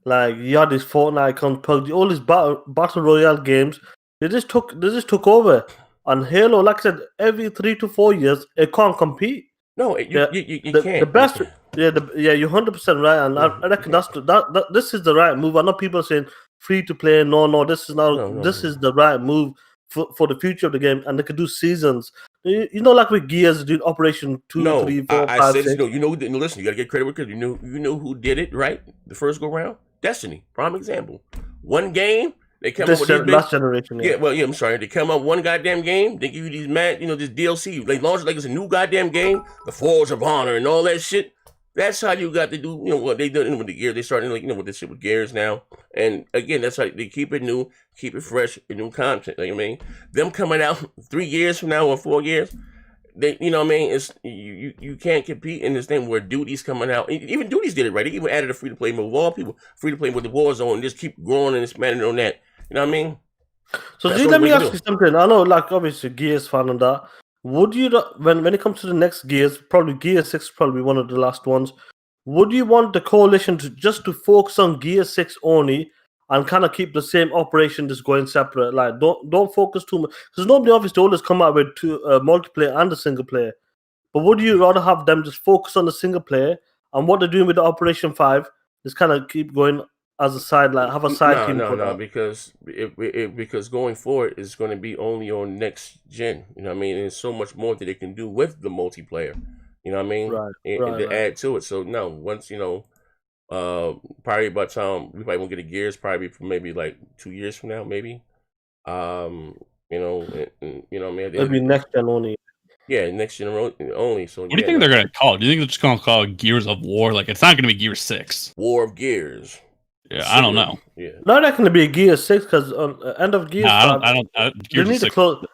[SPEAKER 9] Like, you had this Fortnite, PUBG, all these battle royale games. They just took over. And Halo, like I said, every 3 to 4 years, it can't compete.
[SPEAKER 7] No, you can't.
[SPEAKER 9] The best, you're 100% right, and I reckon that this is the right move. I know people are saying free to play. No, this is this is the right move for the future of the game, and they could do seasons. You know, like with Gears, doing Operation 2, 3, 4, 5, 6.
[SPEAKER 7] You know, listen, you gotta get credit because you know who did it right the first go round. Destiny, prime example. One game. They come up with this
[SPEAKER 9] last generation.
[SPEAKER 7] I'm sorry. They come up one goddamn game. They give you these this DLC. They launch it like it's a new goddamn game. The Forge of Honor and all that shit. That's how you got to do. You know what they did with the Gear. They started with this shit with Gears now. And again, that's how they keep it new, keep it fresh, and new content. You know what I mean? Them coming out 3 years from now or 4 years. they, you know what I mean? It's you can't compete in this thing where duties coming out. Even duties did it right. They even added a free to play mode. All people free to play with the Warzone and just keep growing and expanding on that. You know what I mean?
[SPEAKER 9] So let me ask you something. I know, like obviously Gears fan and that. Would you when it comes to the next Gears, probably Gear 6 probably one of the last ones. Would you want the coalition to just to focus on Gear 6 only and kind of keep the same operation just going separate? Like don't focus too much because nobody obviously always come out with two multiplayer and a single player. But would you rather have them just focus on the single player and what they're doing with the Operation 5 just kind of keep going as a side, like have a side team?
[SPEAKER 7] No, because because going forward is going to be only on next gen. You know what I mean? And there's so much more that they can do with the multiplayer. You know what I mean?
[SPEAKER 9] Right.
[SPEAKER 7] Add to it. So no, once probably by the time we probably won't get a Gears, probably for maybe like 2 years from now, maybe. You know what I mean?
[SPEAKER 9] It'll be next gen only.
[SPEAKER 7] Yeah, next gen only. So
[SPEAKER 8] what do you think they're gonna call it? Do you think they're just gonna call it Gears of War? Like it's not gonna be Gear 6.
[SPEAKER 7] War of Gears.
[SPEAKER 8] Yeah, I don't know.
[SPEAKER 7] Yeah,
[SPEAKER 9] not that going to be a Gear 6 because end of Gears.
[SPEAKER 8] I don't.
[SPEAKER 9] You need to close.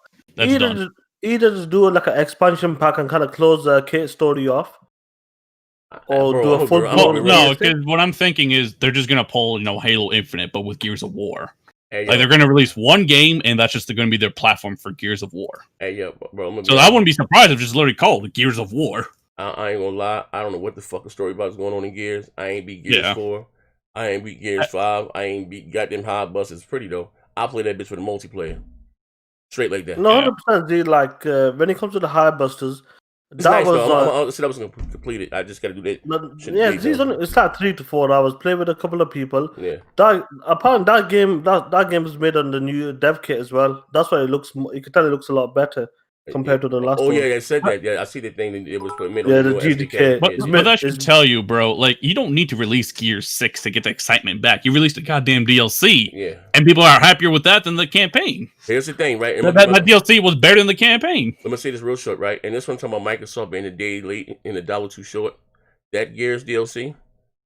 [SPEAKER 9] Either just do like an expansion pack and kind of close the Kate story off, or do a full.
[SPEAKER 8] No, because what I'm thinking is they're just gonna pull Halo Infinite, but with Gears of War.
[SPEAKER 7] Hey,
[SPEAKER 8] like they're gonna release one game, and that's just going to be their platform for Gears of War.
[SPEAKER 7] Hey, yo, bro.
[SPEAKER 8] So I wouldn't be surprised if it's just literally called Gears of War.
[SPEAKER 7] I ain't gonna lie. I don't know what the fuck the story about is going on in Gears. I ain't beat Gears 4. I ain't beat Gears 5. I ain't beat goddamn high bus. It's pretty though. I play that bitch for the multiplayer. Straight like that.
[SPEAKER 9] No, 100%. Dude, like when it comes to the high busters,
[SPEAKER 7] it's nice, I said I was gonna complete it. I just gotta do that.
[SPEAKER 9] It's like 3 to 4 hours. Play with a couple of people.
[SPEAKER 7] Yeah.
[SPEAKER 9] Apparently, that game is made on the new dev kit as well. That's why it looks. You can tell it looks a lot better compared to the last one.
[SPEAKER 7] Oh yeah, they said that. Yeah, I see the thing. It was made on
[SPEAKER 9] the GDK.
[SPEAKER 8] But that should tell you, bro. Like you don't need to release Gear 6 to get the excitement back. You released a goddamn DLC.
[SPEAKER 7] Yeah.
[SPEAKER 8] And people are happier with that than the campaign.
[SPEAKER 7] Here's the thing, right?
[SPEAKER 8] That DLC was better than the campaign.
[SPEAKER 7] Let me say this real short, right? And this one talking about Microsoft being a day late and $1 too short. That Gears DLC,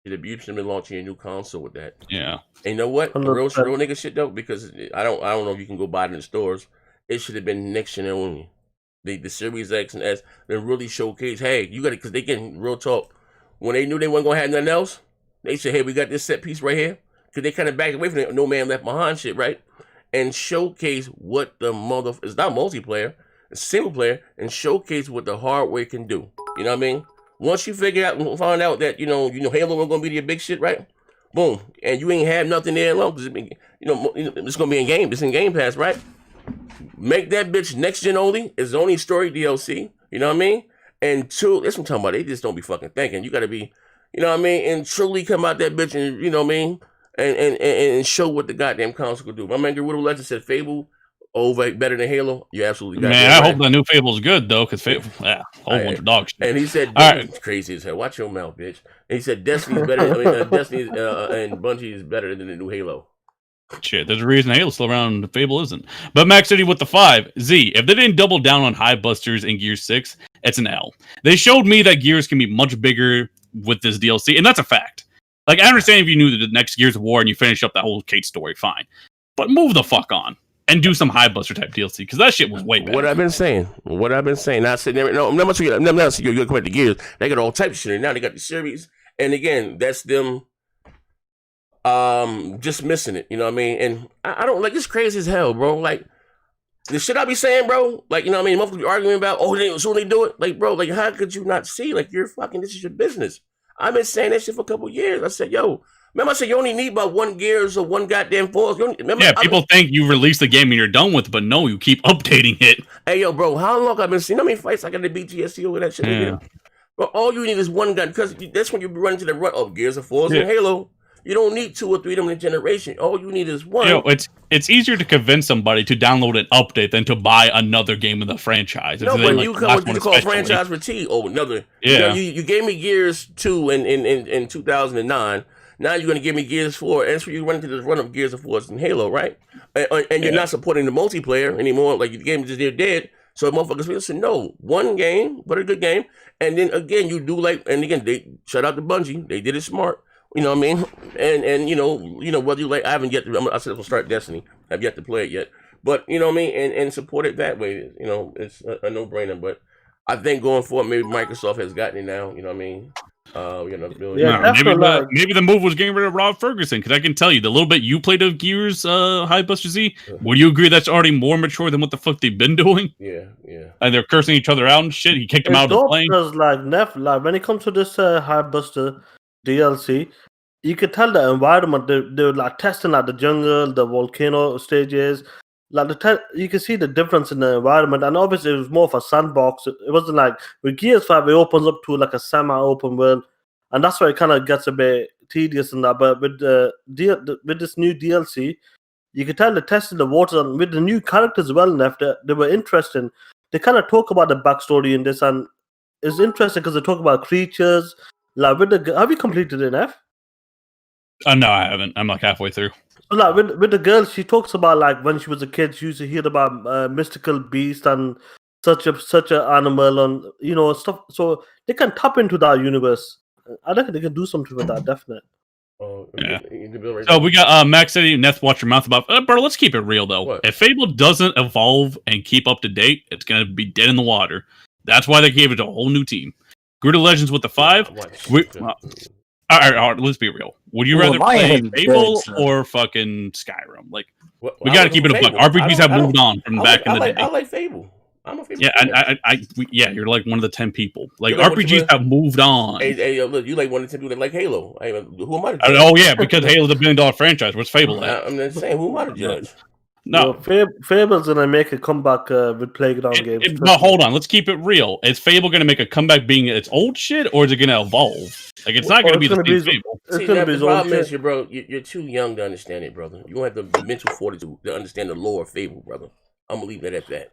[SPEAKER 7] should have been launching a new console with that.
[SPEAKER 8] Yeah.
[SPEAKER 7] And you know what? Real nigga shit though, because I don't know if you can go buy it in the stores. It should have been next gen only. The Series X and S, they really showcase, hey, you got it, because they getting real talk. When they knew they weren't going to have nothing else, they said, hey, we got this set piece right here. Because they kind of backed away from it, no man left behind shit, right? And showcase what the it's not multiplayer, it's single player, and showcase what the hardware can do. You know what I mean? Once you figure out and find out that, Halo ain't going to be the big shit, right? Boom. And you ain't have nothing there long, because, it's going to be in game. It's in Game Pass, right? Make that bitch next gen only. It's only story DLC. You know what I mean? And two, that's what I'm talking about. They just don't be fucking thinking. You gotta be, you know what I mean? And truly come out that bitch and, you know what I mean? And show what the goddamn console could do. My man Gerudo Legend said Fable better than Halo. You absolutely got
[SPEAKER 8] Man, I hope the new Fable's good though, because Fable, whole bunch of dog shit.
[SPEAKER 7] And he said, right. Crazy as hell. Watch your mouth, bitch. And he said Destiny's better. Destiny and Bungie is better than the new Halo.
[SPEAKER 8] Shit, there's a reason Halo's still around and Fable isn't. But Max City with the 5. Z, if they didn't double down on high busters in Gear 6, it's an L. They showed me that Gears can be much bigger with this DLC, and that's a fact. Like, I understand if you knew the next Gears of War and you finish up that whole Kate story, fine. But move the fuck on and do some high buster type DLC, because that shit was way better.
[SPEAKER 7] What I've been saying. Not sitting there. No, I'm not you're compared to Gears. They got all types of shit. Now they got the series. And again, that's them just missing it, you know what I mean? And I don't it's crazy as hell, bro. Like the shit I be saying, bro, like, you know what I mean? Most people be arguing about, so they do it. Like, bro, like how could you not see? Like you're fucking, this is your business. I've been saying that shit for a couple of years. I said, remember I said you only need about 1 Gears or 1 goddamn Force.
[SPEAKER 8] People think you release the game and you're done with it, but no, you keep updating it.
[SPEAKER 7] Hey yo, bro, how long I've been seeing how many fights I got to BTSC over that shit? Yeah. But all you need is 1 gun, because that's when you be running to the run of Gears of Force and Halo. You don't need 2 or 3 of them in a generation. All you need is 1.
[SPEAKER 8] It's easier to convince somebody to download an update than to buy another game in the franchise.
[SPEAKER 7] No, but you come with what you call franchise fatigue. Oh, another.
[SPEAKER 8] Yeah.
[SPEAKER 7] You gave me Gears 2 in 2009. Now you're going to give me Gears 4. And so you run into the run of Gears of Force and Halo, right? And you're not supporting the multiplayer anymore. Like the game just dead. So motherfuckers will say, no, 1 game, but a good game. And then again, you do and again, they shut out the Bungie. They did it smart. You know what I mean? And you know whether you I haven't yet. I said I'll start Destiny. I've yet to play it yet. But you know what I mean? And support it that way. It's a no brainer. But I think going forward, maybe Microsoft has gotten it now. You know what I mean?
[SPEAKER 8] Maybe the move was getting rid of Rob Ferguson, because I can tell you the little bit you played of Gears, High Buster Z. Would you agree that's already more mature than what the fuck they've been doing?
[SPEAKER 7] Yeah.
[SPEAKER 8] And they're cursing each other out and shit. He kicked him out of the plane.
[SPEAKER 9] Because like when it comes to this High Buster DLC, you could tell the environment they were like testing like the jungle, the volcano stages. Like you can see the difference in the environment, and obviously it was more of a sandbox. It wasn't like with Gears 5, it opens up to like a semi-open world, and that's why it kind of gets a bit tedious in that. But with with this new DLC, you can tell they tested the waters, and with the new characters well enough, they were interesting. They kind of talk about the backstory in this, and it's interesting because they talk about creatures. Like have you completed it, F?
[SPEAKER 8] No, I haven't. I'm like halfway through.
[SPEAKER 9] So like with the girl, she talks about like when she was a kid, she used to hear about mystical beast and such a animal and stuff. So they can tap into that universe. I think they can do something with that, definitely.
[SPEAKER 8] Yeah. So we got Max City, Neth, watch your mouth about. Bro, let's keep it real though. What? If Fable doesn't evolve and keep up to date, it's gonna be dead in the water. That's why they gave it to a whole new team. Grid of Legends with the 5. All right, let's be real. Would you rather play Fable or fucking Skyrim? Like, we got to keep it a buck. RPGs have moved on from back in the day.
[SPEAKER 7] I like Fable. I'm a Fable.
[SPEAKER 8] Yeah, you're like one of the 10 people. Like RPGs have moved on.
[SPEAKER 7] Hey, look, you like one of the 10 people that like Halo. Who am I to
[SPEAKER 8] judge? Oh yeah, because Halo's a $1 billion franchise. What's Fable at?
[SPEAKER 7] I'm just saying, who am I to judge?
[SPEAKER 8] No,
[SPEAKER 9] Fable's gonna make a comeback with Playground games.
[SPEAKER 8] No, hold on. Let's keep it real. Is Fable gonna make a comeback being its old shit, or is it gonna evolve? Like, it's not gonna be the same Fable.
[SPEAKER 7] See, the problem is, bro, you're too young to understand it, brother. You don't have the mental fortitude to understand the lore of Fable, brother. I'm gonna leave that at that.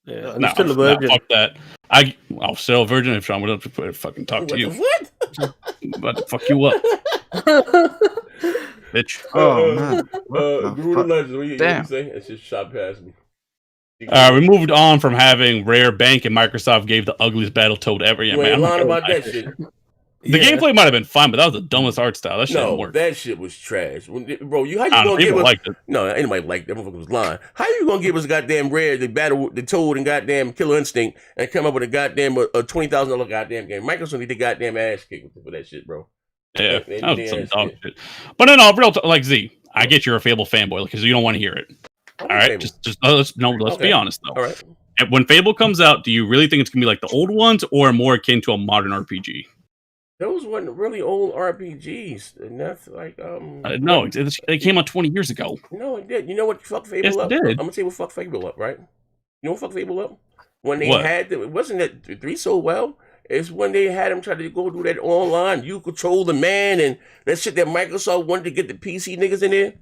[SPEAKER 9] Yeah, I'm still a virgin.
[SPEAKER 8] Fuck that. I'll still a virgin if Sean would have fucking talk to you.
[SPEAKER 7] What?
[SPEAKER 8] About to fuck you up. Bitch.
[SPEAKER 13] Oh man.
[SPEAKER 7] Guru Legends, what you say? It's just shot past me.
[SPEAKER 8] We moved on from having Rare Bank, and Microsoft gave the ugliest Battletoad ever. Yeah,
[SPEAKER 7] you
[SPEAKER 8] man.
[SPEAKER 7] Ain't lying about that shit.
[SPEAKER 8] The gameplay might have been fine, but that was the dumbest art style. That shit didn't work.
[SPEAKER 7] That shit was trash. Bro, how you gonna give us?
[SPEAKER 8] Liked it.
[SPEAKER 7] No, anybody liked that. Motherfucker was lying. How you gonna give us goddamn Rare, the Toad and goddamn Killer Instinct, and come up with a goddamn $20,000 goddamn game? Microsoft need the goddamn ass kick for that shit, bro.
[SPEAKER 8] Yeah, that was some dog shit. But then, like Z, I get you're a Fable fanboy because you don't want to hear it. All right, let's be honest though.
[SPEAKER 7] All right.
[SPEAKER 8] When Fable comes out, do you really think it's gonna be like the old ones or more akin to a modern RPG?
[SPEAKER 7] Those weren't really old RPGs, and that's like
[SPEAKER 8] no, it came out 20 years ago.
[SPEAKER 7] No, it did. You know what fucked Fable up?
[SPEAKER 8] It did.
[SPEAKER 7] I'm gonna tell you what fucked Fable up, right? You know what fucked Fable up? When they had it wasn't that 3 so well. It's when they had him try to go do that online. You control the man and that shit that Microsoft wanted to get the PC niggas in there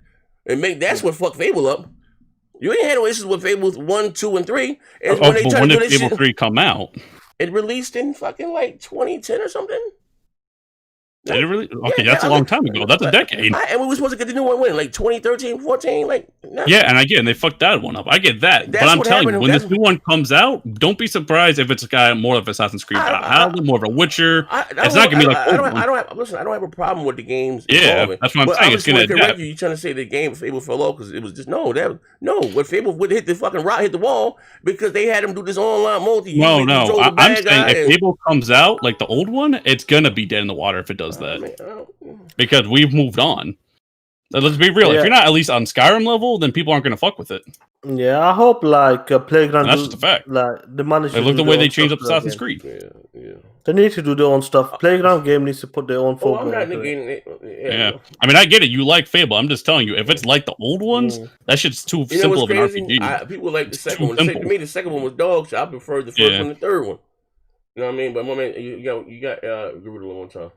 [SPEAKER 7] and make. That's what fucked Fable up. You ain't had no issues with Fable 1, 2, and 3. It's when they tried to do this
[SPEAKER 8] Fable 3 come out?
[SPEAKER 7] It released in fucking like 2010 or something.
[SPEAKER 8] Did it really? Okay, that's a long time ago. That's a decade.
[SPEAKER 7] And we were supposed to get the new one when? Like 2013, 14? Like,
[SPEAKER 8] yeah, and again, they fucked that one up. I get that. But I'm telling you, when this new one comes out, don't be surprised if it's a guy more of Assassin's Creed Valhalla, more of a Witcher. It's not going to be like...
[SPEAKER 7] I don't have a problem with the games.
[SPEAKER 8] Yeah, that's what I'm saying. It's going to adapt.
[SPEAKER 7] You're trying to say the game Fable fell off because it was just... What Fable would hit the fucking rock, hit the wall because they had him do this online multi.
[SPEAKER 8] No. I'm saying if Fable comes out like the old one, it's going to be dead in the water if it does that. Because we've moved on. Let's be real. If you're not at least on Skyrim level, then people aren't going to fuck with it.
[SPEAKER 9] Yeah, I hope like Playground.
[SPEAKER 8] And that's just a fact.
[SPEAKER 9] Like the manage.
[SPEAKER 8] Look the way they changed up Assassin's Creed.
[SPEAKER 7] Yeah.
[SPEAKER 9] They need to do their own stuff. Playground game needs to put their own focus.
[SPEAKER 7] I'm not negating it.
[SPEAKER 8] Yeah. I mean, I get it. You like Fable. I'm just telling you, if it's like the old ones, that shit's too simple of an RPG.
[SPEAKER 7] People like the second one. To me, the second one was dog shit. I preferred the first one and the third one. You know what I mean? But my man, you got Garuda one time.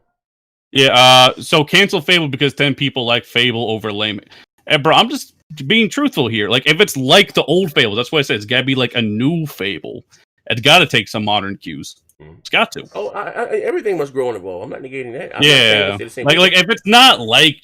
[SPEAKER 8] Yeah, so cancel Fable because 10 people like Fable over lame. And bro, I'm just being truthful here. Like, if it's like the old Fable, that's why I said it's gotta be like a new Fable. It's gotta take some modern cues. It's got to.
[SPEAKER 7] Oh, everything must grow and evolve. I'm not negating that.
[SPEAKER 8] Like if it's not like,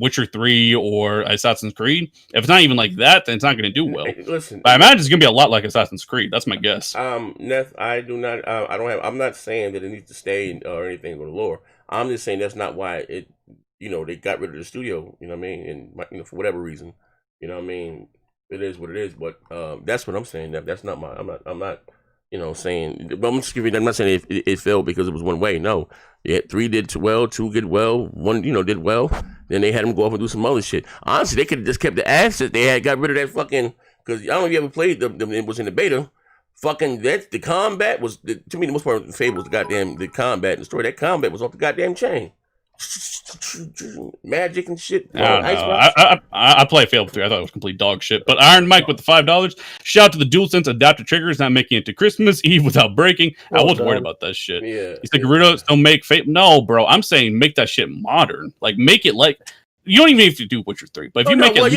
[SPEAKER 8] Witcher 3 or Assassin's Creed, if it's not even like that, then it's not gonna do well.
[SPEAKER 7] Listen,
[SPEAKER 8] but I imagine it's gonna be a lot like Assassin's Creed. That's my guess.
[SPEAKER 7] Neth, I'm not saying that it needs to stay or anything or the lore. I'm just saying that's not why it, they got rid of the studio, you know what I mean? And, for whatever reason, you know what I mean? It is what it is, but that's what I'm saying. That's not I'm not, saying, but I'm not saying it failed because it was one way. No, yeah, 3 did well, 2 did well, 1 did well. Then they had them go off and do some other shit. Honestly, they could have just kept the assets they had, got rid of that fucking. Because I don't know if you ever played it was in the beta. Fucking the combat was to me the most part of Fable was the combat and the story. That combat was off the goddamn chain. Magic and shit.
[SPEAKER 8] I play Fable 3. I thought it was complete dog shit. But Iron Mike with the $5. Shout out to the Dualsense adapter triggers not making it to Christmas Eve without breaking. I wasn't worried about that shit.
[SPEAKER 7] Yeah.
[SPEAKER 8] He's like, Gerudo, don't make Fable. No, bro. I'm saying make that shit modern. Like, make it like. You don't even have to do Witcher 3, but if you make it more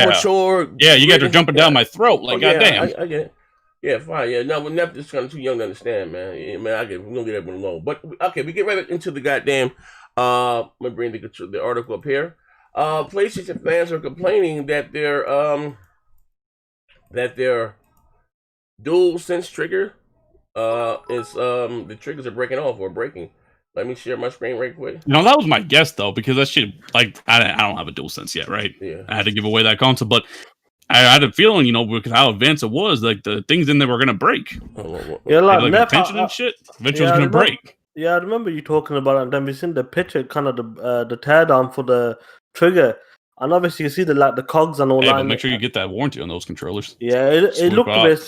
[SPEAKER 7] mature.
[SPEAKER 8] Yeah, you guys are jumping down my throat. Like, goddamn.
[SPEAKER 7] I get it. Yeah, fine. Yeah, no, we're just kind of too young to understand, man. Yeah, man, I get it. We're gonna get everyone alone. But okay, we get right into the goddamn. Let me bring the article up here. PlayStation fans are complaining that their Dualsense trigger is the triggers are breaking off or breaking. Let me share my screen right quick.
[SPEAKER 8] That was my guess though, because that shit, like, I don't have a Dualsense yet, right?
[SPEAKER 7] Yeah.
[SPEAKER 8] I had to give away that console, but I had a feeling, because how advanced it was, like the things in there were gonna break.
[SPEAKER 9] Yeah, like
[SPEAKER 8] tension and shit. Eventually, it's gonna break.
[SPEAKER 9] Yeah, I remember you talking about it, and then we seen the picture, kind of the teardown for the trigger, and obviously you see the cogs and all that.
[SPEAKER 8] But make sure you get that warranty on those controllers.
[SPEAKER 9] Yeah, it looked a bit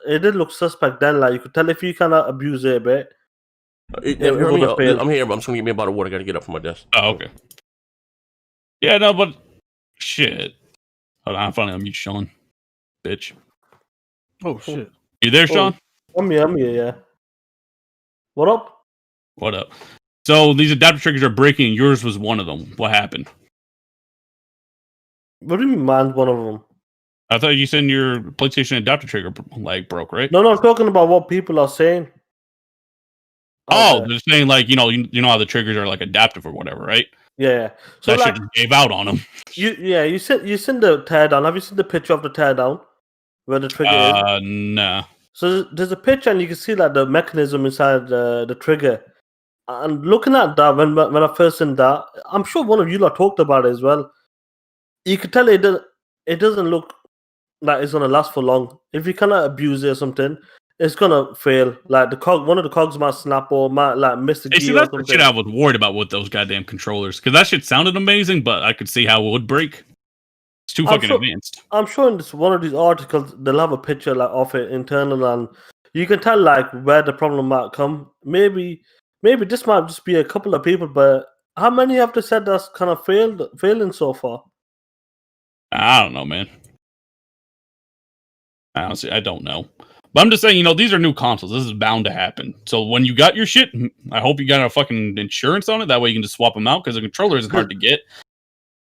[SPEAKER 9] it did look suspect then. Like you could tell if you kind of abuse it a bit.
[SPEAKER 7] I'm here, but I'm just gonna give me a bottle of water. I gotta get up from my desk.
[SPEAKER 8] Oh, okay. Yeah, no, but shit. Hold on, finally unmute Sean. Bitch.
[SPEAKER 9] Oh shit.
[SPEAKER 8] You there, Sean?
[SPEAKER 9] I'm here, yeah. What up?
[SPEAKER 8] What up? So these adapter triggers are breaking, and yours was one of them. What happened?
[SPEAKER 9] What do you mean mine's one of them?
[SPEAKER 8] I thought you said your PlayStation adapter trigger broke, right?
[SPEAKER 9] No, I'm talking about what people are saying.
[SPEAKER 8] Oh, they're saying like you know how the triggers are like adaptive or whatever, right?
[SPEAKER 9] Yeah.
[SPEAKER 8] So that shit just gave out on them.
[SPEAKER 9] You seen the teardown. Have you seen the picture of the teardown where the trigger is?
[SPEAKER 8] Nah.
[SPEAKER 9] So there's a picture and you can see like the mechanism inside the trigger. And looking at that, when I first seen that, I'm sure one of you lot talked about it as well. You could tell it doesn't look like it's gonna last for long. If you cannot abuse it or something, it's gonna fail. Like one of the cogs might snap or might like miss the gear.
[SPEAKER 8] That's the shit I was worried about with those goddamn controllers, because that shit sounded amazing, but I could see how it would break. It's too fucking advanced.
[SPEAKER 9] I'm sure in one of these articles they'll have a picture like of it internal, and you can tell like where the problem might come. Maybe this might just be a couple of people, but how many have they said that's kind of failing so far?
[SPEAKER 8] I don't know, man. Honestly, I don't know. But I'm just saying, these are new consoles. This is bound to happen. So when you got your shit, I hope you got a fucking insurance on it. That way you can just swap them out, because the controller isn't hard to get.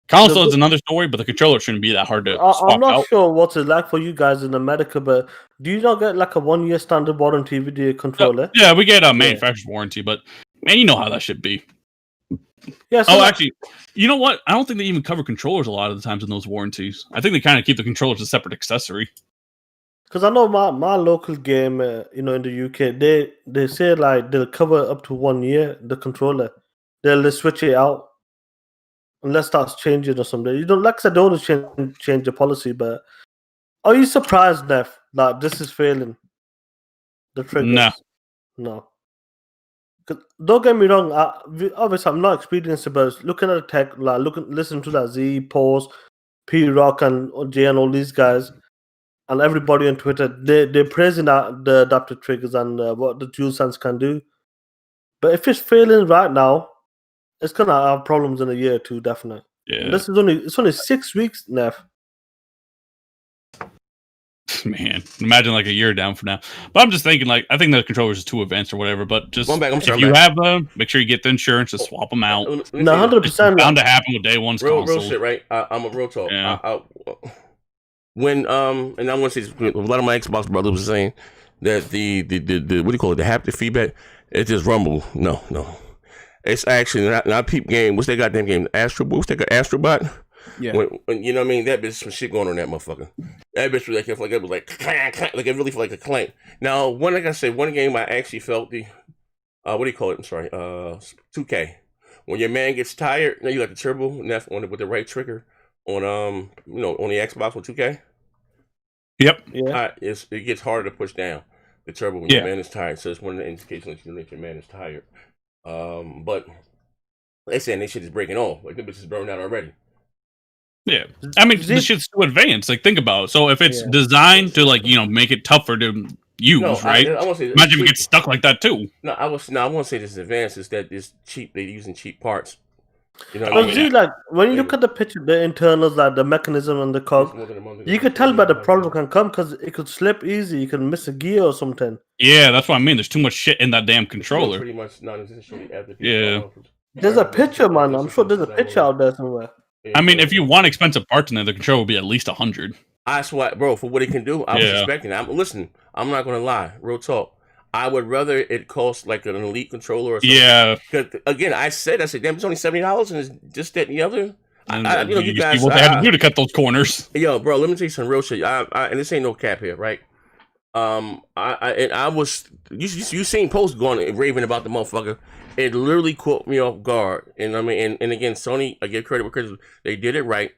[SPEAKER 8] Console is another story, but the controller shouldn't be that hard to swap out.
[SPEAKER 9] I'm not sure what it's like for you guys in America, but do you not get like a 1-year standard warranty with your controller?
[SPEAKER 8] Yeah, we get a manufacturer's warranty, but man, you know how that should be.
[SPEAKER 9] Yeah.
[SPEAKER 8] Actually, you know what? I don't think they even cover controllers a lot of the times in those warranties. I think they kind of keep the controllers a separate accessory.
[SPEAKER 9] Because I know my local game, in the UK, they say like they'll cover up to 1 year the controller. They'll switch it out unless that's changing or something. Like I said, they always change the policy. But are you surprised, Neff, that this is failing? The triggers? No. Don't get me wrong. Obviously, I'm not experienced, but looking at the tech, like listen to that Z, Pause, P Rock, and Jay, and all these guys. And everybody on Twitter, they're praising the adaptive triggers and what the Dualsense can do. But if it's failing right now, it's gonna have problems in a year or two, definitely.
[SPEAKER 8] Yeah.
[SPEAKER 9] This is only 6 weeks, Neff.
[SPEAKER 8] Man, imagine like a year down from now. But I'm just thinking, like, I think the controllers is too advanced or whatever. But just if you have them, make sure you get the insurance to swap them out.
[SPEAKER 9] 100%.
[SPEAKER 8] Bound to happen with day one's console.
[SPEAKER 7] Real shit, right? I'm a real talk.
[SPEAKER 8] Yeah.
[SPEAKER 7] When and I want to say a lot of my Xbox brothers was saying that the what do you call it, the haptic feedback, it's just rumble. No, it's actually not peep game. What's that goddamn game? What's that Astrobot?
[SPEAKER 16] Yeah.
[SPEAKER 7] When you know what I mean, that bitch some shit going on that motherfucker. That bitch was like it was like clank, like it really felt like a clank. Now one game I actually felt the what do you call it? I'm sorry, 2K. When your man gets tired, you got the turbo and that's on it with the right trigger. On on the Xbox with 2K.
[SPEAKER 8] Yep.
[SPEAKER 9] Yeah.
[SPEAKER 7] It gets harder to push down the turbo when your man is tired. So it's one of the indications that your man is tired. But they saying they shit is breaking off. Like the bitch is burned out already.
[SPEAKER 8] Yeah, I mean the shit's too advanced. Like think about it. So if it's designed to like make it tougher to use, right?
[SPEAKER 7] I won't say
[SPEAKER 8] Imagine if it gets stuck like that too.
[SPEAKER 7] No, I won't say this is advanced. It's that it's cheap. They're using cheap parts. You know,
[SPEAKER 9] but see, like when you look at the picture, the internals, like the mechanism and the cog, you could tell where the problem can come because it could slip easy. You can miss a gear or something.
[SPEAKER 8] Yeah, that's what I mean. There's too much shit in that damn controller.
[SPEAKER 7] Pretty much non-existent.
[SPEAKER 8] Yeah.
[SPEAKER 9] There's a picture, man. I'm sure there's a picture out there somewhere.
[SPEAKER 8] I mean, if you want expensive parts in there, the controller will be at least 100.
[SPEAKER 7] I swear, bro, for what it can do, I was expecting. Listen, I'm not gonna lie. Real talk. I would rather it cost like an elite controller or something.
[SPEAKER 8] Yeah.
[SPEAKER 7] Because again, I said, damn, it's only $70 and it's just that and the other.
[SPEAKER 8] And you guys, see what they had to do to cut those corners.
[SPEAKER 7] Yo, bro, let me tell you some real shit. And this ain't no cap here, right? I was you seen posts going raving about the motherfucker. It literally caught me off guard. And I mean, and again, Sony, I give credit where credit. They did it right.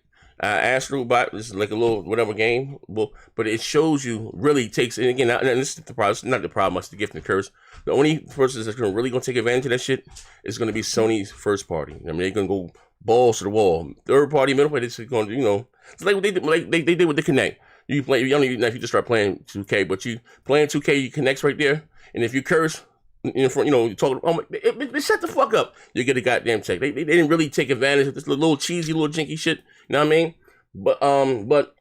[SPEAKER 7] Astrobot, this is like a little whatever game, but it shows you really takes. And again, and this is the problem. It's not the problem. It's the gift and the curse. The only person that's really gonna take advantage of that shit is gonna be Sony's first party. I mean, they're gonna go balls to the wall. Third party, middle party, it's gonna it's like what they did. Like they did with the Kinect. You play. You don't even know if you just start playing 2K, but you playing 2K, you connects right there, and if you curse. In front, you talk. Oh my, shut the fuck up! You get a goddamn check. They didn't really take advantage of this little cheesy, little jinky shit. You know what I mean? But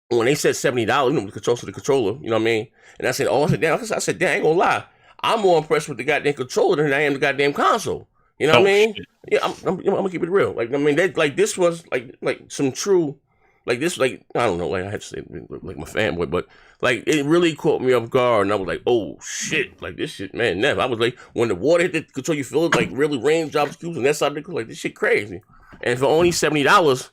[SPEAKER 7] when they said $70, the controls for the controller. You know what I mean? And I said, I said, damn, I ain't gonna lie. I'm more impressed with the goddamn controller than I am the goddamn console. You know what I mean? Shit. Yeah, I'm gonna keep it real. Like I mean, this was like some true. Like this, like I don't know, like I have to say, like my fanboy, but like it really caught me off guard, and I was like, "Oh shit!" Like this shit, man. Never. I was like, when the water hit the control, you feel it like really raindrops, cubes, and that side of the like this shit crazy. And for only $70,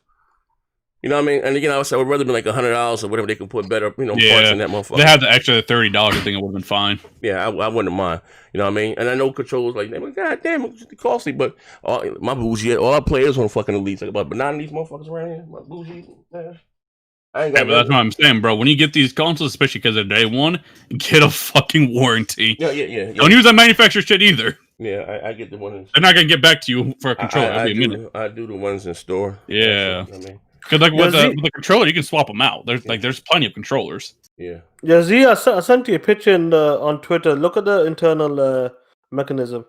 [SPEAKER 7] you know what I mean? And again, I would rather be like $100 or whatever they can put better, parts in that motherfucker.
[SPEAKER 8] They had the extra $30. I think it would have been fine.
[SPEAKER 7] Yeah, I wouldn't mind. You know what I mean? And I know controllers like, God damn, it's costly, but my bougie, all our players on fucking elites, like about banana these motherfuckers around here, my bougie. I ain't got
[SPEAKER 8] but that's what I'm saying, bro. When you get these consoles, especially because they're day one, get a fucking warranty.
[SPEAKER 7] Yeah.
[SPEAKER 8] Don't use that manufacturer shit either.
[SPEAKER 7] Yeah, I get the one.
[SPEAKER 8] They're not gonna get back to you for a controller.
[SPEAKER 7] I do the ones in store.
[SPEAKER 8] Yeah. Because like with the controller, you can swap them out. There's plenty of controllers.
[SPEAKER 7] Yeah.
[SPEAKER 9] Yeah, Z, I sent you a picture on Twitter. Look at the internal mechanism.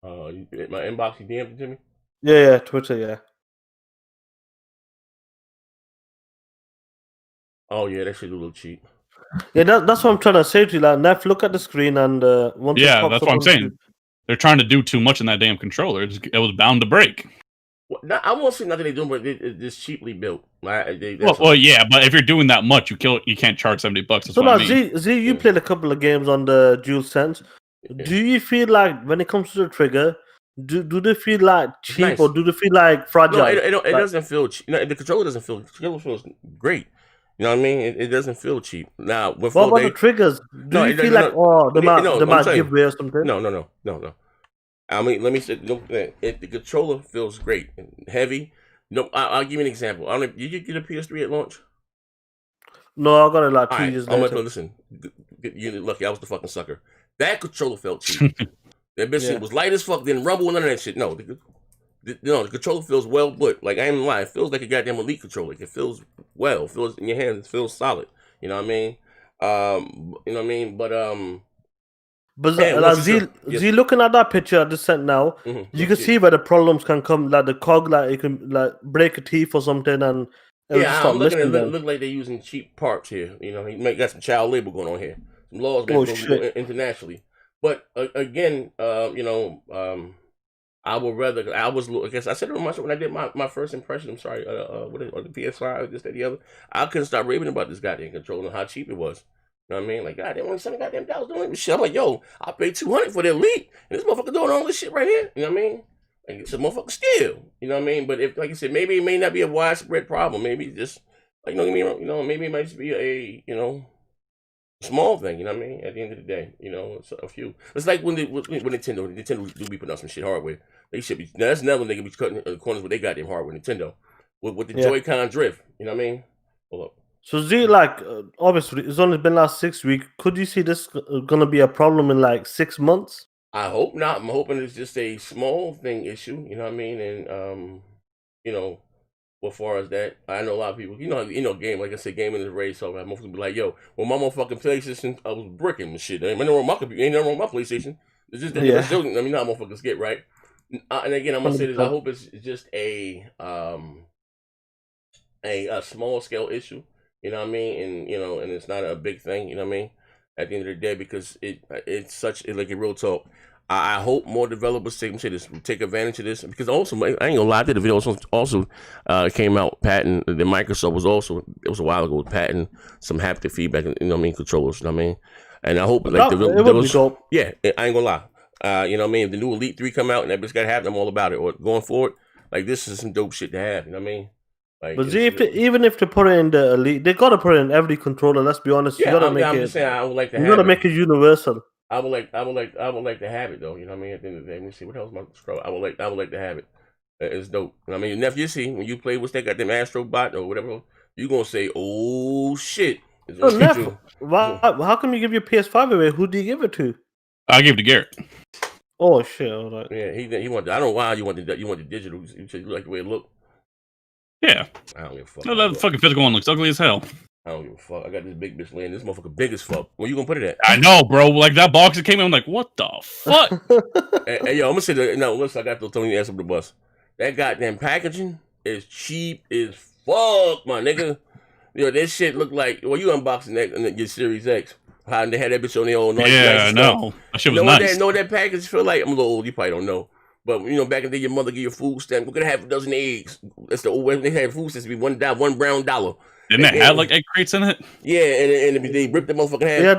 [SPEAKER 7] My inbox, you DM'd it to me?
[SPEAKER 9] Yeah, Twitter, yeah.
[SPEAKER 7] Oh yeah, that shit a little cheap.
[SPEAKER 9] Yeah, that's what I'm trying to say to you. Like, Neff, look at the screen and once
[SPEAKER 8] that's what I'm saying. They're trying to do too much in that damn controller. It was bound to break.
[SPEAKER 7] Well, I won't say nothing they're doing, but it's cheaply built.
[SPEAKER 8] Well, yeah, but if you're doing that much, you can't charge $70. That's
[SPEAKER 9] so
[SPEAKER 8] what
[SPEAKER 9] now,
[SPEAKER 8] I mean.
[SPEAKER 9] Z, you played a couple of games on the Dualsense. Do you feel like when it comes to the trigger, do they feel like cheap or do they feel like fragile?
[SPEAKER 7] No, it doesn't feel cheap. No, the controller doesn't feel. The controller feels great. You know what I mean? It doesn't feel cheap. Now, what
[SPEAKER 9] about the triggers? Do you feel like they might give way or something?
[SPEAKER 7] No. I mean, let me say, the controller feels great and heavy. No, I'll give you an example. I don't know, did you get a PS3 at launch?
[SPEAKER 9] No, I got it like 2 years later.
[SPEAKER 7] I'm gonna listen. You're lucky. I was the fucking sucker. That controller felt cheap. That bitch was light as fuck. Didn't rumble, none of that shit. No, the controller feels well put. Like I ain't lying. It feels like a goddamn elite controller. Like, it feels well. It feels in your hands. It feels solid. You know what I mean? You know what I mean?
[SPEAKER 9] But Z, looking at that picture I just sent now, you can see where the problems can come. Like the cog, like it can like break a teeth or something, and
[SPEAKER 7] I'm looking at it. Look like they're using cheap parts here. You know, he got some child labor going on here. Some laws going internationally. But again, I would rather. I guess I said it to myself when I did my first impression. I'm sorry, on the PS5, this, that, the other. I couldn't stop raving about this goddamn controller and how cheap it was. You know what I mean? Like, goddamn, only $70 doing this shit. I'm like, yo, I paid $200 for the elite, and this motherfucker doing all this shit right here. You know what I mean? Like, it's a motherfucker steal. You know what I mean? But if, like I said, maybe it may not be a widespread problem. Maybe just, like, maybe it might just be a, small thing. You know what I mean? At the end of the day, it's a few. It's like when Nintendo do be putting out some shit hardware. They should be. Now that's another nigga be cutting the corners with they goddamn hardware. Nintendo with the Joy-Con drift. You know what I mean? Hold up.
[SPEAKER 9] So Z, like, obviously, it's only been last 6 weeks. Could you see this gonna be a problem in like 6 months?
[SPEAKER 7] I hope not. I'm hoping it's just a small thing issue. You know what I mean? And you know, as far as that, I know a lot of people. Game, like I said, gaming is race. So most people be like, "Yo, well, my motherfucking PlayStation, I was bricking and shit. Ain't nothing wrong with my computer. Ain't nothing wrong with my PlayStation. It's just that I mean, not motherfuckers get right." And again, I'm gonna say this. I hope it's just a small scale issue. You know what I mean? And and it's not a big thing. You know what I mean? At the end of the day, because it's such like a real talk. I hope more developers take advantage of this, because also I ain't gonna lie, I did a video also came out patent. The Microsoft was a while ago patent some haptic feedback, controllers. You know what I mean? And I hope like yeah, I ain't gonna lie. You know what I mean? If the new Elite 3 come out and that bitch gotta happen, I'm all about it. Or going forward, like this is some dope shit to have. You know what I mean? Like,
[SPEAKER 9] but even if they put it in the Elite, they gotta put it in every controller. Let's be honest.
[SPEAKER 7] Yeah,
[SPEAKER 9] you gotta
[SPEAKER 7] I'm just saying I would like to.
[SPEAKER 9] You gotta make it universal.
[SPEAKER 7] I would like to have it though. You know what I mean? At the end of the day, let me see what else my scroll. I would like to have it. It's dope. I mean, nephew, you see when you play with that goddamn Astro Bot or whatever, you gonna say, "Oh shit!"
[SPEAKER 9] How come you give your PS5 away? Who do you give it to?
[SPEAKER 8] I give it to Garrett.
[SPEAKER 9] Oh shit! All right.
[SPEAKER 7] Yeah, he wanted. I don't know why you want the digital. You like the way it look.
[SPEAKER 8] Yeah.
[SPEAKER 7] I don't give a fuck.
[SPEAKER 8] No, that fucking physical one looks ugly as hell.
[SPEAKER 7] I don't give a fuck. I got this big bitch laying. This motherfucker big as fuck. Where you gonna put it at?
[SPEAKER 8] I know, bro. Like that box that came in, I'm like, what the fuck?
[SPEAKER 7] Hey, yo, I'm gonna say that. No, listen, I got to throw you ass up the bus. That goddamn packaging is cheap as fuck, my nigga. Yo, that shit look like. Well, you unboxing that your Series X. How they had that bitch on their own.
[SPEAKER 8] Yeah, I know. That shit was nice.
[SPEAKER 7] Know what that package feel like? I'm a little old. You probably don't know. But back in the day, your mother give you a food stamp. We're gonna have a dozen eggs. That's the old way they had food stamps to be $1 brown dollar.
[SPEAKER 8] Didn't it have like egg crates in it?
[SPEAKER 7] Yeah, and they ripped the motherfucking head.
[SPEAKER 9] Yeah,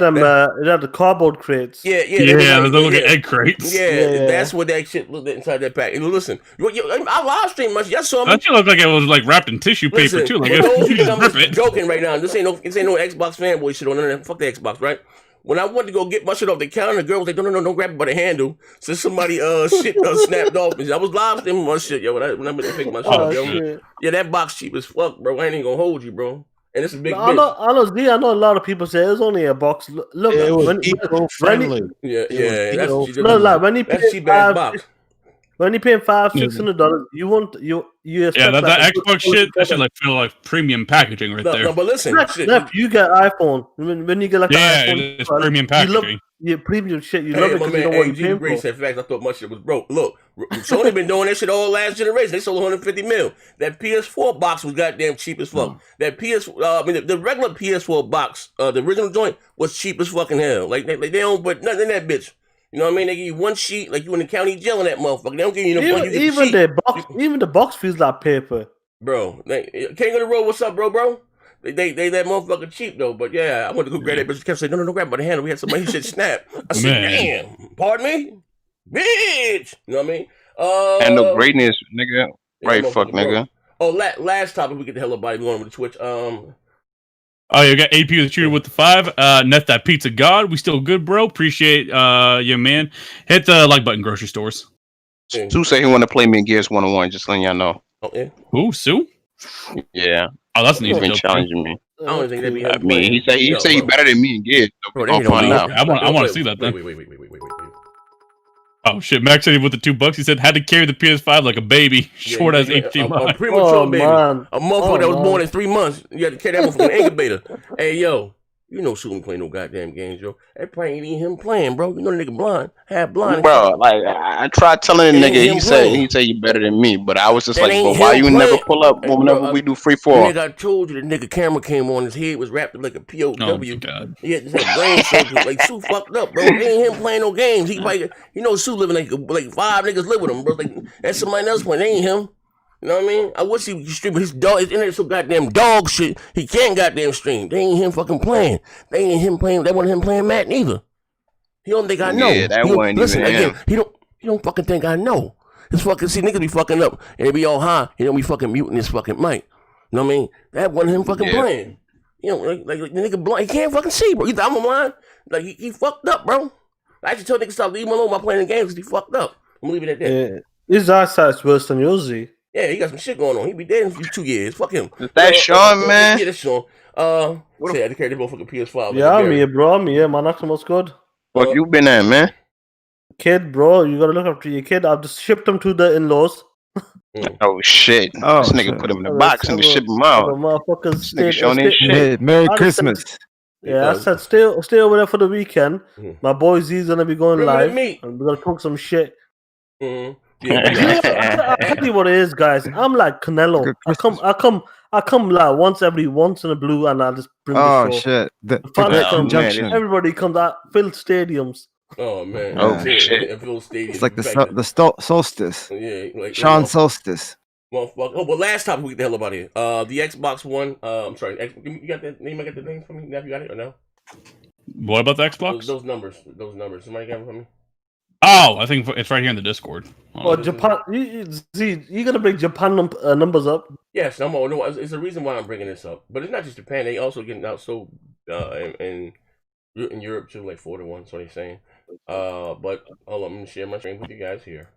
[SPEAKER 9] it had the cardboard crates.
[SPEAKER 7] Yeah,
[SPEAKER 8] they look like egg crates.
[SPEAKER 7] Yeah, that's what that shit looked like inside that pack. And listen, I live stream much. Y'all saw me.
[SPEAKER 8] That shit looked like it was like wrapped in tissue paper too. Like
[SPEAKER 7] I'm joking right now. This ain't no Xbox fanboy shit on there. Fuck the Xbox, right? When I went to go get my shit off the counter, the girl was like, no, don't grab it by the handle. So somebody snapped off. I was live streaming my shit, yo. When I went to pick my shit up, yo.
[SPEAKER 9] Shit.
[SPEAKER 7] Yeah, that box cheap as fuck, bro. I ain't even gonna hold you, bro. And it's a big
[SPEAKER 9] I know a lot of people say it's only a box. Look,
[SPEAKER 15] it was eco-friendly.
[SPEAKER 9] When you pay box. When you paying $500-$600, you expect
[SPEAKER 8] that Xbox shit. That should feel like premium packaging right there.
[SPEAKER 7] No, but listen,
[SPEAKER 9] you get iPhone when you get like an iPhone,
[SPEAKER 8] it's premium packaging.
[SPEAKER 9] You premium shit. You love it because you don't want to pay for.
[SPEAKER 7] Said facts. I thought my shit was broke. Look, Sony been doing that shit all last generation. They sold 150 mil. That PS4 box was goddamn cheap as fuck. That the regular PS4 box, the original joint was cheap as fucking hell. Like they don't put nothing in that bitch. You know what I mean? They give you one sheet, like you in the county jail in that motherfucker. They don't give you no
[SPEAKER 9] even the box feels like paper.
[SPEAKER 7] Bro, King of the Road, what's up, bro? They that motherfucker cheap though, but yeah, I went to go grab that bitch. Kept saying, no, grab by the handle. We had somebody shit snap. I said, damn, pardon me, bitch. You know what I mean?
[SPEAKER 10] And the greatness, nigga. Right, fuck, nigga.
[SPEAKER 7] Oh, last topic, we get the hell up body going with the Twitch.
[SPEAKER 8] Oh, you got AP the shooter with the 5. Net that pizza god. We still good, bro. Appreciate you, man. Hit the like button, grocery stores.
[SPEAKER 10] Sue say he want to play me in Gears 1-on-1. Just letting y'all know.
[SPEAKER 7] Oh yeah.
[SPEAKER 8] Who, Sue?
[SPEAKER 10] Yeah.
[SPEAKER 8] Oh, that's an easy
[SPEAKER 10] been
[SPEAKER 8] joke.
[SPEAKER 10] Challenging me.
[SPEAKER 7] I don't think that'd be.
[SPEAKER 10] I mean, he say he better than me in Gears.
[SPEAKER 7] Bro,
[SPEAKER 8] I want to see that then.
[SPEAKER 7] Wait.
[SPEAKER 8] Oh shit, Max said with the $2. He said had to carry the PS5 like a baby, short as 18 months.
[SPEAKER 7] A premature baby, a motherfucker that was born in 3 months. You had to carry that motherfucker incubator. Hey yo, you know Sue ain't play no goddamn games, yo. That probably ain't even him playing, bro. You know the nigga blind, half blind.
[SPEAKER 10] Bro, like I tried telling the nigga, he said you better than me, but I was just like, but why you never pull up whenever we do free fall?
[SPEAKER 7] Nigga, I told you the nigga camera came on, his head was wrapped up like a POW.
[SPEAKER 8] Oh my God.
[SPEAKER 7] He had brain surgery. Like Sue fucked up, bro. It ain't him playing no games. He like, Sue living like 5 niggas live with him, bro. Like that's somebody else playing. They ain't him. You know what I mean? I wish he stream his dog. His internet so goddamn dog shit. He can't goddamn stream. They ain't him fucking playing. They ain't him playing. They wasn't him playing Matt neither. He don't think I know.
[SPEAKER 10] Yeah, that wasn't
[SPEAKER 7] listen
[SPEAKER 10] even
[SPEAKER 7] again.
[SPEAKER 10] him.
[SPEAKER 7] He don't fucking think I know. His fucking niggas be fucking up and they be all high. He don't be fucking muting his fucking mic. You know what I mean? That wasn't him fucking playing. You know, like the nigga blind. He can't fucking see, bro. You think I'm blind? Like he fucked up, bro. I actually told niggas stop leaving him alone while playing the games because he fucked up. I'm leaving it at that.
[SPEAKER 9] His eyesight's worse than yours, Z.
[SPEAKER 7] Yeah, he got some shit going on. He be dead in 2 years. Fuck him.
[SPEAKER 10] Is that Sean, man?
[SPEAKER 7] Yeah, that's Sean. Say I had to carry the motherfucking PS5.
[SPEAKER 9] Yeah, I'm here, bro. I'm here, man. What's good?
[SPEAKER 10] What you been at, man?
[SPEAKER 9] Kid, bro, you gotta look after your kid. I've just shipped him to the in-laws.
[SPEAKER 10] Oh shit!
[SPEAKER 13] Oh,
[SPEAKER 10] this nigga
[SPEAKER 13] shit.
[SPEAKER 10] put him in the box and ship him out.
[SPEAKER 9] Motherfuckers,
[SPEAKER 10] Nigga showing his shit.
[SPEAKER 13] Merry Christmas.
[SPEAKER 9] Yeah, I said stay over there for the weekend. My boy Z's gonna be going
[SPEAKER 7] Bring
[SPEAKER 9] live,
[SPEAKER 7] me.
[SPEAKER 9] and we're gonna talk some shit.
[SPEAKER 7] Yeah,
[SPEAKER 9] I'll tell you what it is, guys. I'm like Canelo. I come like once in a blue, and I just bring
[SPEAKER 13] Oh
[SPEAKER 9] the show.
[SPEAKER 13] shit! The
[SPEAKER 9] fans
[SPEAKER 13] great
[SPEAKER 9] come,
[SPEAKER 13] conjunction.
[SPEAKER 9] everybody comes out, fill stadiums.
[SPEAKER 7] Oh man!
[SPEAKER 10] Oh shit!
[SPEAKER 13] It's like solstice.
[SPEAKER 7] Yeah, like
[SPEAKER 13] Sean Solstice.
[SPEAKER 7] Motherfucker. Oh, but last topic we get the hell about here. The Xbox One. I'm sorry. You got that name? I got the name from me. Now you got it or no?
[SPEAKER 8] What about the Xbox?
[SPEAKER 7] Those numbers. Somebody got it from me.
[SPEAKER 8] Oh, I think it's right here in the Discord.
[SPEAKER 9] Oh, Japan. You gonna bring Japan numbers up?
[SPEAKER 7] Yes, no. It's the reason why I'm bringing this up. But it's not just Japan. They also getting out so in Europe too, like 4-1. That's what he's saying. But hold on, I'm gonna share my screen with you guys here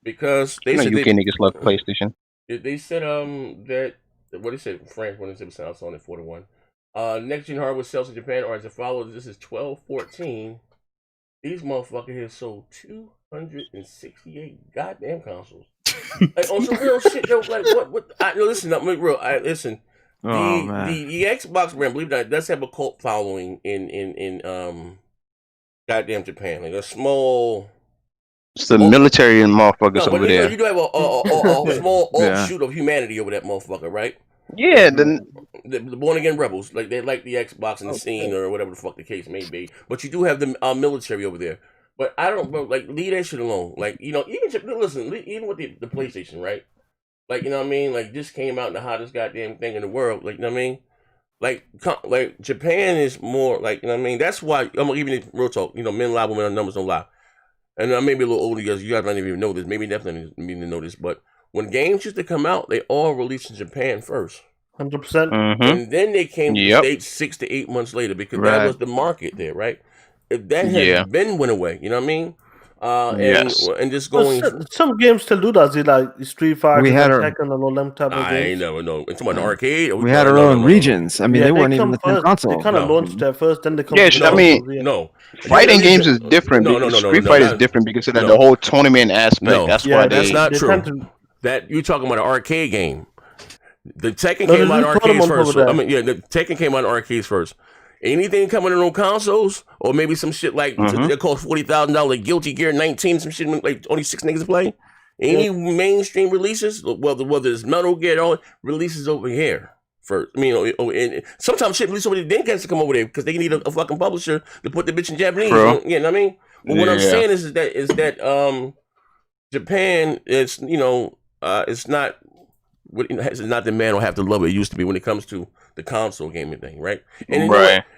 [SPEAKER 7] because they said
[SPEAKER 10] UK niggas love PlayStation.
[SPEAKER 7] They said that what they said France when they said it's on at 4-1. Next gen hardware sales in Japan are as follows. This is 12/14. These motherfuckers here sold 268 goddamn consoles. Like on some real shit, yo. Like what? Listen, I'm real. Listen. The Xbox brand, believe it or not, does have a cult following in goddamn Japan. Like a small.
[SPEAKER 10] It's the military and motherfuckers over there.
[SPEAKER 7] You do have a small offshoot of humanity over that motherfucker, right?
[SPEAKER 10] Yeah,
[SPEAKER 7] the born again rebels, like they like the Xbox and the scene or whatever the fuck the case may be. But you do have the military over there. But I don't, bro, like leave that shit alone. Like even even with the PlayStation, right? Like you know what I mean? Like this came out the hottest goddamn thing in the world. Like you know what I mean? Like Japan is more like you know what I mean. That's why I'm gonna give you real talk. You know, men lie, women numbers don't lie. And I may be a little older because you guys might not even know this. Maybe definitely need to know this, but. When games used to come out, they all released in Japan first.
[SPEAKER 9] 100%.
[SPEAKER 7] And then they came to the States 6 to 8 months later because that was the market there, right? If that had been went away, you know what I mean? And just going.
[SPEAKER 9] Some games still do that. Like Street Fighter, Tekken, and all them type of games.
[SPEAKER 7] I ain't never know. It's about an arcade.
[SPEAKER 13] We had our own regions. I mean, they weren't even the same console.
[SPEAKER 9] They kind of launched there first, then they come.
[SPEAKER 10] I mean, fighting games is different. No, Street Fighter is different because of the whole tournament aspect. That's why
[SPEAKER 7] that's not true. That you're talking about an arcade game. The Tekken came out in arcades first. So, the Tekken came out in arcades first. Anything coming in on consoles, or maybe some shit like they cost $40,000, Guilty Gear 19, some shit like only 6 niggas play. Any mainstream releases, whether it's Metal Gear or releases over here first. I mean, and sometimes shit releases over there, then gets to come over there because they need a fucking publisher to put the bitch in Japanese. You know what I mean? But what I'm saying is that Japan is it's not the man will have to love it used to be when it comes to the console gaming thing, right? And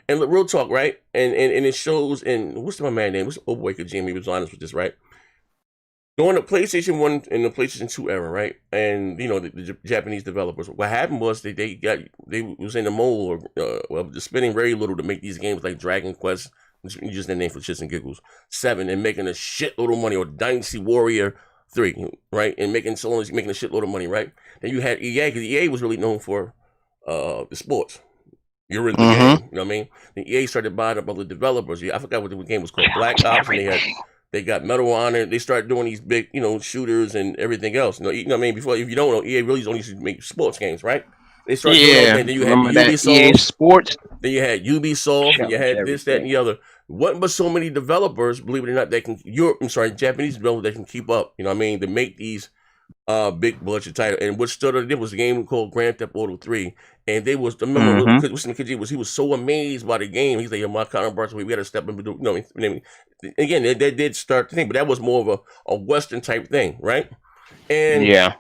[SPEAKER 7] and real talk, right? And it shows in what's my man name? What's old boy Kojima? He was honest with this, right? During the PlayStation 1 and the PlayStation 2 era, right? And the Japanese developers, what happened was they was in the mold of spending very little to make these games like Dragon Quest, just the name for shits and giggles, 7, and making a shitload of money, or Dynasty Warrior 3, right? And making a shitload of money, right? Then you had EA, because EA was really known for the sports. You're in the game, you know what I mean? Then EA started buying up other developers. I forgot what the game was called, Black Ops, and they got Medal of Honor. They started doing these big, shooters and everything else. You know what I mean? Before, if you don't know, EA really only used to make sports games, right? They started doing that. Then you had Ubisoft.
[SPEAKER 10] EA Sports.
[SPEAKER 7] Then you had Ubisoft, and you had this, that, and the other. What but so many developers, believe it or not, Japanese developers that can keep up. You know what I mean? To make these big budget titles. And what started it was a game called Grand Theft Auto 3. And they was he was so amazed by the game. He's like, my counterparts, we got to step up and do. Again, they did start the thing, but that was more of a Western type thing, right? And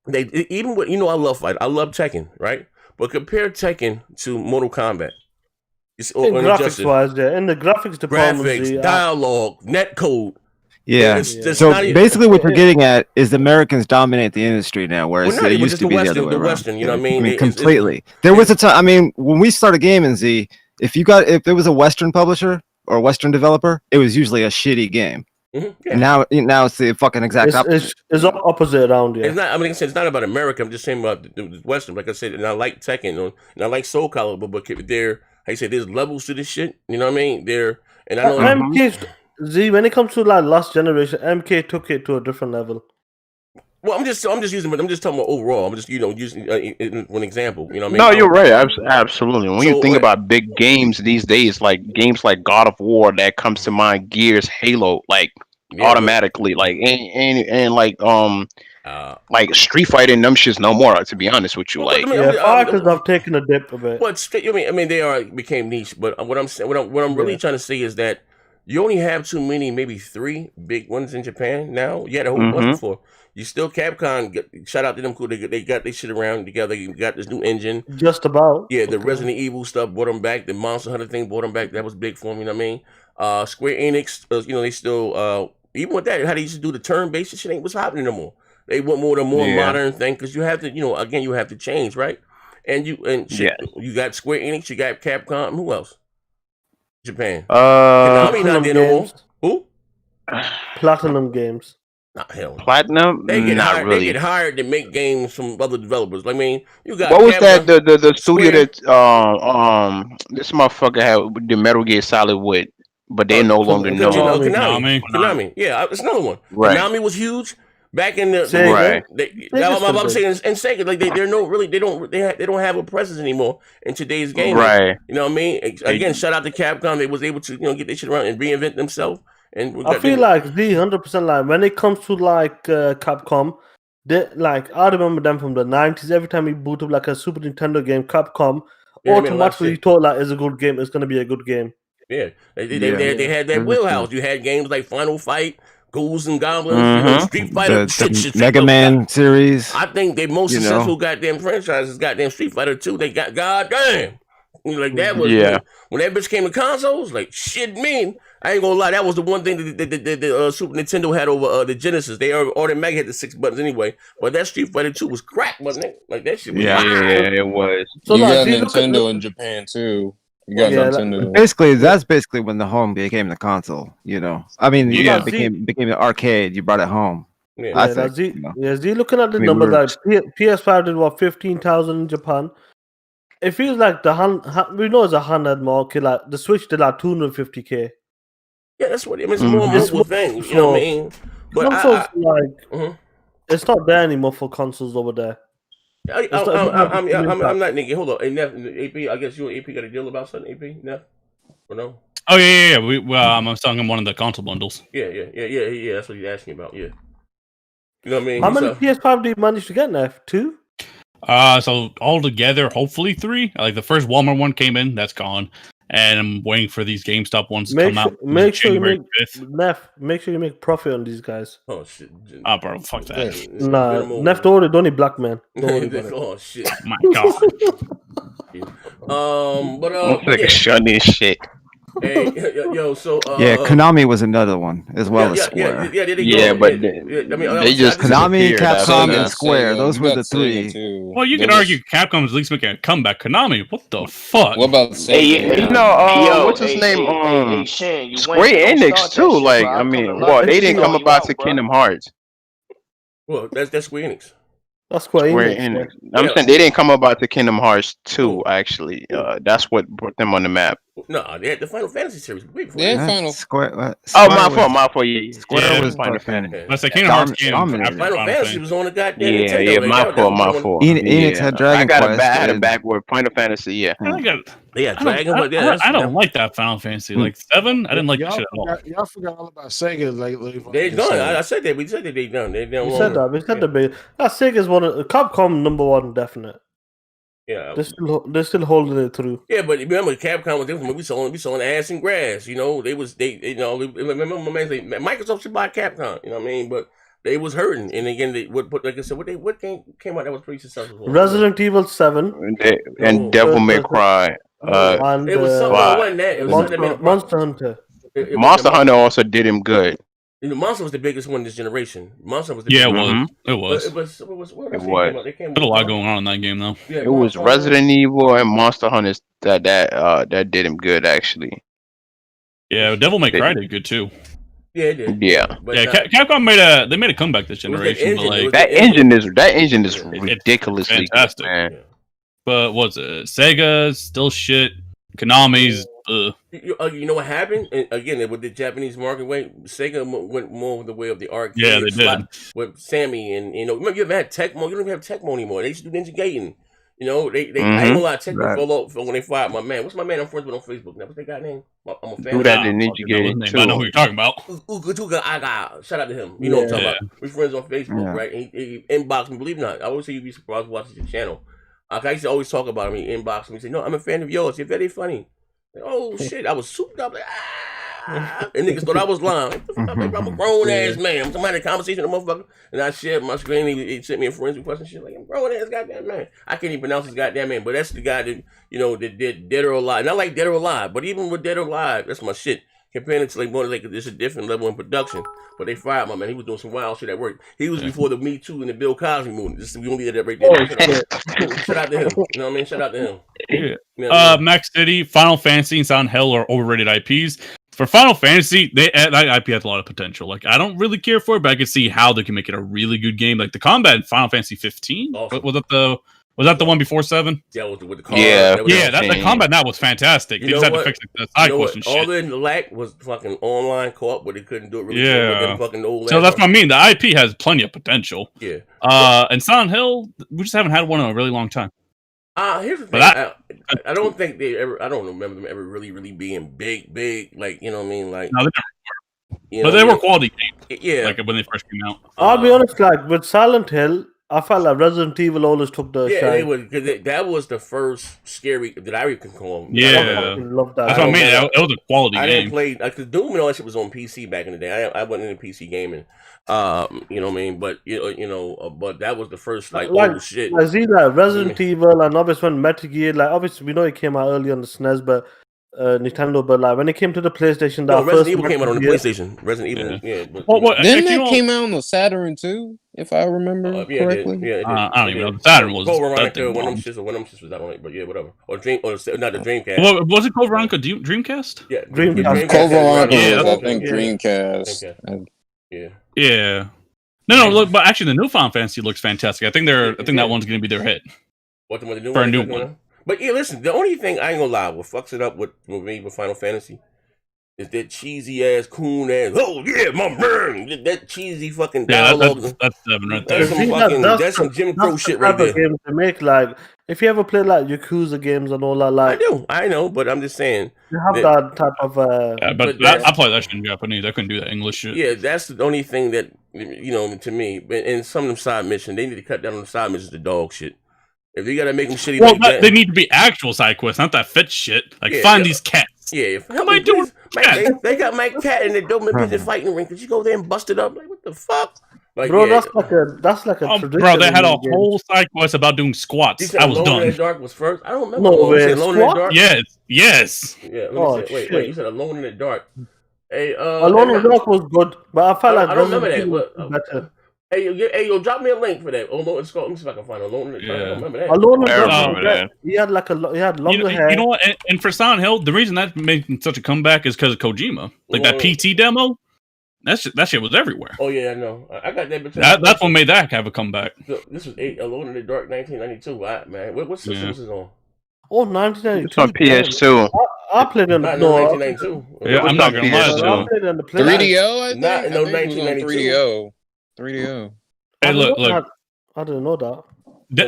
[SPEAKER 7] they even with I love fight. I love Tekken, right? But compare Tekken to Mortal Kombat.
[SPEAKER 9] Graphics wise, in the graphics department,
[SPEAKER 7] dialogue, netcode.
[SPEAKER 13] Yeah. So basically, what you're getting at is the Americans dominate the industry now, whereas it used to be the other way around.
[SPEAKER 7] Western, you know what I mean?
[SPEAKER 13] Completely. There was a time. I mean, when we started gaming, Z, if there was a Western publisher or a Western developer, it was usually a shitty game. Yeah. And now it's the fucking exact opposite.
[SPEAKER 9] It's opposite around here.
[SPEAKER 7] It's not. I mean, it's not about America. I'm just saying about the Western. Like I said, and I like Tekken, and I like Soul Calibur, but there, like I said, there's levels to this shit. You know what I mean? And I know
[SPEAKER 9] MK. When it comes to like last generation, MK took it to a different level.
[SPEAKER 7] Well, I'm just using, but I'm just talking about overall. I'm just using one example. You know what I mean?
[SPEAKER 10] No, you're right. Absolutely. When you think about big games these days, like games like God of War, that comes to mind. Gears, Halo, like automatically, like and like Street Fighter and them shits no more. To be honest with you,
[SPEAKER 9] fighters have taken a dip a bit.
[SPEAKER 7] But I mean, they became niche. But what I'm really trying to say is that you only have too many, maybe 3 big ones in Japan now. You had a whole bunch before. You still Capcom. Shout out to them. Cool. They got their shit around together. You got this new engine.
[SPEAKER 9] Just about.
[SPEAKER 7] Yeah, the Resident Evil stuff brought them back. The Monster Hunter thing brought them back. That was big for them. You know what I mean? Square Enix. They still even with that, how they used to do the turn-based shit ain't what's happening no more. They want more modern thing because you have to. Again, you have to change, right? And you got Square Enix. You got Capcom. Who else? Japan. Konami not there no more. Who?
[SPEAKER 9] Platinum Games.
[SPEAKER 7] Not hell.
[SPEAKER 10] Platinum.
[SPEAKER 7] They get
[SPEAKER 10] not
[SPEAKER 7] hired.
[SPEAKER 10] really.
[SPEAKER 7] They get hired to make games from other developers. I mean, you got.
[SPEAKER 10] What was that? The studio that this motherfucker had the Metal Gear Solid with, but they no longer know.
[SPEAKER 7] Konami. Yeah, it's another one.
[SPEAKER 10] Right.
[SPEAKER 7] Konami was huge back in the
[SPEAKER 10] right.
[SPEAKER 7] I'm saying, and Sega, like they don't have a presence anymore in today's game.
[SPEAKER 10] Right.
[SPEAKER 7] You know what I mean? Again, shout out to Capcom. They was able to get their shit around and reinvent themselves. And
[SPEAKER 9] I feel like 100% like when it comes to like Capcom, they like I remember them from the 90s. Every time we boot up like a Super Nintendo game, Capcom automatically thought like it's a good game. It's gonna be a good game.
[SPEAKER 7] Yeah, they had that wheelhouse. You had games like Final Fight, Ghouls and Goblins, Street Fighter,
[SPEAKER 13] the Mega Man series.
[SPEAKER 7] I think they most successful goddamn franchises, goddamn Street Fighter 2. They got goddamn. Like that was when that bitch came to consoles. Like shit, man. I ain't gonna lie, that was the one thing that the Super Nintendo had over the Genesis. They automatically had the 6 buttons anyway, but that Street Fighter 2 was crack, wasn't it? Like that shit was
[SPEAKER 10] it was.
[SPEAKER 17] So you got Nintendo in Japan too. You got Nintendo.
[SPEAKER 13] Basically, that's basically when the home became the console. I mean, became the arcade. You brought it home.
[SPEAKER 9] Yeah, looking at the number that PS5 did 15,000 in Japan. It feels like we know it's a handheld market. Like the Switch did like 250K.
[SPEAKER 7] Yeah, that's what it means. It's more mobile thing. You know what I mean? But
[SPEAKER 9] consoles it's not there anymore for consoles over there.
[SPEAKER 7] I'm not nigga. Hold on, AP. I guess you and AP got a deal about something. AP, Neff, or no?
[SPEAKER 8] Oh yeah. I'm selling him one of the console bundles.
[SPEAKER 7] Yeah. That's what he's asking about. Yeah. You know what I mean?
[SPEAKER 9] How many PS5 do you manage to get, Neff? 2?
[SPEAKER 8] So altogether, hopefully 3. Like the first Walmart one came in, that's gone. And I'm waiting for these GameStop ones to come out.
[SPEAKER 9] Make sure you make profit on these guys.
[SPEAKER 7] Oh shit!
[SPEAKER 8] Bro, fuck that.
[SPEAKER 9] Nah, Neff only black man.
[SPEAKER 7] Oh shit!
[SPEAKER 8] My God.
[SPEAKER 10] Like shun this shit.
[SPEAKER 7] Hey, yo, so
[SPEAKER 13] Konami was another one as well as Square.
[SPEAKER 10] They just
[SPEAKER 13] Konami, Capcom, and Square. Those were the 3.
[SPEAKER 8] Well, you could argue Capcom's at least making a comeback. Konami, what the fuck?
[SPEAKER 17] What about
[SPEAKER 10] what's his name? Square Enix too. Like, I mean, they didn't come about to Kingdom Hearts.
[SPEAKER 7] Well, that's Square Enix.
[SPEAKER 9] That's Square
[SPEAKER 10] Enix. I'm saying they didn't come about to Kingdom Hearts 2, actually. That's what brought them on the map.
[SPEAKER 7] No, they had the Final Fantasy series.
[SPEAKER 13] Square.
[SPEAKER 10] My fault. Yeah.
[SPEAKER 13] Square was Final Fantasy.
[SPEAKER 8] Let's say Kingdom Hearts came
[SPEAKER 7] Final Fantasy was on the goddamn Nintendo.
[SPEAKER 10] Yeah, my fault.
[SPEAKER 13] Enix had Dragon Quest.
[SPEAKER 10] I had a backward Final Fantasy, yeah.
[SPEAKER 7] Dragon Quest.
[SPEAKER 8] I don't like that Final Fantasy. Like 7, I didn't like that shit at all.
[SPEAKER 15] Y'all forgot all about Sega.
[SPEAKER 7] They're done. I said that. We said that they done. We
[SPEAKER 9] said that. We said that. Sega's one of Capcom number 1 definite.
[SPEAKER 7] Yeah,
[SPEAKER 9] they're still holding it through.
[SPEAKER 7] Yeah, but remember, Capcom was different. We selling ass and grass. Remember my man say Microsoft should buy Capcom. You know what I mean? But they was hurting, and again, like I said, what game came out that was pretty successful?
[SPEAKER 9] Resident Evil 7
[SPEAKER 10] and Devil May Cry.
[SPEAKER 9] And
[SPEAKER 7] it was something. It wasn't that. It was
[SPEAKER 9] Monster Hunter.
[SPEAKER 10] Monster Hunter also did him good.
[SPEAKER 7] Monster was the biggest one this generation. Monster was the
[SPEAKER 8] biggest
[SPEAKER 7] one.
[SPEAKER 8] It was.
[SPEAKER 10] It was.
[SPEAKER 8] There's a lot going on in that game, though.
[SPEAKER 7] Yeah,
[SPEAKER 10] it was Resident Evil and Monster Hunter that did him good, actually.
[SPEAKER 8] Yeah, Devil May Cry did good too.
[SPEAKER 7] Yeah, it did.
[SPEAKER 10] Yeah.
[SPEAKER 7] But
[SPEAKER 8] Capcom made a comeback this generation.
[SPEAKER 10] That engine is ridiculously
[SPEAKER 8] fantastic.
[SPEAKER 10] good, man.
[SPEAKER 8] Yeah. But what's it? Sega's still shit. Konami's.
[SPEAKER 7] You know what happened? And again, with the Japanese market Sega went more the way of the arcade.
[SPEAKER 8] Yeah, they did.
[SPEAKER 7] With Sammy and remember you ever had Tecmo? You don't even have Tecmo anymore. They used to do Ninja Gaiden. I ain't gonna lie, Tecmo fell off when they fired my man. What's my man I'm friends with on Facebook now? What's that guy name? I'm a fan.
[SPEAKER 10] Who that in Ninja Gaiden too?
[SPEAKER 8] I know who you're talking about.
[SPEAKER 7] Shout out to him. You know what I'm talking about. We're friends on Facebook, right? And he inboxed me. Believe it or not, I always say you'd be surprised watching his channel. I used to always talk about him. He inboxed me. He said, "No, I'm a fan of yours. You're very funny." Like, oh shit! I was souped up. Like, and niggas thought I was lying. I'm a grown ass man. Somebody had a conversation with a motherfucker, and I shared my screen. He sent me a friend's request and shit. Like, I'm grown ass goddamn man. I can't even pronounce his goddamn name, but that's the guy that that did Dead or Alive. Not like Dead or Alive, but even with Dead or Alive, that's my shit. Comparing it to like more like it's a different level in production. But they fired my man. He was doing some wild shit at work. He was before the Me Too and the Bill Cosby movement. We don't leave that right there. Shout out to him. You know what I mean? Shout out to him.
[SPEAKER 8] Yeah. Max City, Final Fantasy, and Silent Hill are overrated IPs. For Final Fantasy, that IP has a lot of potential. Like, I don't really care for it, but I can see how they can make it a really good game. Like the combat in Final Fantasy 15. Awesome. Was that the one before 7?
[SPEAKER 7] Yeah, with the car.
[SPEAKER 8] The combat now was fantastic. They just had to fix the side quests and shit.
[SPEAKER 7] All in the lack was fucking online co-op, but they couldn't do it really good with fucking old.
[SPEAKER 8] So that's what I mean. The IP has plenty of potential.
[SPEAKER 7] Yeah.
[SPEAKER 8] And Silent Hill, we just haven't had one in a really long time.
[SPEAKER 7] Here's the thing. I don't think they ever. I don't remember them ever really being big. Like, you know what I mean? Like,
[SPEAKER 8] no, they never were. But they were quality games.
[SPEAKER 7] Yeah.
[SPEAKER 8] Like when they first came out.
[SPEAKER 9] I'll be honest. Like with Silent Hill, I felt like Resident Evil always took the shine.
[SPEAKER 7] They would, because that was the first scary that I can call.
[SPEAKER 8] Yeah,
[SPEAKER 9] love that.
[SPEAKER 8] That's what I mean. It was a quality game.
[SPEAKER 7] I didn't play because Doom and all that shit was on PC back in the day. I wasn't into PC gaming. You know what I mean? But but that was the first old shit.
[SPEAKER 9] I see that Resident Evil and obviously when Metal Gear, like obviously we know it came out early on the SNES, but Nintendo, but like when it came to the PlayStation,
[SPEAKER 7] Resident Evil came out on the PlayStation. Resident Evil,
[SPEAKER 17] Didn't that came out on the Saturn too, if I remember correctly?
[SPEAKER 8] I don't even know. The Saturn was
[SPEAKER 7] Code Veronica, one of them shits was out on it, but yeah, whatever. Or not the Dreamcast.
[SPEAKER 8] Well, was it Code Veronica Dreamcast?
[SPEAKER 7] Yeah,
[SPEAKER 17] Dreamcast. Code Veronica was, I think, Dreamcast.
[SPEAKER 8] Yeah. No, look, but actually, the new Final Fantasy looks fantastic. I think that one's going to be their hit.
[SPEAKER 7] What the new
[SPEAKER 8] for
[SPEAKER 7] one?
[SPEAKER 8] A new one.
[SPEAKER 7] But yeah, listen, the only thing I ain't gonna lie, what fucks it up with me with Final Fantasy is that cheesy ass, coon ass. Oh yeah, my man, that cheesy fucking dialogue.
[SPEAKER 8] That's 7 right there.
[SPEAKER 7] That's some Jim Crow shit right there.
[SPEAKER 9] Games to make, like, if you ever play like Yakuza games and all that, like
[SPEAKER 7] I know, but I'm just saying
[SPEAKER 9] you have that type of.
[SPEAKER 8] I play that shit in Japanese. I couldn't do that English shit.
[SPEAKER 7] Yeah, that's the only thing that to me. And some of them side missions, they need to cut down on the side missions. The dog shit. If you gotta make them shitty,
[SPEAKER 8] well, they need to be actual side quests, not that fit shit. Like find these cats.
[SPEAKER 7] Yeah,
[SPEAKER 8] how am I doing?
[SPEAKER 7] They got my cat in the Doberman Pigeon fighting ring. Could you go there and bust it up? Like what the fuck? Like,
[SPEAKER 9] bro, that's like a tradition.
[SPEAKER 8] Bro, they had a whole side quest about doing squats. I was done.
[SPEAKER 7] Alone in the Dark was first. I don't remember. Alone in the Dark.
[SPEAKER 8] Yes.
[SPEAKER 7] Yeah. Wait. You said Alone in the Dark. Hey,
[SPEAKER 9] Alone in the Dark was good, but I felt like
[SPEAKER 7] I don't remember that. But
[SPEAKER 9] better.
[SPEAKER 7] Hey, drop me a link for that. Let me see if I can find Alone in the Dark. I don't remember that.
[SPEAKER 9] Alone in the Dark. He had longer hair.
[SPEAKER 8] You know what? And for Silent Hill, the reason that made such a comeback is because of Kojima. Like that PT demo, that shit was everywhere.
[SPEAKER 7] Oh yeah, I know. I got that.
[SPEAKER 8] That's what made that have a comeback.
[SPEAKER 7] This was Alone in the Dark, 1992. Man, what system was this on?
[SPEAKER 9] Oh, 1992.
[SPEAKER 10] It's on PS2.
[SPEAKER 9] I played on
[SPEAKER 7] 1992.
[SPEAKER 8] Yeah, I'm not gonna lie.
[SPEAKER 9] I played on the
[SPEAKER 17] 3DO, I think.
[SPEAKER 7] No, 1992.
[SPEAKER 17] 3DO.
[SPEAKER 8] Hey, look.
[SPEAKER 9] I didn't know that.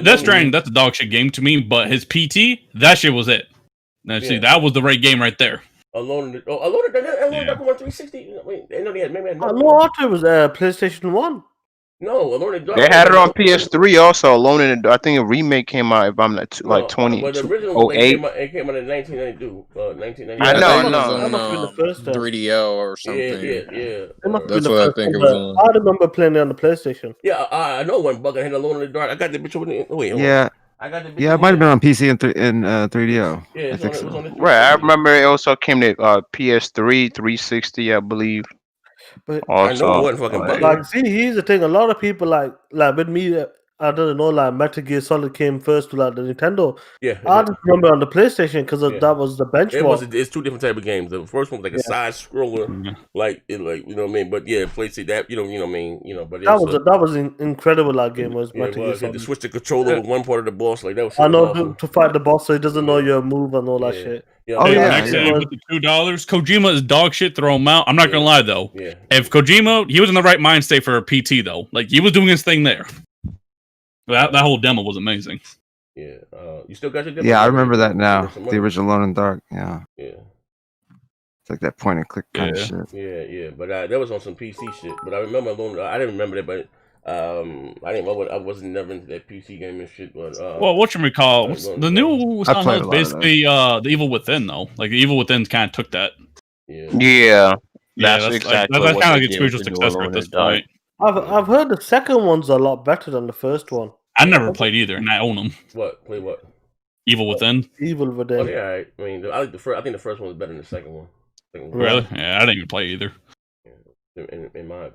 [SPEAKER 8] That's Stranding. That's a dog shit game to me. But his PT, that shit was it. Now, see, that was the right game right there.
[SPEAKER 7] Alone in the Dark on 360. Wait, they know they had maybe.
[SPEAKER 9] No, I thought it was PlayStation 1.
[SPEAKER 7] No, Alone in the Dark.
[SPEAKER 10] They had it on PS3 also. Alone in the Dark. I think a remake came out. If I'm not 20.
[SPEAKER 7] But the original came out in 1992. 1992.
[SPEAKER 10] I know.
[SPEAKER 17] That must have been the first 3DO or something.
[SPEAKER 7] Yeah.
[SPEAKER 17] That's what I think it was on.
[SPEAKER 9] I remember playing it on the PlayStation.
[SPEAKER 7] Yeah, I know one bug. I had Alone in the Dark. I got the bitch over there. Wait. I got the bitch.
[SPEAKER 13] Yeah, it might have been on PC and 3DO.
[SPEAKER 7] Yeah,
[SPEAKER 13] I think so.
[SPEAKER 10] Right. I remember it also came to PS3, 360, I believe.
[SPEAKER 9] But
[SPEAKER 10] also,
[SPEAKER 9] like, see, here's the thing. A lot of people like with me, I don't know, like Metal Gear Solid came first to like the Nintendo.
[SPEAKER 7] Yeah,
[SPEAKER 9] I just remember on the PlayStation because that was the benchmark.
[SPEAKER 7] It's two different type of games. The first one was like a side scroller, like you know what I mean. But yeah, PlayStation that you know what I mean. But
[SPEAKER 9] that was incredible. That game was Metal Gear
[SPEAKER 7] You had
[SPEAKER 9] Solid.
[SPEAKER 7] to switch the controller with one part of the boss. Like that was.
[SPEAKER 9] I know
[SPEAKER 7] awesome.
[SPEAKER 9] to fight the boss, so he doesn't know your move and all that shit.
[SPEAKER 8] Next game with the $2. Kojima is dog shit. Throw him out. I'm not gonna lie though.
[SPEAKER 7] Yeah.
[SPEAKER 8] If Kojima, he was in the right mind state for a PT though. Like he was doing his thing there. That whole demo was amazing.
[SPEAKER 7] Yeah. You still got your demo?
[SPEAKER 13] Yeah, I remember that now. The original Alone in the Dark. Yeah.
[SPEAKER 7] Yeah.
[SPEAKER 13] It's like that point and click kind of shit.
[SPEAKER 7] Yeah. But that was on some PC shit. But I remember I didn't remember that, but I wasn't never into that PC gaming shit. But
[SPEAKER 8] well, whatchamacall, the new Silent Hill is basically the Evil Within though. Like the Evil Within kind of took that.
[SPEAKER 10] Yeah.
[SPEAKER 8] That's exactly that's kind of like its spiritual successor at this point.
[SPEAKER 9] I've heard the second one's a lot better than the first one.
[SPEAKER 8] I never played either, and I own them.
[SPEAKER 7] Play what?
[SPEAKER 8] Evil Within.
[SPEAKER 9] Evil Within.
[SPEAKER 7] Oh yeah, right. I mean, I like the first. I think the first one was better than the second one.
[SPEAKER 8] Really? Yeah, I didn't even play either.
[SPEAKER 7] In my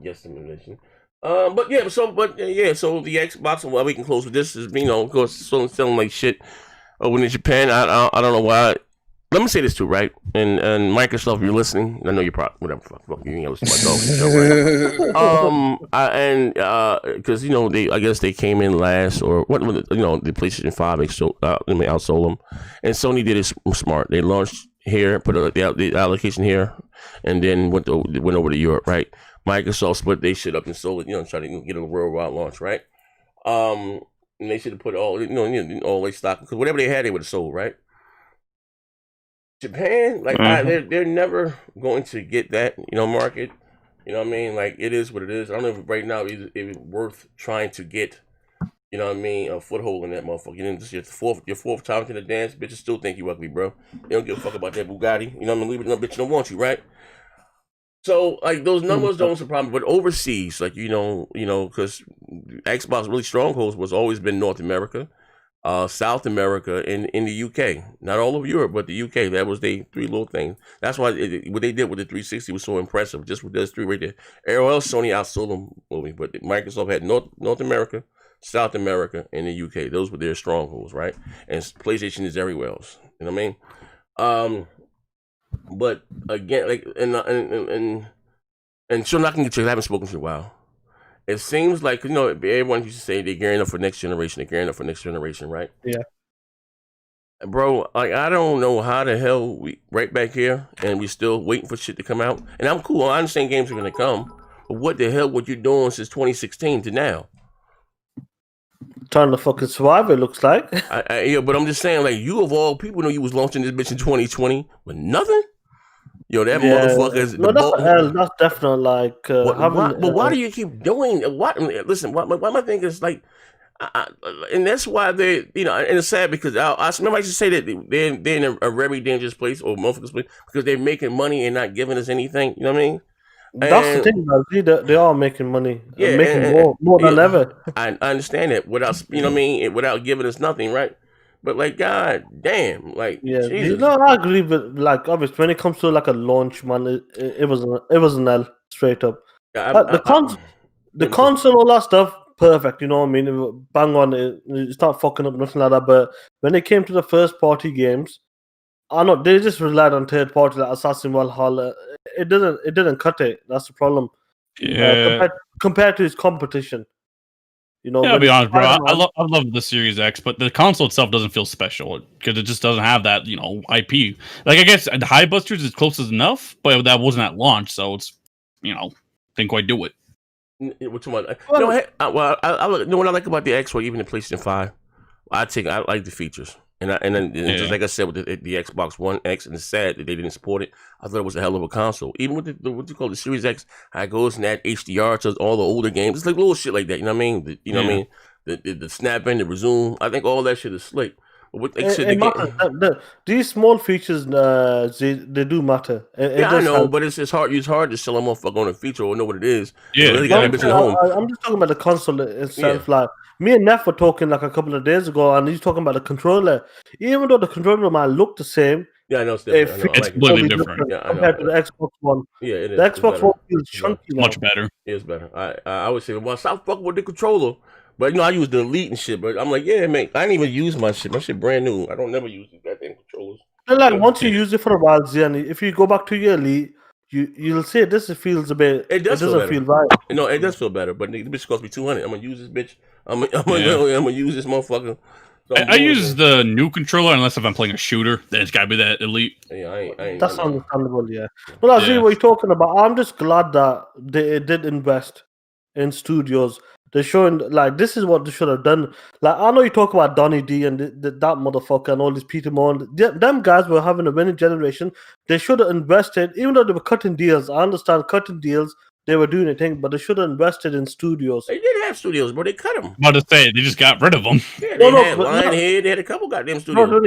[SPEAKER 7] guesstimation. But yeah, so the Xbox, and why we can close with this is, of course, selling like shit over in Japan. I don't know why. Let me say this too, right? And Microsoft, if you're listening, I know you're probably whatever. Fuck you, listen to my dog. Right? Because I guess they came in last, or what? The PlayStation 5 outsold them, and Sony did it smart. They launched here, put the allocation here, and then went over to Europe, right? Microsoft split their shit up and sold it, try to get a worldwide launch, right? And they should have put all their stock, because whatever they had, they would have sold, right? Japan, they're never going to get that, market. You know what I mean? Like, it is what it is. I don't know if right now it's worth trying to get, a foothold in that motherfucker. This is your fourth time to the dance. Bitches still think you ugly, bro. They don't give a fuck about that Bugatti. You know what I mean? Leave it alone, bitch. Don't want you, right? So, like, those numbers don't surprise me. But overseas, like, because Xbox really strongholds was always been North America, South America, and in the UK. Not all of Europe, but the UK. That was the three little things. That's why what they did with the 360 was so impressive. Just with those three right there. Everywhere else, Sony outsold them, but Microsoft had North America, South America, and the UK. Those were their strongholds, right? And PlayStation is everywhere else. You know what I mean? But again, like, and sure, not gonna get you. I haven't spoken to you in a while. It seems like, everyone used to say they're gearing up for next generation. They're gearing up for next generation, right?
[SPEAKER 9] Yeah.
[SPEAKER 7] Bro, like, I don't know how the hell we right back here and we still waiting for shit to come out. And I'm cool. I understand games are gonna come, but what the hell were you doing since 2016 to now?
[SPEAKER 9] Trying to fucking survive, it looks like.
[SPEAKER 7] Yeah, but I'm just saying, like, you of all people know you was launching this bitch in 2020 with nothing. That motherfucker's.
[SPEAKER 9] No, that's definitely like.
[SPEAKER 7] But why do you keep doing? Listen, my thing is like, and that's why they, and it's sad because I remember I used to say that they're in a very dangerous place or motherfuckers place because they're making money and not giving us anything. You know what I mean?
[SPEAKER 9] That's the thing, they are making money. Yeah, making more than ever.
[SPEAKER 7] I understand that without, without giving us nothing, right? But like, god damn, like, Jesus.
[SPEAKER 9] I agree with, like, obviously when it comes to like a launch, man, it was an L straight up. The console, all that stuff, perfect. You know what I mean? Bang on it. It's not fucking up, nothing like that. But when it came to the first party games, I know they just relied on third party like Assassin's Valhalla. It didn't cut it. That's the problem.
[SPEAKER 8] Yeah.
[SPEAKER 9] Compared to its competition.
[SPEAKER 8] I'll be honest, bro. I love the Series X, but the console itself doesn't feel special because it just doesn't have that, IP. Like, I guess the High Busters is close enough, but that wasn't at launch, so it's, didn't quite do it.
[SPEAKER 7] What I like about the X or even the PlayStation 5, I like the features. And just like I said with the Xbox One X, and it's sad that they didn't support it. I thought it was a hell of a console. Even with what you call the Series X, how it goes and that HDR to all the older games. It's like little shit like that. You know what I mean? What I mean? The snap in, the resume. I think all that shit is slick. But what they said,
[SPEAKER 9] these small features, they do matter.
[SPEAKER 7] I know, but it's hard. It's hard to sell a motherfucker on a feature or know what it is.
[SPEAKER 8] Yeah,
[SPEAKER 7] really got that bitch in the home.
[SPEAKER 9] I'm just talking about the console itself. Yeah. Like, me and Neff were talking like a couple of days ago, and he's talking about the controller. Even though the controller might look the same,
[SPEAKER 7] yeah, I know it's different.
[SPEAKER 8] It's completely different
[SPEAKER 9] compared to the Xbox One.
[SPEAKER 7] Yeah, it is.
[SPEAKER 9] The Xbox One feels chunky.
[SPEAKER 8] Much better.
[SPEAKER 7] It's better. I would say, well, stop fucking with the controller. But I use the Elite and shit. But I'm like, yeah, man, I didn't even use my shit. My shit brand new. I don't never use these goddamn controllers.
[SPEAKER 9] And like once you use it for a while, Zian, if you go back to your Elite, you'll say this feels a bit.
[SPEAKER 7] It doesn't
[SPEAKER 9] feel right.
[SPEAKER 7] No, it does feel better. But the bitch cost me $200. I'm gonna use this bitch. I'm gonna use this motherfucker. So
[SPEAKER 8] I use the new controller unless if I'm playing a shooter. Then it's gotta be that Elite.
[SPEAKER 7] Yeah, I ain't
[SPEAKER 9] That's understandable. Yeah. Well, I see what you're talking about. I'm just glad that they did invest in studios. They're showing like this is what they should have done. Like I know you talk about Donny D and that motherfucker and all these Peter Moore. Them guys were having a winning generation. They should have invested, even though they were cutting deals. I understand cutting deals. They were doing a thing, but they should have invested in studios.
[SPEAKER 7] They did have studios, but they cut them.
[SPEAKER 8] I'm about to say they just got rid of them.
[SPEAKER 7] Yeah, they had Lionhead. They had a couple goddamn studios.
[SPEAKER 9] No,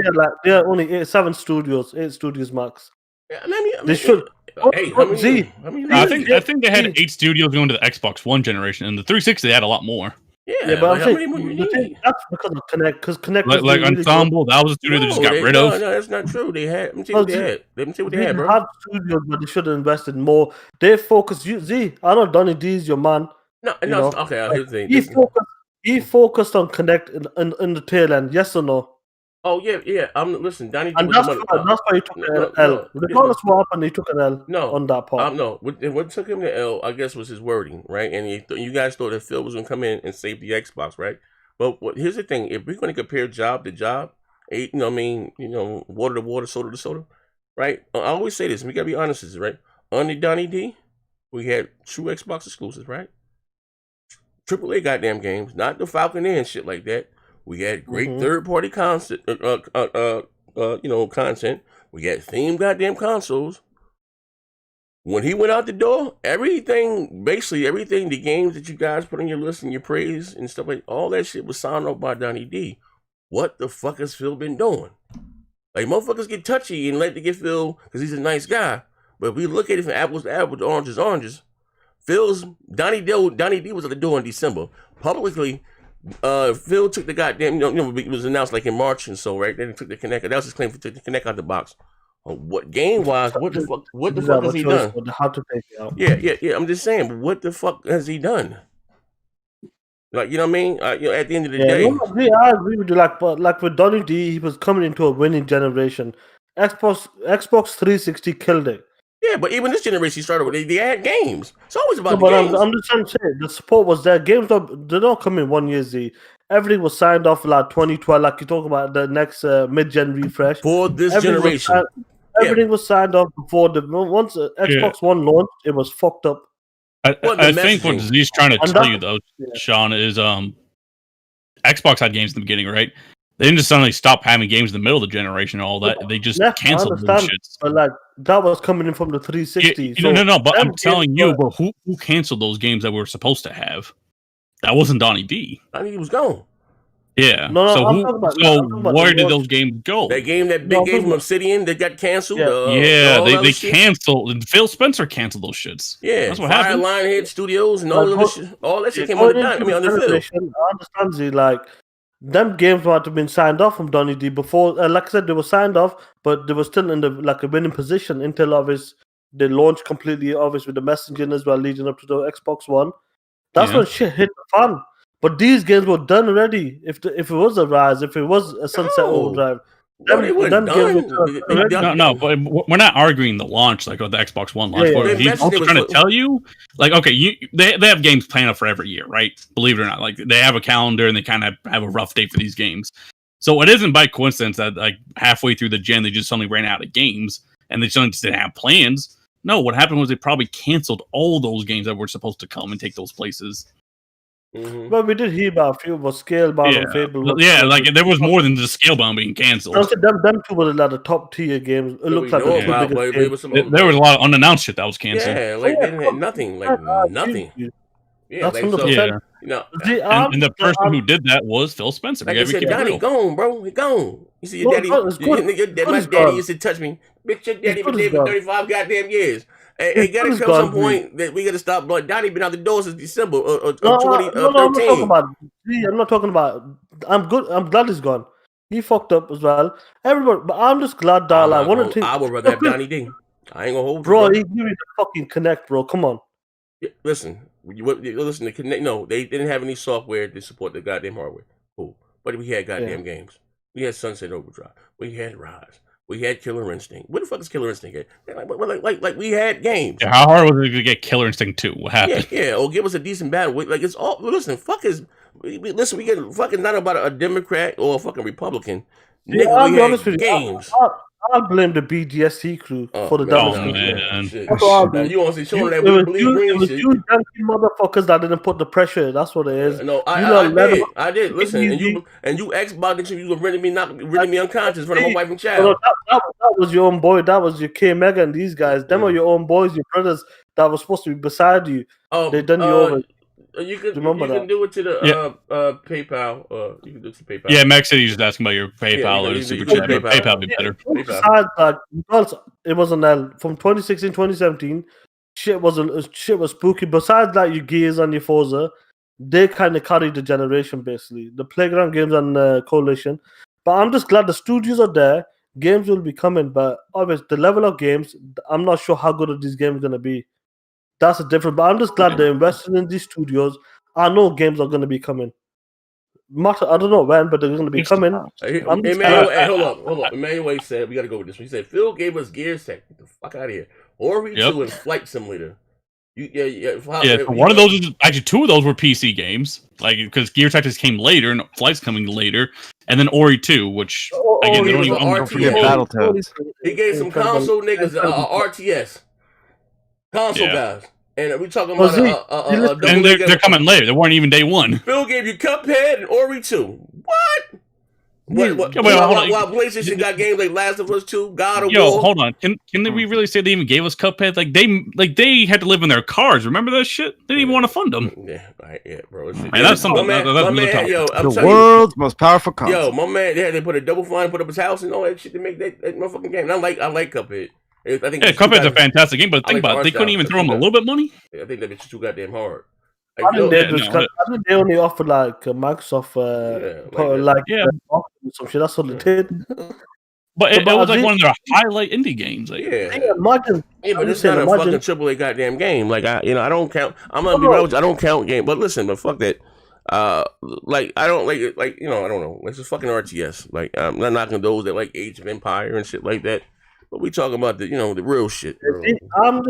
[SPEAKER 9] they had only 8 studios max.
[SPEAKER 7] Yeah, I mean,
[SPEAKER 9] they should.
[SPEAKER 7] Hey,
[SPEAKER 8] I think they had 8 studios going to the Xbox One generation, and the 360 they had a lot more.
[SPEAKER 7] Yeah,
[SPEAKER 9] but I'm saying that's because of Connect. Because Connect
[SPEAKER 8] like Ensemble, that was a studio they just got rid of.
[SPEAKER 7] No, that's not true. They had. Let me see what they had. Let me see what they had, bro.
[SPEAKER 9] They had studios, but they should have invested more. They focused. I know Donny D is your man.
[SPEAKER 7] No, okay. Here's the thing.
[SPEAKER 9] He focused on Connect in the tail end. Yes or no?
[SPEAKER 7] Oh yeah. Listen, Donny.
[SPEAKER 9] And that's why he took an L. Regardless of what happened, he took an L on that part.
[SPEAKER 7] No, what took him to L, I guess, was his wording, right? And you guys thought that Phil was gonna come in and save the Xbox, right? But here's the thing: if we're gonna compare job to job, water to water, soda to soda, right? I always say this, and we gotta be honest with this, right? Under Donny D, we had true Xbox exclusives, right? AAA goddamn games, not the Falcon and shit like that. We had great third-party content. Content. We had themed goddamn consoles. When he went out the door, basically everything, the games that you guys put on your list and your praise and stuff like all that shit was signed off by Donny D. What the fuck has Phil been doing? Like motherfuckers get touchy and let to get Phil because he's a nice guy. But if we look at it from apples to apples, oranges. Donny D was at the door in December publicly. Phil took the goddamn, it was announced like in March and so, right? Then he took the Kinect. That was his claim for taking the Kinect out the box. What game wise? What the fuck has he done?
[SPEAKER 9] How to take it out?
[SPEAKER 7] Yeah. I'm just saying, but what the fuck has he done? Like, you know what I mean? At the end of the day,
[SPEAKER 9] I agree with you. Like with Donny D, he was coming into a winning generation. Xbox 360 killed it.
[SPEAKER 7] Yeah, but even this generation started with they had games. It's always about
[SPEAKER 9] games. I'm just trying to say the support was there. Games they don't come in 1 year. Z. Everything was signed off like 2012. Like you talk about the next mid-gen refresh
[SPEAKER 7] for this generation.
[SPEAKER 9] Everything was signed off before once Xbox One launched. It was fucked up.
[SPEAKER 8] I think what Z's trying to tell you though, Sean, is Xbox had games in the beginning, right? They didn't just suddenly stop having games in the middle of the generation and all that. They just canceled those shits.
[SPEAKER 9] But like that was coming in from the 360.
[SPEAKER 8] No. But I'm telling you, but who canceled those games that we were supposed to have? That wasn't Donny D.
[SPEAKER 7] Donny D was gone.
[SPEAKER 8] Yeah. Where did those games go?
[SPEAKER 7] That game, that big game from Obsidian that got canceled.
[SPEAKER 8] They canceled. And Phil Spencer canceled those shits.
[SPEAKER 7] Yeah,
[SPEAKER 8] that's what happened.
[SPEAKER 7] Lionhead Studios and all that shit came under Phil.
[SPEAKER 9] I understand, Z. Like them games might have been signed off from Donny D before. Like I said, they were signed off, but they were still in a winning position until they launched completely with the messaging as well, leading up to the Xbox One. That's when shit hit the fan. But these games were done already. If it was a Rise, if it was a Sunset Overdrive,
[SPEAKER 8] but we're not arguing the launch, like the Xbox One launch. He's also trying to tell you, like, okay, they have games planned out for every year, right? Believe it or not, like they have a calendar and they kind of have a rough date for these games. So it isn't by coincidence that like halfway through the gen they just suddenly ran out of games and they suddenly just didn't have plans. No, what happened was they probably canceled all those games that were supposed to come and take those places.
[SPEAKER 9] Mm-hmm. But we did hear about a few about Scalebound and Fable.
[SPEAKER 8] Like there was more than just Scalebound being cancelled.
[SPEAKER 9] Them two were a lot of top tier games. It looked like
[SPEAKER 8] there was a lot of unannounced shit that was canceled.
[SPEAKER 7] Yeah, like they had nothing, nothing.
[SPEAKER 9] Yeah, that's 100%.
[SPEAKER 8] And the person who did that was Phil Spencer.
[SPEAKER 7] Like I said, Donny gone, bro. He gone. You see, your daddy, my daddy used to touch me. Bitch, your daddy been dead for 35 goddamn years. It gotta come some point that we gotta stop. But Donny been out the door since December of 2013.
[SPEAKER 9] I'm not talking about. I'm good. I'm glad he's gone. He fucked up as well. Everybody, but I'm just glad that I
[SPEAKER 7] would rather have Donny D. I ain't gonna hold
[SPEAKER 9] bro. He give me the fucking Connect, bro. Come on.
[SPEAKER 7] Yeah, listen, Listen, the Connect. No, they didn't have any software to support the goddamn hardware. Cool, but we had goddamn games. We had Sunset Overdrive. We had Rise. We had Killer Instinct. What the fuck is Killer Instinct at? Like we had games.
[SPEAKER 8] Yeah, how hard was it to get Killer Instinct 2? What happened?
[SPEAKER 7] Yeah, or give us a decent battle. Like it's all. Listen, fuck is. Listen, we get fucking not about a Democrat or a fucking Republican.
[SPEAKER 9] Yeah,
[SPEAKER 7] Nigga,
[SPEAKER 9] I'll
[SPEAKER 7] we
[SPEAKER 9] be
[SPEAKER 7] had
[SPEAKER 9] honest with you.
[SPEAKER 7] games.
[SPEAKER 9] I'll blame the BGSC crew for the
[SPEAKER 7] man.
[SPEAKER 9] damage.
[SPEAKER 7] You want to see showing that we believe green shit?
[SPEAKER 9] You junkie motherfuckers that didn't put the pressure. That's what it is.
[SPEAKER 7] No, I did. Listen, and you Xbox, you was renting me unconscious in front of my wife and child.
[SPEAKER 9] That was your own boy. That was your K Mega and these guys. Them are your own boys, your brothers that were supposed to be beside you. They done you over.
[SPEAKER 7] You can do it to the PayPal. You can do it to PayPal.
[SPEAKER 8] Yeah, Max said he's just asking about your PayPal or Super Chat. PayPal would be better.
[SPEAKER 9] Besides that, because it wasn't from 2016, 2017, shit was spooky. Besides that, your Gears and your Forza, they kind of carried the generation basically. The Playground games and Coalition. But I'm just glad the studios are there. Games will be coming, but obviously the level of games, I'm not sure how good are these games going to be. That's a different. But I'm just glad they're investing in these studios. I know games are going to be coming. I don't know when, but they're going to be coming.
[SPEAKER 7] Hold up. Emmanuel said we got to go with this one. He said Phil gave us Gears Tech. Get the fuck out of here. Ori 2 and Flight Simulator.
[SPEAKER 8] One of those, actually, two of those were PC games, like because Gears Tactics came later and Flight's coming later, and then Ori 2, which again, they don't even
[SPEAKER 7] Battletoads. He gave some console niggas RTS. Console guys. And we talking about
[SPEAKER 8] and they're coming later. They weren't even day one.
[SPEAKER 7] Phil gave you Cuphead and Ori 2. What? While PlayStation got games like Last of Us 2, God of War.
[SPEAKER 8] Hold on. Can we really say they even gave us Cuphead? They had to live in their cars. Remember that shit? They didn't even want to fund them.
[SPEAKER 7] Yeah, bro.
[SPEAKER 8] Man, that's something.
[SPEAKER 13] The world's most powerful console.
[SPEAKER 7] Yo, my man, they put a double fine, put up his house and all that shit to make that motherfucking game. And I like Cuphead. I think
[SPEAKER 8] Cuphead's a fantastic game, but think about it. They couldn't even throw him a little bit of money.
[SPEAKER 7] I think that bitch is too goddamn hard.
[SPEAKER 9] I think they only offered like Microsoft, some shit. That's what they did.
[SPEAKER 8] But it was like one of their highlight indie games. Like,
[SPEAKER 7] but it's not a fucking AAA goddamn game. Like I don't count. I'm gonna be honest. I don't count game. But listen, but fuck that. I don't like it. Like I don't know. It's just fucking RTS. Like I'm not knocking those that like Age of Empire and shit like that. But we talking about the the real shit. Bro.
[SPEAKER 9] I'm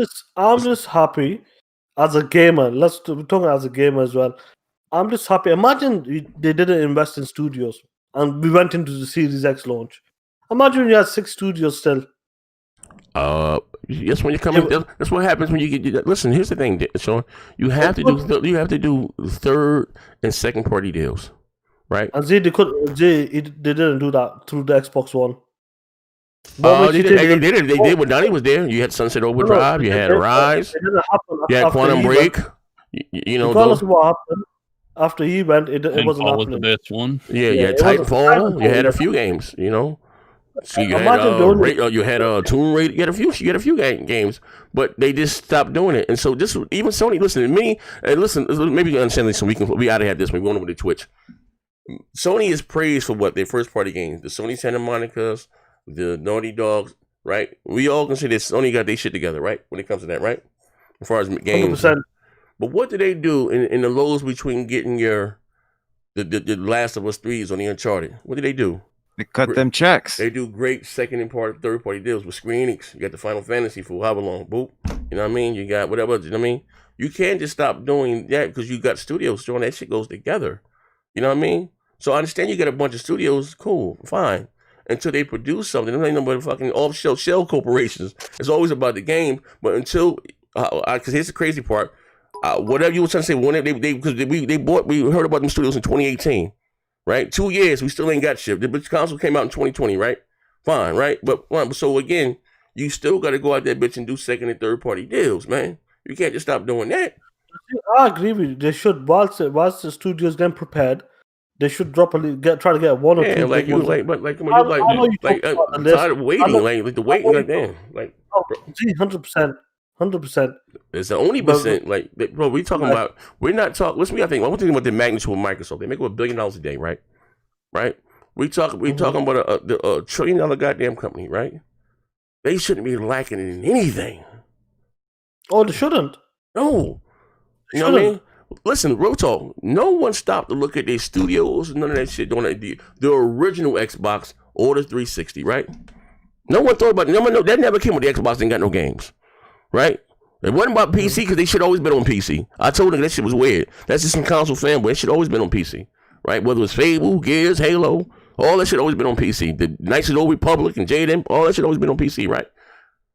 [SPEAKER 9] just happy as a gamer. We're talking as a gamer as well. I'm just happy. Imagine they didn't invest in studios and we went into the Series X launch. Imagine you had 6 studios still.
[SPEAKER 7] Yes, when you come in, that's what happens when you get. Listen, here's the thing, Sean. You have to do third and second party deals, right?
[SPEAKER 9] And they didn't do that through the Xbox One.
[SPEAKER 7] They did when Donnie was there. You had Sunset Overdrive, you had Rise, you had Quantum Break.
[SPEAKER 9] Regardless of what happened after he went, it wasn't happening.
[SPEAKER 8] Was the best one.
[SPEAKER 7] Yeah, you had Titanfall. You had a few games. So you had Tomb Raider. You had a few games, but they just stopped doing it. And so even Sony. Listen to me. And listen, maybe you understand this, so we gotta have this. We going over to Twitch. Sony is praised for what their first party games, the Sony Santa Monica's, the Naughty Dogs, right? We all can say this. Sony got their shit together, right? When it comes to that, right? As far as games. 100%. But what do they do in the lows between getting the Last of Us 3s on the Uncharted? What do they do?
[SPEAKER 13] They cut them checks.
[SPEAKER 7] They do great second and third party deals with Square Enix. You got the Final Fantasy for however long. Boop. You know what I mean? You got whatever. You know what I mean? You can't just stop doing that because you got studios showing that shit goes together. You know what I mean? So I understand you got a bunch of studios. Cool. Fine. Until they produce something. There ain't no but fucking off-shell shell corporations. It's always about the game. But until, because here's the crazy part. Whatever you were trying to say, we heard about them studios in 2018, right? 2 years, we still ain't got shit. The console came out in 2020, right? Fine, right? But so again, you still got to go out there, bitch, and do second and third party deals, man. You can't just stop doing that.
[SPEAKER 9] I agree with you. They should, whilst the studios getting prepared, they should try to get one or two.
[SPEAKER 7] Yeah, like
[SPEAKER 9] I'm
[SPEAKER 7] tired of waiting, like the waiting, like damn, like
[SPEAKER 9] 100%. 100%.
[SPEAKER 7] It's the only percent, like, bro. We talking about. We're not talking. Listen, I think. I'm thinking about the magnitude of Microsoft. They make $1 billion a day, right? Right. We talking about a $1 trillion goddamn company, right? They shouldn't be lacking in anything.
[SPEAKER 9] Oh, they shouldn't.
[SPEAKER 7] No. You know what I mean? Listen, real talk. No one stopped to look at their studios, none of that shit doing that. The original Xbox or the 360, right? No one thought about it. That never came with the Xbox. Ain't got no games, right? It wasn't about PC because they should always been on PC. I told them that shit was weird. That's just some console fanboy. It should always been on PC, right? Whether it was Fable, Gears, Halo, all that shit always been on PC. The Knights of the Old Republic and Jaden, all that shit always been on PC, right?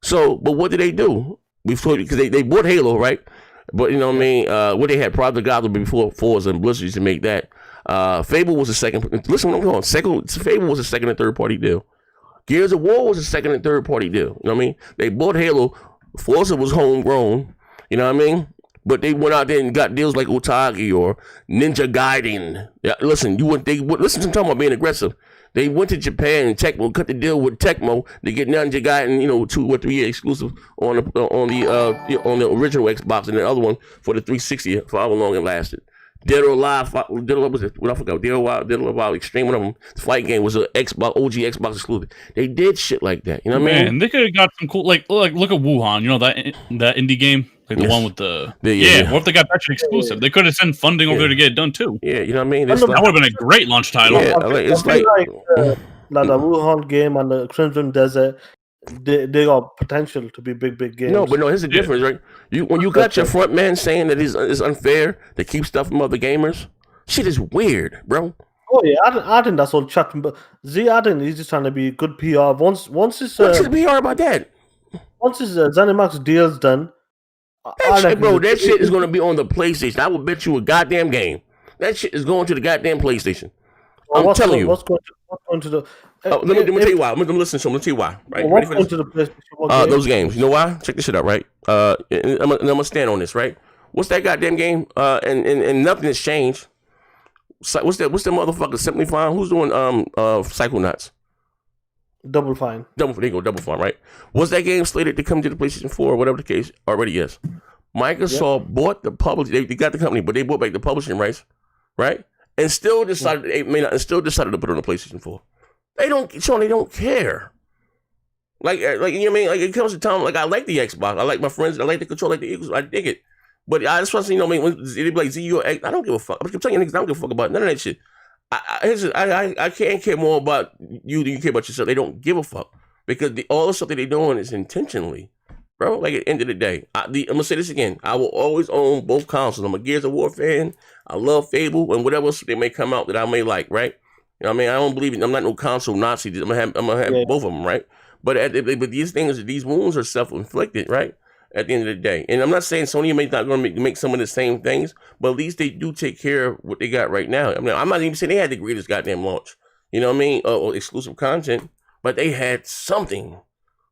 [SPEAKER 7] So, but what did they do before? Because they bought Halo, right? But you know what I mean? What they had Project Gotham before Forza and Blizzard to make that. Fable was the second. Listen, what I'm going. Fable was a second and third party deal. Gears of War was a second and third party deal. You know what I mean? They bought Halo. Forza was homegrown. You know what I mean? But they went out there and got deals like Utagi or Ninja Gaiden. Yeah, listen, listen to them talking about being aggressive. They went to Japan and Tecmo cut the deal with Tecmo to get Ninja Gaiden, 2 or 3 year exclusive on the original Xbox and the other one for the 360 for how long it lasted. Dead or Alive, Dead or Alive Extreme, one of them. The fight game was an Xbox, OG Xbox exclusive. They did shit like that. You know what I mean?
[SPEAKER 8] They could have got some cool, like look at Wuhan. You know that indie game, like the one with the What if they got that shit exclusive? They could have sent funding over there to get it done too.
[SPEAKER 7] Yeah, you know what I mean?
[SPEAKER 8] That would have been a great launch title.
[SPEAKER 9] Yeah, it's like the Wuhan game and the Crimson Desert. They got potential to be big games.
[SPEAKER 7] No, but here's the difference, right? When you got your front man saying that it's unfair to keep stuff from other gamers, shit is weird, bro.
[SPEAKER 9] Oh yeah, I think that's all chatting. But I think he's just trying to be good PR. Once it's
[SPEAKER 7] what's his PR about that?
[SPEAKER 9] Once his ZeniMax deal's done,
[SPEAKER 7] that shit is gonna be on the PlayStation. I will bet you a goddamn game. That shit is going to the goddamn PlayStation. I'm telling you.
[SPEAKER 9] What's going to the?
[SPEAKER 7] Let me tell you why. I'm gonna listen to him. Let me tell you why. Right?
[SPEAKER 9] What's going to the PlayStation?
[SPEAKER 7] Those games. You know why? Check this shit out, right? I'm gonna stand on this, right? What's that goddamn game? And nothing has changed. What's that motherfucker? Simply Fine. Who's doing Psychonauts?
[SPEAKER 9] Double Fine.
[SPEAKER 7] There you go, Double Fine, right? Was that game slated to come to the PlayStation 4 or whatever the case already is? Microsoft bought the publishing. They got the company, but they bought back the publishing rights, right? And still decided to put it on the PlayStation 4. They don't care. Like you know what I mean? Like it comes to time, like I like the Xbox. I like my friends. I like the controller, I like the Eagles. I dig it. But I just want to see, you know what I mean? When they be like Z or X, I don't give a fuck. I'm telling you niggas, I don't give a fuck about none of that shit. I can't care more about you than you care about yourself. They don't give a fuck. Because all the stuff that they're doing is intentionally. Bro, like at the end of the day, I'm going to say this again. I will always own both consoles. I'm a Gears of War fan. I love Fable and whatever else they may come out that I may like, right? You know what I mean? I don't believe it. I'm not no console Nazi. I'm gonna have both of them, right? But these things, these wounds are self-inflicted, right? At the end of the day. And I'm not saying Sony may not going to make some of the same things, but at least they do take care of what they got right now. I mean, I'm not even saying they had the greatest goddamn launch. You know what I mean? Or exclusive content, but they had something.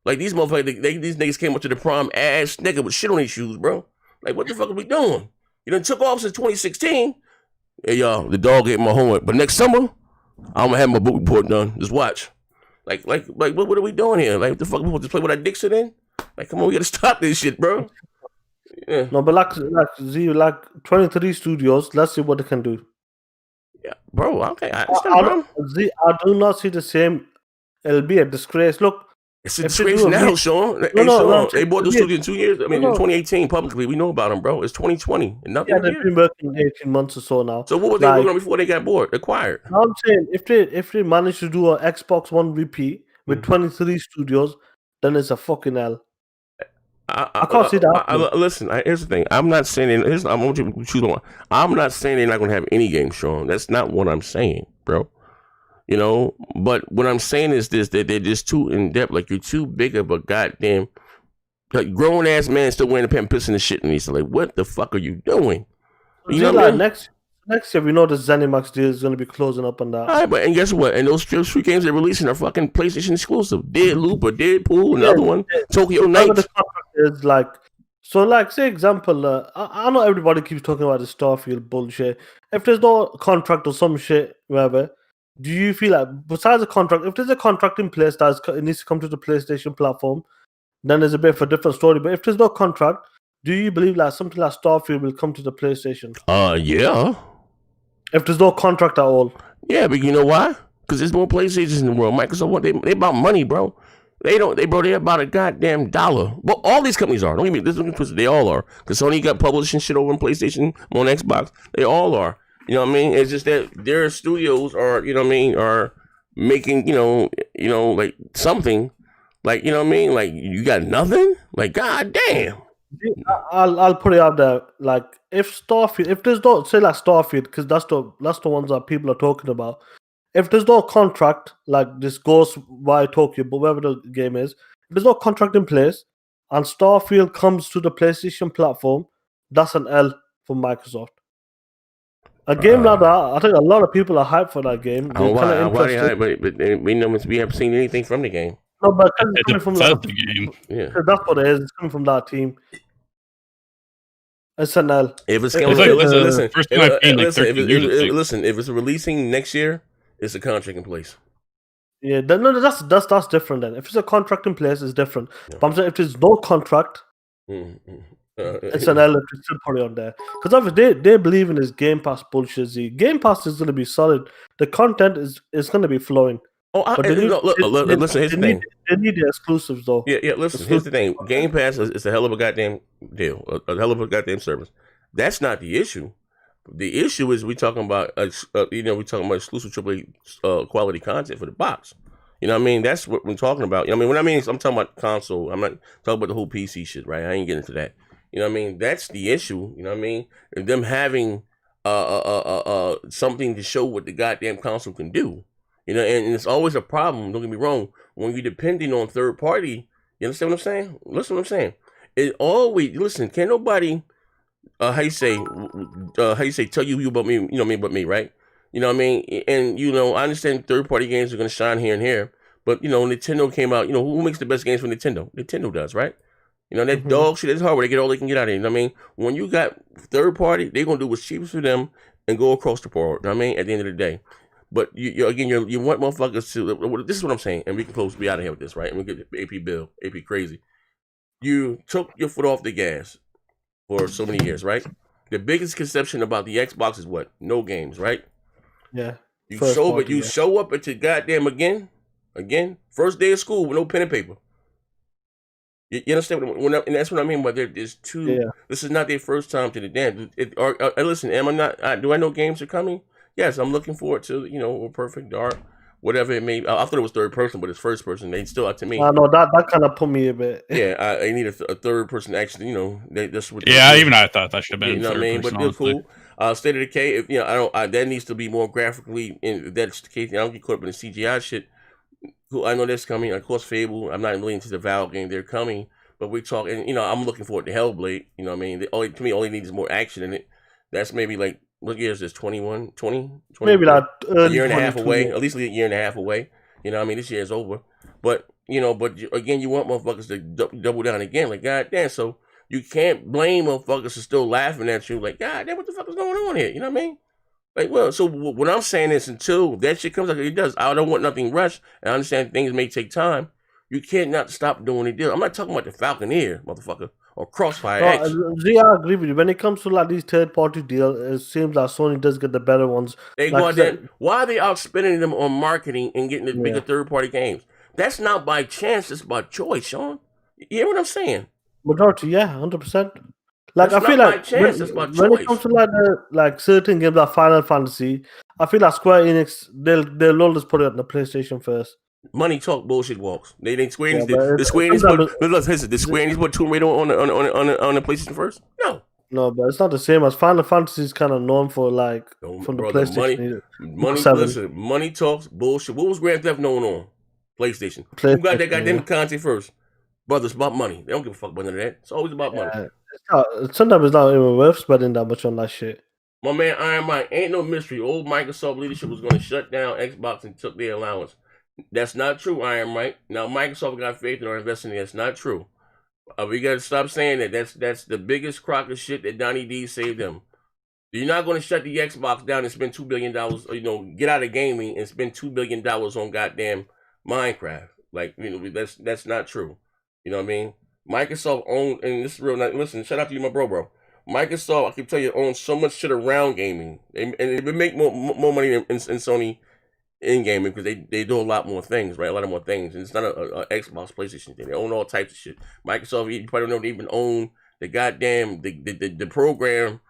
[SPEAKER 7] Like these motherfuckers, these niggas came up to the prom ass nigga with shit on their shoes, bro. Like, what the fuck are we doing? You done took off since 2016. Hey, y'all, the dog ate my homework. But next summer, I'm gonna have my book report done. Just watch. Like, what are we doing here? Like, what the fuck, we just play with our dicks in? Like, come on, we gotta stop this shit, bro. Yeah.
[SPEAKER 9] No, but like 23 studios. Let's see what they can do.
[SPEAKER 7] Yeah, bro. Okay, I understand, bro.
[SPEAKER 9] I do not see the same. It'll be a disgrace. Look,
[SPEAKER 7] it's a disgrace now, Sean. They bought the studio in 2 years. I mean, in 2018, publicly, we know about them, bro. It's 2020, and nothing.
[SPEAKER 9] Yeah, they've been working 18 months or so now.
[SPEAKER 7] So what was they working on before they got acquired?
[SPEAKER 9] I'm saying if they manage to do an Xbox One repeat with 23 studios, then it's a fucking L. I can't see that.
[SPEAKER 7] Listen, here's the thing. I'm not saying. I want you to choose one. I'm not saying they're not going to have any games, Sean. That's not what I'm saying, bro. You know, but what I'm saying is this: that they're just too in depth. Like you're too big of a goddamn, like grown ass man still wearing a pants, pissing and shit, and he's like, "What the fuck are you doing?"
[SPEAKER 9] You know, like next year we know the ZeniMax deal is going to be closing up on that.
[SPEAKER 7] All right, but and guess what? And those three games they're releasing are fucking PlayStation exclusive. Deadloop, Deadpool, another one, Tokyo Nights.
[SPEAKER 9] The contract is like, so like, say example, I know everybody keeps talking about the Starfield bullshit. If there's no contract or some shit, whatever. Do you feel like, besides a contract, if there's a contract in place that it needs to come to the PlayStation platform, then there's a bit of a different story. But if there's no contract, do you believe like something like Starfield will come to the PlayStation?
[SPEAKER 7] Yeah.
[SPEAKER 9] If there's no contract at all.
[SPEAKER 7] Yeah, but you know why? Because there's more PlayStations in the world. Microsoft, they about money, bro. They don't. They're about a goddamn $1. Well, all these companies are. Don't get me. This is twisted. They all are. Because Sony got publishing shit over on PlayStation, on Xbox. They all are. You know what I mean? It's just that their studios are, you know what I mean, are making, you know, like something, like, you know what I mean, like you got nothing. Like, goddamn.
[SPEAKER 9] I'll put it out there. Like, if Starfield, if there's no, say like Starfield, because that's the ones that people are talking about. If there's no contract, like this Ghost by Tokyo, but whatever the game is, if there's no contract in place, and Starfield comes to the PlayStation platform, that's an L for Microsoft. A game like that, I think a lot of people are hyped for that game.
[SPEAKER 7] I don't know why they hype, but we know we haven't seen anything from the game.
[SPEAKER 9] No, but it's coming from
[SPEAKER 8] the game.
[SPEAKER 7] Yeah,
[SPEAKER 9] that's what it is. It's coming from that team. It's an L.
[SPEAKER 7] If it's listen, if it's releasing next year, it's a contract in place.
[SPEAKER 9] Yeah, no, that's different. Then if it's a contract in place, it's different. Yeah. But I'm saying if there's no contract, it's an L. If still put it on there, because obviously they believe in this Game Pass bullshit. Game Pass is going to be solid. The content is going to to be flowing.
[SPEAKER 7] Listen. Here's the thing.
[SPEAKER 9] They need the exclusives though.
[SPEAKER 7] Yeah. Listen, here's the thing. Game Pass is a hell of a goddamn deal. A hell of a goddamn service. That's not the issue. The issue is we talking about exclusive AAA quality content for the box. You know what I mean? That's what we're talking about. You know what I mean? I'm talking about console. I'm not talking about the whole PC shit, right? I ain't getting into that. You know what I mean? That's the issue. You know what I mean? And them having something to show what the goddamn console can do. You know, and it's always a problem. Don't get me wrong. When you're depending on third party, you understand what I'm saying? Listen, what I'm saying. It always Can nobody, how you say, tell you about me? You know what I mean? But me, right? You know what I mean? And I understand third party games are gonna shine here and here, but Nintendo came out. Who makes the best games for Nintendo? Nintendo does, right? That dog shit is hard. They get all they can get out of it. You know what I mean? When you got third party, they're gonna do what's cheapest for them and go across the board. You know what I mean? At the end of the day. But you want motherfuckers to. This is what I'm saying, and we can be out of here with this, right? And we get the AP bill, AP crazy. You took your foot off the gas for so many years, right? The biggest conception about the Xbox is what? No games, right?
[SPEAKER 9] Yeah.
[SPEAKER 7] You show up at your goddamn again, first day of school with no pen and paper. You understand? And that's what I mean by there's two. Yeah. This is not their first time to the dance. Listen, do I know games are coming? Yes, I'm looking forward to, Perfect Dark, whatever it may be. I thought it was third person, but it's first person. They still out to me.
[SPEAKER 9] I know that kind of put me a bit.
[SPEAKER 7] Yeah, I need a third person action. That's what.
[SPEAKER 8] Yeah, even I thought that should have been.
[SPEAKER 7] You know what I mean? But they're cool. State of Decay. If that needs to be more graphically. If that's the case, I don't get caught up in the CGI shit. Cool. I know that's coming. Of course, Fable. I'm not really into the Valve game. They're coming, but we're talking. I'm looking forward to Hellblade. You know what I mean? To me, all they need is more action in it. That's maybe like. What year is this? 21? 20?
[SPEAKER 9] Maybe not.
[SPEAKER 7] A year and a half away. At least a year and a half away. You know what I mean? This year is over. But, again, you want motherfuckers to double down again. Like, goddamn. So you can't blame motherfuckers for still laughing at you. Like, goddamn, what the fuck is going on here? You know what I mean? Like, well, so what I'm saying is until that shit comes out, it does. I don't want nothing rushed. And I understand things may take time. You can't not stop doing the deal. I'm not talking about the Falconeer, motherfucker. Or Crossfire X.
[SPEAKER 9] I agree with you. When it comes to like these third-party deals, it seems like Sony does get the better ones.
[SPEAKER 7] They go out there. Why are they outspending them on marketing and getting the bigger third-party games? That's not by chance. It's by choice, Sean. You hear what I'm saying?
[SPEAKER 9] Majority, 100%. Like I feel like when it comes to like certain games like Final Fantasy, I feel like Square Enix they'll always put it on the PlayStation first.
[SPEAKER 7] Money talk, bullshit walks. They Square Enix. The Square Enix put Tomb Raider on the PlayStation first?
[SPEAKER 9] No, but it's not the same as Final Fantasy is kind of known for from the PlayStation.
[SPEAKER 7] Money talks, bullshit. What was Grand Theft known on? PlayStation. Who got that goddamn content first? Brothers, about money. They don't give a fuck about none of that. It's always about money.
[SPEAKER 9] Sometimes it's not even worth spending that much on that shit.
[SPEAKER 7] My man Iron Mike, ain't no mystery. Old Microsoft leadership was going to shut down Xbox and took their allowance. That's not true, Iron Mike. Now Microsoft got faith and are investing in it. That's not true. We got to stop saying that. That's the biggest crock of shit that Donnie D saved them. You're not going to shut the Xbox down and spend $2 billion, get out of gaming and spend $2 billion on goddamn Minecraft. That's not true. You know what I mean? Microsoft owned, and this is real. Listen, shout out to you, my bro. Microsoft, I can tell you, owns so much shit around gaming, and they make more money than Sony in gaming because they do a lot more things, right? A lot more things, and it's not a Xbox, PlayStation thing. They own all types of shit. Microsoft, you probably don't even own the goddamn the program.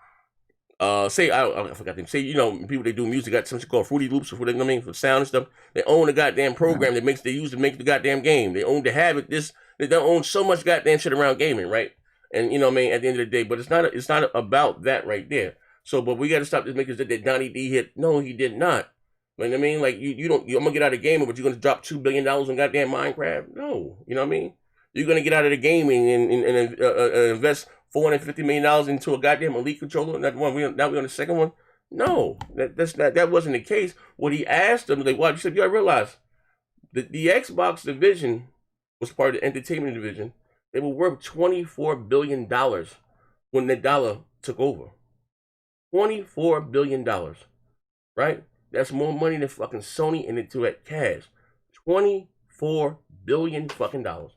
[SPEAKER 7] Say I forgot them. Say people they do music got something called Fruity Loops or what I mean for sound and stuff. They own the goddamn program that they use to make the goddamn game. They own to have it. They don't own so much goddamn shit around gaming, right? And at the end of the day, but it's not about that right there. So, but we got to stop this because that Donnie D hit. No, he did not. You know what I mean? Like I'm gonna get out of gaming, but you're gonna drop $2 billion on goddamn Minecraft? No, you know what I mean? You're gonna get out of the gaming and invest $450 million into a goddamn Elite controller. Now we're on the second one. No, that wasn't the case. What he asked them, like, he said, you gotta realize the Xbox division was part of the entertainment division. They were worth $24 billion when the dollar took over. $24 billion, right? That's more money than fucking Sony and into at cash. $24 billion fucking dollars.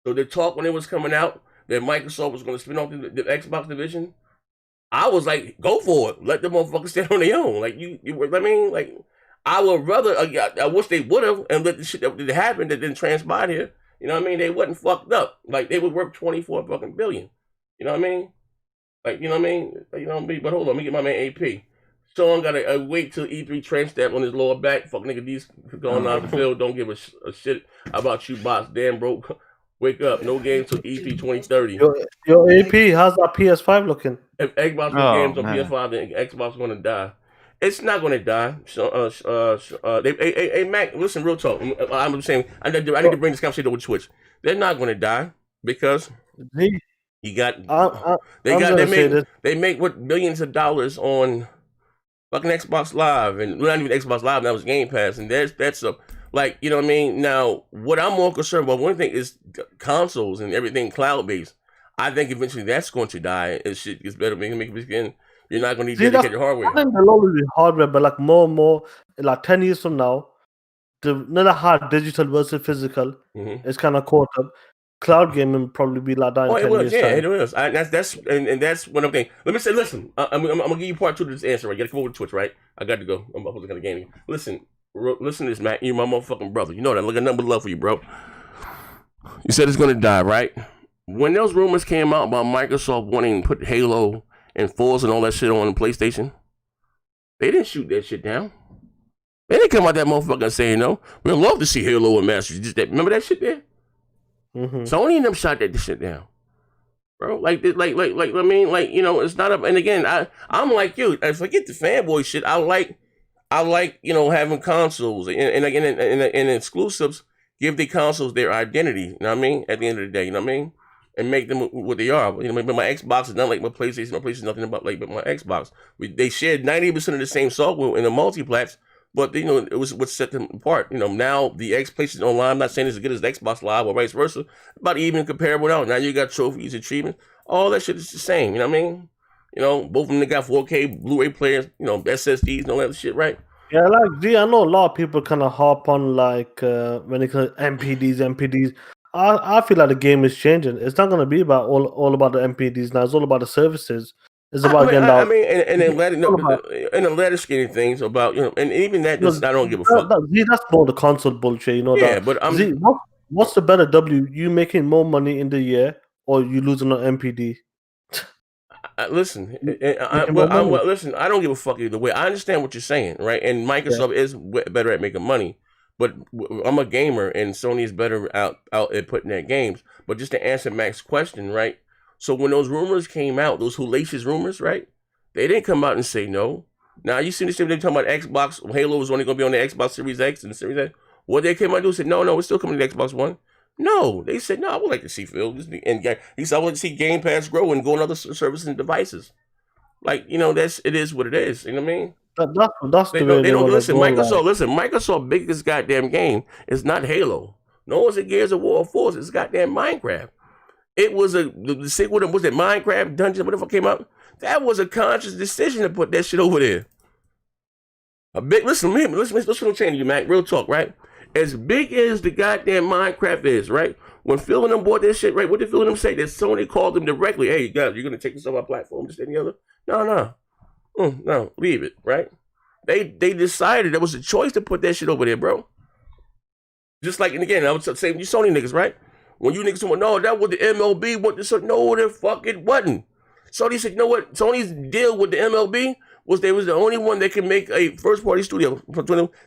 [SPEAKER 7] So the talk when it was coming out that Microsoft was going to spin off the Xbox division, I was like, go for it. Let the motherfuckers stand on their own. Like I mean, like I would rather. I wish they would have and let the shit that happened that didn't transpire here. You know what I mean? They wasn't fucked up. Like they would worth 24 fucking billion. You know what I mean? Like you know what I mean? Like, you know what I mean? But hold on, let me get my man AP. Sean gotta wait till E3 trench stamp on his lower back. Fuck nigga, these going out of the field. Don't give a shit about you, bots. Damn, bro. Wake up. No games till E3 2030.
[SPEAKER 9] Yo, AP, how's that PS5 looking?
[SPEAKER 7] If Xbox games on PS5, then Xbox is gonna die. It's not gonna die. So, hey, Mac, listen, real talk. I'm saying I need to bring this conversation over Twitch. They're not gonna die because you got they make what billions of dollars on fucking Xbox Live, and not even Xbox Live. That was Game Pass, and that's a like you know what I mean. Now, what I'm more concerned about, one thing is consoles and everything cloud based. I think eventually that's going to die. And shit gets better. You're not going to need dedicated hardware.
[SPEAKER 9] I think there'll always be hardware, but like more and more, in like 10 years from now, another hard digital versus physical is kind of caught up. Cloud gaming probably be like that in 10 years.
[SPEAKER 7] Yeah, it was. That's what I'm thinking. Let me say, listen, I'm gonna give you part two to this answer. Right, you gotta come over to Twitch, right? I got to go. I'm about to get a game. Listen to this, Matt. You're my motherfucking brother. You know that. Look at nothing but love for you, bro. You said it's gonna die, right? When those rumors came out about Microsoft wanting to put Halo and Forza and all that shit on the PlayStation, they didn't shoot that shit down. They didn't come out that motherfucker saying no. We'd love to see Halo and Master. Remember that shit there? Sony and them shot that shit down, bro. Like I mean, like you know, it's not up. And again, I'm like you. I forget the fanboy shit. I like having consoles and exclusives give the consoles their identity. You know what I mean? At the end of the day, you know what I mean? And make them what they are. You know, but my Xbox is not like my PlayStation. My PlayStation is nothing about like but my Xbox. They shared 90% of the same software in the multiplats. But you know, it was what set them apart. You know, now the PlayStation Online, I'm not saying it's as good as the Xbox Live or vice versa, about even comparable now. Now you got trophies and treatment. All that shit is the same. You know what I mean? You know, both of them they got 4K Blu-ray players. You know, SSDs and all that shit, right?
[SPEAKER 9] Yeah, like I know a lot of people kind of hop on like when it comes to MPDs. I feel like the game is changing. It's not going to be about all about the MPDs now. It's all about the services. It's about getting out.
[SPEAKER 7] I mean, and the ladder skinny things about and even that I don't give a fuck.
[SPEAKER 9] That's more the console bullshit, you know.
[SPEAKER 7] Yeah, but
[SPEAKER 9] what's the better W? You making more money in the year, or you losing on MPD?
[SPEAKER 7] Listen, listen. I don't give a fuck either way. I understand what you're saying, right? And Microsoft is better at making money, but I'm a gamer, and Sony is better out at putting out games. But just to answer Mac's question, right? So when those rumors came out, those hellacious rumors, right? They didn't come out and say no. Now you see this thing they're talking about Xbox. Halo was only going to be on the Xbox Series X and Series X. What they came out and do said, no, it's still coming to the Xbox One. No, they said, no, I would like to see Phil. And he said, I want to see Game Pass grow and go on other services and devices. Like, you know, it is what it is. You know what I mean?
[SPEAKER 9] That's the way
[SPEAKER 7] they don't listen. Microsoft biggest goddamn game is not Halo. No, it's a Gears of War or Forza. It's goddamn Minecraft. It was the sequel. Was it Minecraft Dungeon? Whatever came out. That was a conscious decision to put that shit over there. Listen what I'm saying to you, Mac. Real talk, right? As big as the goddamn Minecraft is, right? When Phil and them bought that shit, right? What did Phil and them say? That Sony called them directly. Hey, guys, you're gonna take this off our platform, this and the other. No, leave it, right? They decided there was a choice to put that shit over there, bro. Just like, and again, I was saying you Sony niggas, right? When you niggas went, no, that was the MLB. What this? No, the fuck it wasn't. Sony said, you know what? Sony's deal with the MLB was they was the only one that can make a first party studio.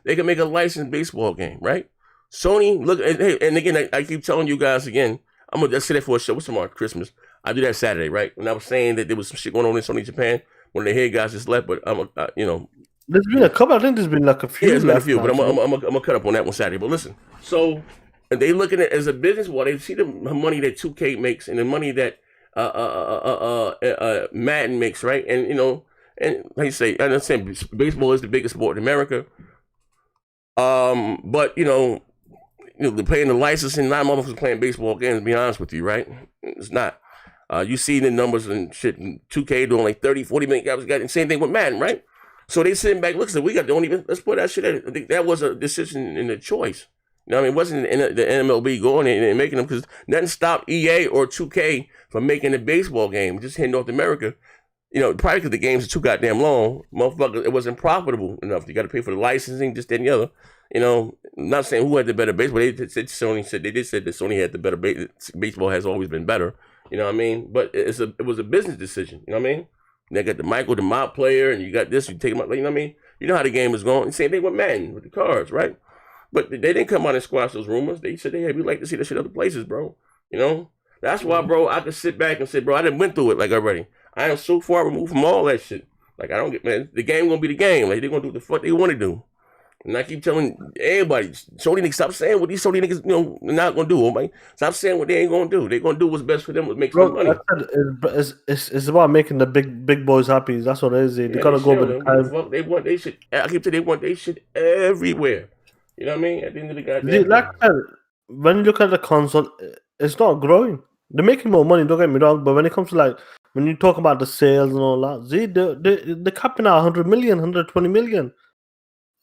[SPEAKER 7] They can make a licensed baseball game, right? Sony, look, and again, I keep telling you guys again, I'm gonna just say that for a show. What's tomorrow? Christmas. I do that Saturday, right? When I was saying that there was some shit going on in Sony Japan, one of the head guys just left, but
[SPEAKER 9] there's been a couple. I think there's been like a few.
[SPEAKER 7] Yeah, there's been a few, but I'm gonna cut up on that one Saturday. But listen, so they looking at it as a business. Well, they see the money that 2K makes and the money that Madden makes, right? And and like you say, I understand baseball is the biggest sport in America. But they're paying the licensing. Not motherfuckers playing baseball games. To be honest with you, right? It's not. You see the numbers and shit. 2K doing like 30, 40 million guys got the same thing with Madden, right? So they sitting back, look, we got the only. Let's put that shit in. I think that was a decision and a choice. You know what I mean? It wasn't the MLB going in and making them, because nothing stopped EA or 2K from making a baseball game just here in North America. Probably because the games are too goddamn long. Motherfucker, it wasn't profitable enough. You got to pay for the licensing, just that and the other. I'm not saying who had the better baseball. They did say that Sony had the better baseball has always been better. You know what I mean? But it was a business decision. You know what I mean? They got the Michael, the Mop player, and you got this. You take them out. You know what I mean? You know how the game is going. Same thing with Madden, with the cards, right? But they didn't come out and squash those rumors. They said, hey, we'd like to see that shit other places, bro. That's why, bro, I could sit back and say, bro, I done went through it like already. I am so far removed from all that shit. Like, I don't get, man, the game gonna be the game. Like, they're gonna do what the fuck they want to do. And I keep telling everybody, Sony niggas, stop saying what these Sony niggas, not gonna do, man. Stop saying what they ain't gonna do. They gonna do what's best for them, what makes them money.
[SPEAKER 9] It's about making the big boys happy. That's what it is. They gotta go with the time.
[SPEAKER 7] They want they shit. I keep saying they want they shit everywhere. You know what I mean? At the end of the goddamn.
[SPEAKER 9] Like I said, when you look at the console, it's not growing. They're making more money. Don't get me wrong, but when it comes to when you talk about the sales and all that, they're capping out 100 million, 120 million.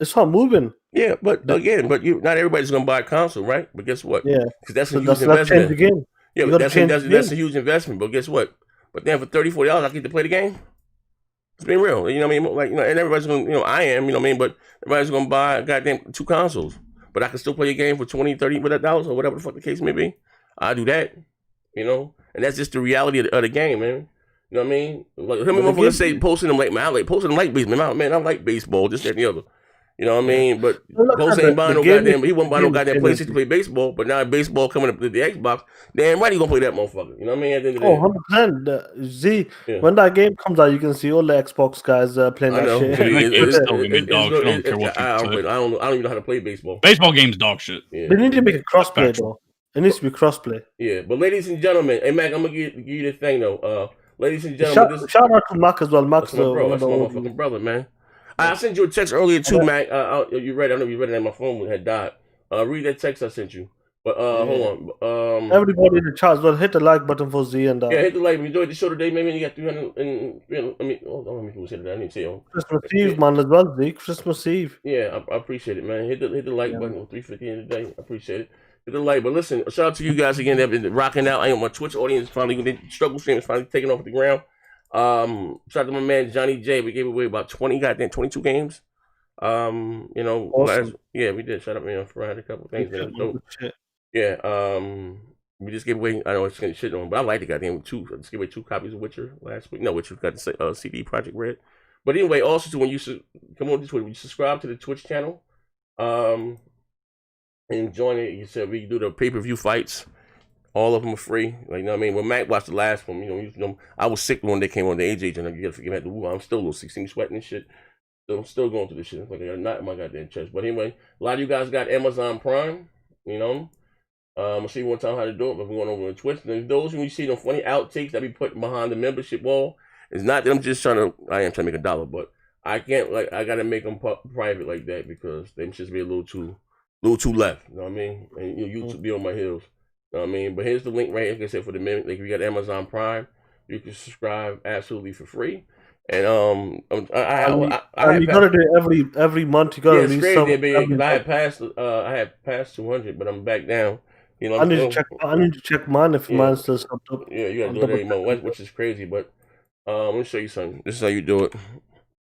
[SPEAKER 9] It's not moving.
[SPEAKER 7] Yeah, but again, not everybody's gonna buy a console, right? But guess what?
[SPEAKER 9] Yeah,
[SPEAKER 7] because that's a huge investment. Yeah, but that's a huge investment. But guess what? But then for $30, $40, I get to play the game. It's been real. You know what I mean? Like, and everybody's gonna, I am, you know what I mean? But everybody's gonna buy goddamn 2 consoles. But I can still play a game for $20, $30 or whatever the fuck the case may be. I do that. And that's just the reality of the game, man. You know what I mean? Like, how many motherfuckers say posting them like, man, I like baseball. Man, I like baseball, this, that, and the other. You know what I mean? But Post ain't buying no goddamn, he won't buy no goddamn PlayStation to play baseball, but now baseball coming up to the Xbox, damn right he gonna play that motherfucker. You know what I mean? At the end of the day.
[SPEAKER 9] 100%. When that game comes out, you can see all the Xbox guys playing that shit.
[SPEAKER 7] I don't even know how to play baseball.
[SPEAKER 8] Baseball game's dog shit.
[SPEAKER 9] Yeah. They need to make a crossplay though. It needs to be crossplay.
[SPEAKER 7] Yeah, but ladies and gentlemen, hey Mac, I'm gonna give you this thing though. Ladies and gentlemen,
[SPEAKER 9] shout out to Mac as well. Mac's
[SPEAKER 7] my motherfucking brother, man. I sent you a text earlier too, Mac. You read it. I know you read it, and my phone had died. Read that text I sent you. But hold on.
[SPEAKER 9] Everybody in the chat, well, hit the like button for Z and
[SPEAKER 7] yeah, hit the like. If you enjoyed the show today, maybe you got 300. And I mean, hold on, who said that? I didn't say on
[SPEAKER 9] Christmas Eve, man, as well, Z. Christmas Eve.
[SPEAKER 7] Yeah, I appreciate it, man. Hit the like button on 350 in the day. I appreciate it. Hit the like. But listen, shout out to you guys again that have been rocking out. I know my Twitch audience finally, the struggle stream is finally taking off the ground. Shout out to my man Johnny J. We gave away about 22 games. Awesome. Yeah, we did. Shout out, Friday, a couple of things. Yeah, we just gave away. I know it's gonna shit on, but I like the goddamn 2. I just gave away 2 copies of Witcher last week. No, Witcher got the CD Project Red. But anyway, also too, when you come on to Twitter, you subscribe to the Twitch channel, and join it. You said we do the pay-per-view fights. All of them are free. Like, you know what I mean? When Mac watched the last one, I was sick when they came on the AJ, and you gotta forget the woo. I'm still a little 16 sweating and shit. So I'm still going through this shit. Like I got a knot in my goddamn chest. But anyway, a lot of you guys got Amazon Prime. I'll see you one time how to do it. But we're going over on Twitch. And those when you see them funny outtakes that be put behind the membership wall, it's not that I am trying to make a dollar, but I can't I gotta make them private like that because they just be a little too left. You know what I mean? And YouTube be on my heels. You know what I mean? But here's the link right here. Like I said, for the minute, like if you got Amazon Prime, you can subscribe absolutely for free. And
[SPEAKER 9] you gotta do it every month. You gotta
[SPEAKER 7] release something. I had passed 200, but I'm back down.
[SPEAKER 9] I need to check mine if mine's still stopped up.
[SPEAKER 7] Yeah, you gotta do it every month, which is crazy. But let me show you something. This is how you do it.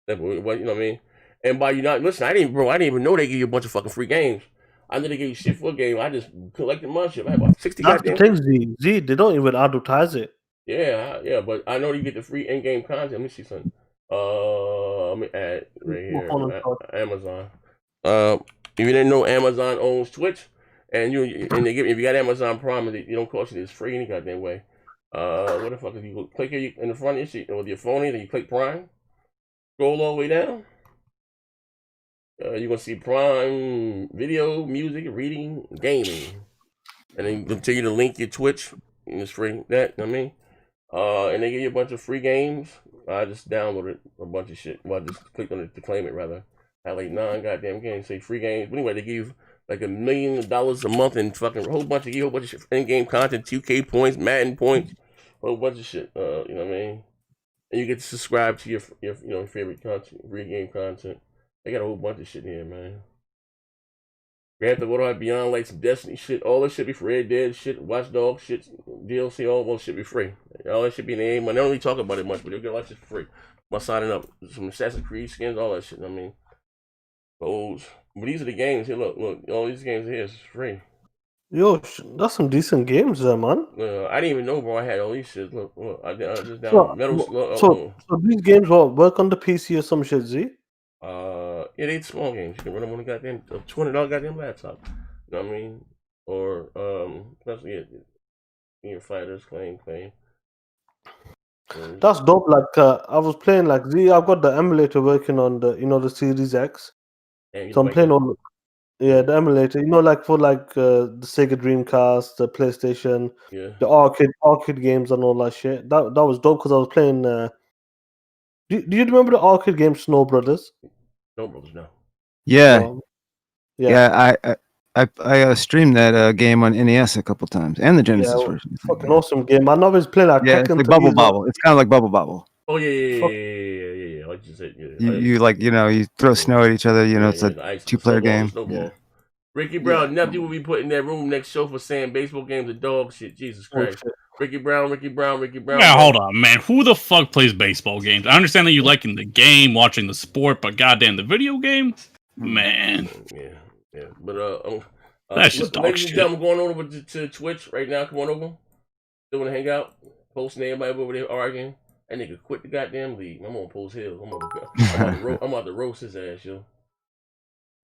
[SPEAKER 7] You know what I mean? And by you not listen, I didn't even know they give you a bunch of fucking free games. I knew they gave you shit for a game. I just collected my shit. I had about 60
[SPEAKER 9] That's the
[SPEAKER 7] goddamn.
[SPEAKER 9] thing, Z. They don't even advertise it.
[SPEAKER 7] Yeah, but I know you get the free in-game content. Let me see something. Let me add right here. Amazon. If you didn't know, Amazon owns Twitch, and they give if you got Amazon Prime, and you don't cost you, it's free any goddamn way. What the fuck? If you click here in the front of your sheet with your phone, then you click Prime. Scroll all the way down. You're gonna see Prime Video, music, reading, gaming, and then they'll tell you to link your Twitch. And it's free. That I mean, and they give you a bunch of free games. I just downloaded a bunch of shit. Well, I just clicked on it to claim it rather. I had like 9 goddamn games, say free games. But anyway, they give you like $1 million a month and fucking a whole bunch of shit, in-game content, 2K points, Madden points, a whole bunch of shit. You know what I mean? And you get to subscribe to your favorite content, free game content. They got a whole bunch of shit here, man. Grand Theft Auto Beyond, like some Destiny shit. All this shit be free. Red Dead shit, Watch Dogs shit, DLC, all that shit be free. All that shit be in the game. I don't really talk about it much, but they'll get a lot of shit for free. By signing up, some Assassin's Creed skins, all that shit. I mean, but these are the games. Here, look, all these games here is free.
[SPEAKER 9] Yo, that's some decent games there, man.
[SPEAKER 7] I didn't even know, bro. I had all these shit. Look, I just down
[SPEAKER 9] so these games will work on the PC or some shit, Z?
[SPEAKER 7] Yeah, they small games. You can run them on a goddamn $200 goddamn laptop. You know what I mean? Or fighters, claim.
[SPEAKER 9] That's dope. Like I was playing like Z. I've got the emulator working on the Series X. So I'm playing on the emulator. Like for like the Sega Dreamcast, the PlayStation, the arcade games and all that shit. That was dope because I was playing. Do you remember the arcade game Snow Brothers?
[SPEAKER 7] Snow Brothers, no.
[SPEAKER 13] Yeah. I streamed that game on NES a couple times and the Genesis version.
[SPEAKER 9] Fucking awesome game. I know it's playing like
[SPEAKER 13] it's like Bubble Bobble. It's kind of like Bubble Bobble.
[SPEAKER 7] Oh yeah. Like you said,
[SPEAKER 13] you throw snow at each other. It's a 2-player game.
[SPEAKER 7] Yeah. Ricky Brown, nephew will be put in that room next show for saying baseball games are dog shit. Jesus Christ. Ricky Brown.
[SPEAKER 8] Yeah, hold on, man. Who the fuck plays baseball games? I understand that you liking the game, watching the sport, but goddamn, the video game, man.
[SPEAKER 7] Yeah. But
[SPEAKER 8] that's just dog
[SPEAKER 7] ladies
[SPEAKER 8] shit.
[SPEAKER 7] and gentlemen, going over to Twitch right now. Come on over. Still want to hang out? Posting everybody over there arguing. That nigga quit the goddamn league. I'm on Post Hill. I'm about to roast his ass, yo.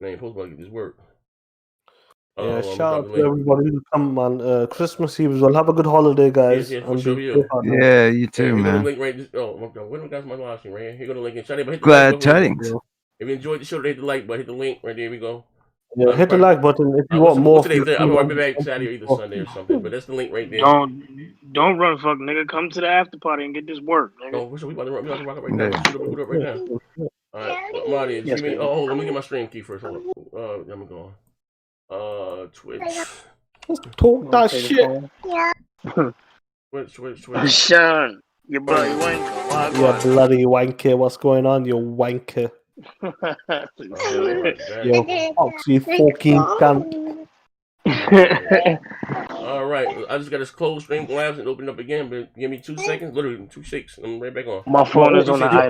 [SPEAKER 7] Man, ain't supposed to get this work.
[SPEAKER 9] Yeah, shout out to everybody who come on Christmas Eve as well. Have a good holiday, guys.
[SPEAKER 7] Yeah,
[SPEAKER 13] you too, man.
[SPEAKER 7] Link right where do my live stream right here? Here go the link.
[SPEAKER 13] Glad tidings.
[SPEAKER 7] If you enjoyed the show, hit the like button. Hit the link right there. We go.
[SPEAKER 9] Yeah, hit the like button if you want more.
[SPEAKER 7] I'll be back Saturday or either Sunday or something. But that's the link right there.
[SPEAKER 18] Don't run, fuck nigga. Come to the after party and get this work. Nigga.
[SPEAKER 7] Oh, we about to rock up right now. Shoot up right now. All right, I'm out here. Hold on, let me get my stream key first. Hold on. Let me go on. Twitch.
[SPEAKER 9] Let's talk that shit.
[SPEAKER 18] Yeah.
[SPEAKER 7] Twitch.
[SPEAKER 18] Sean, you bloody wanker.
[SPEAKER 9] You bloody wanker. What's going on, you wanker? Yo, Foxy fucking cunt.
[SPEAKER 7] All right, I just got to close Streamlabs and open up again, but give me 2 seconds, literally 2 shakes. I'm right back on.
[SPEAKER 18] My phone is on the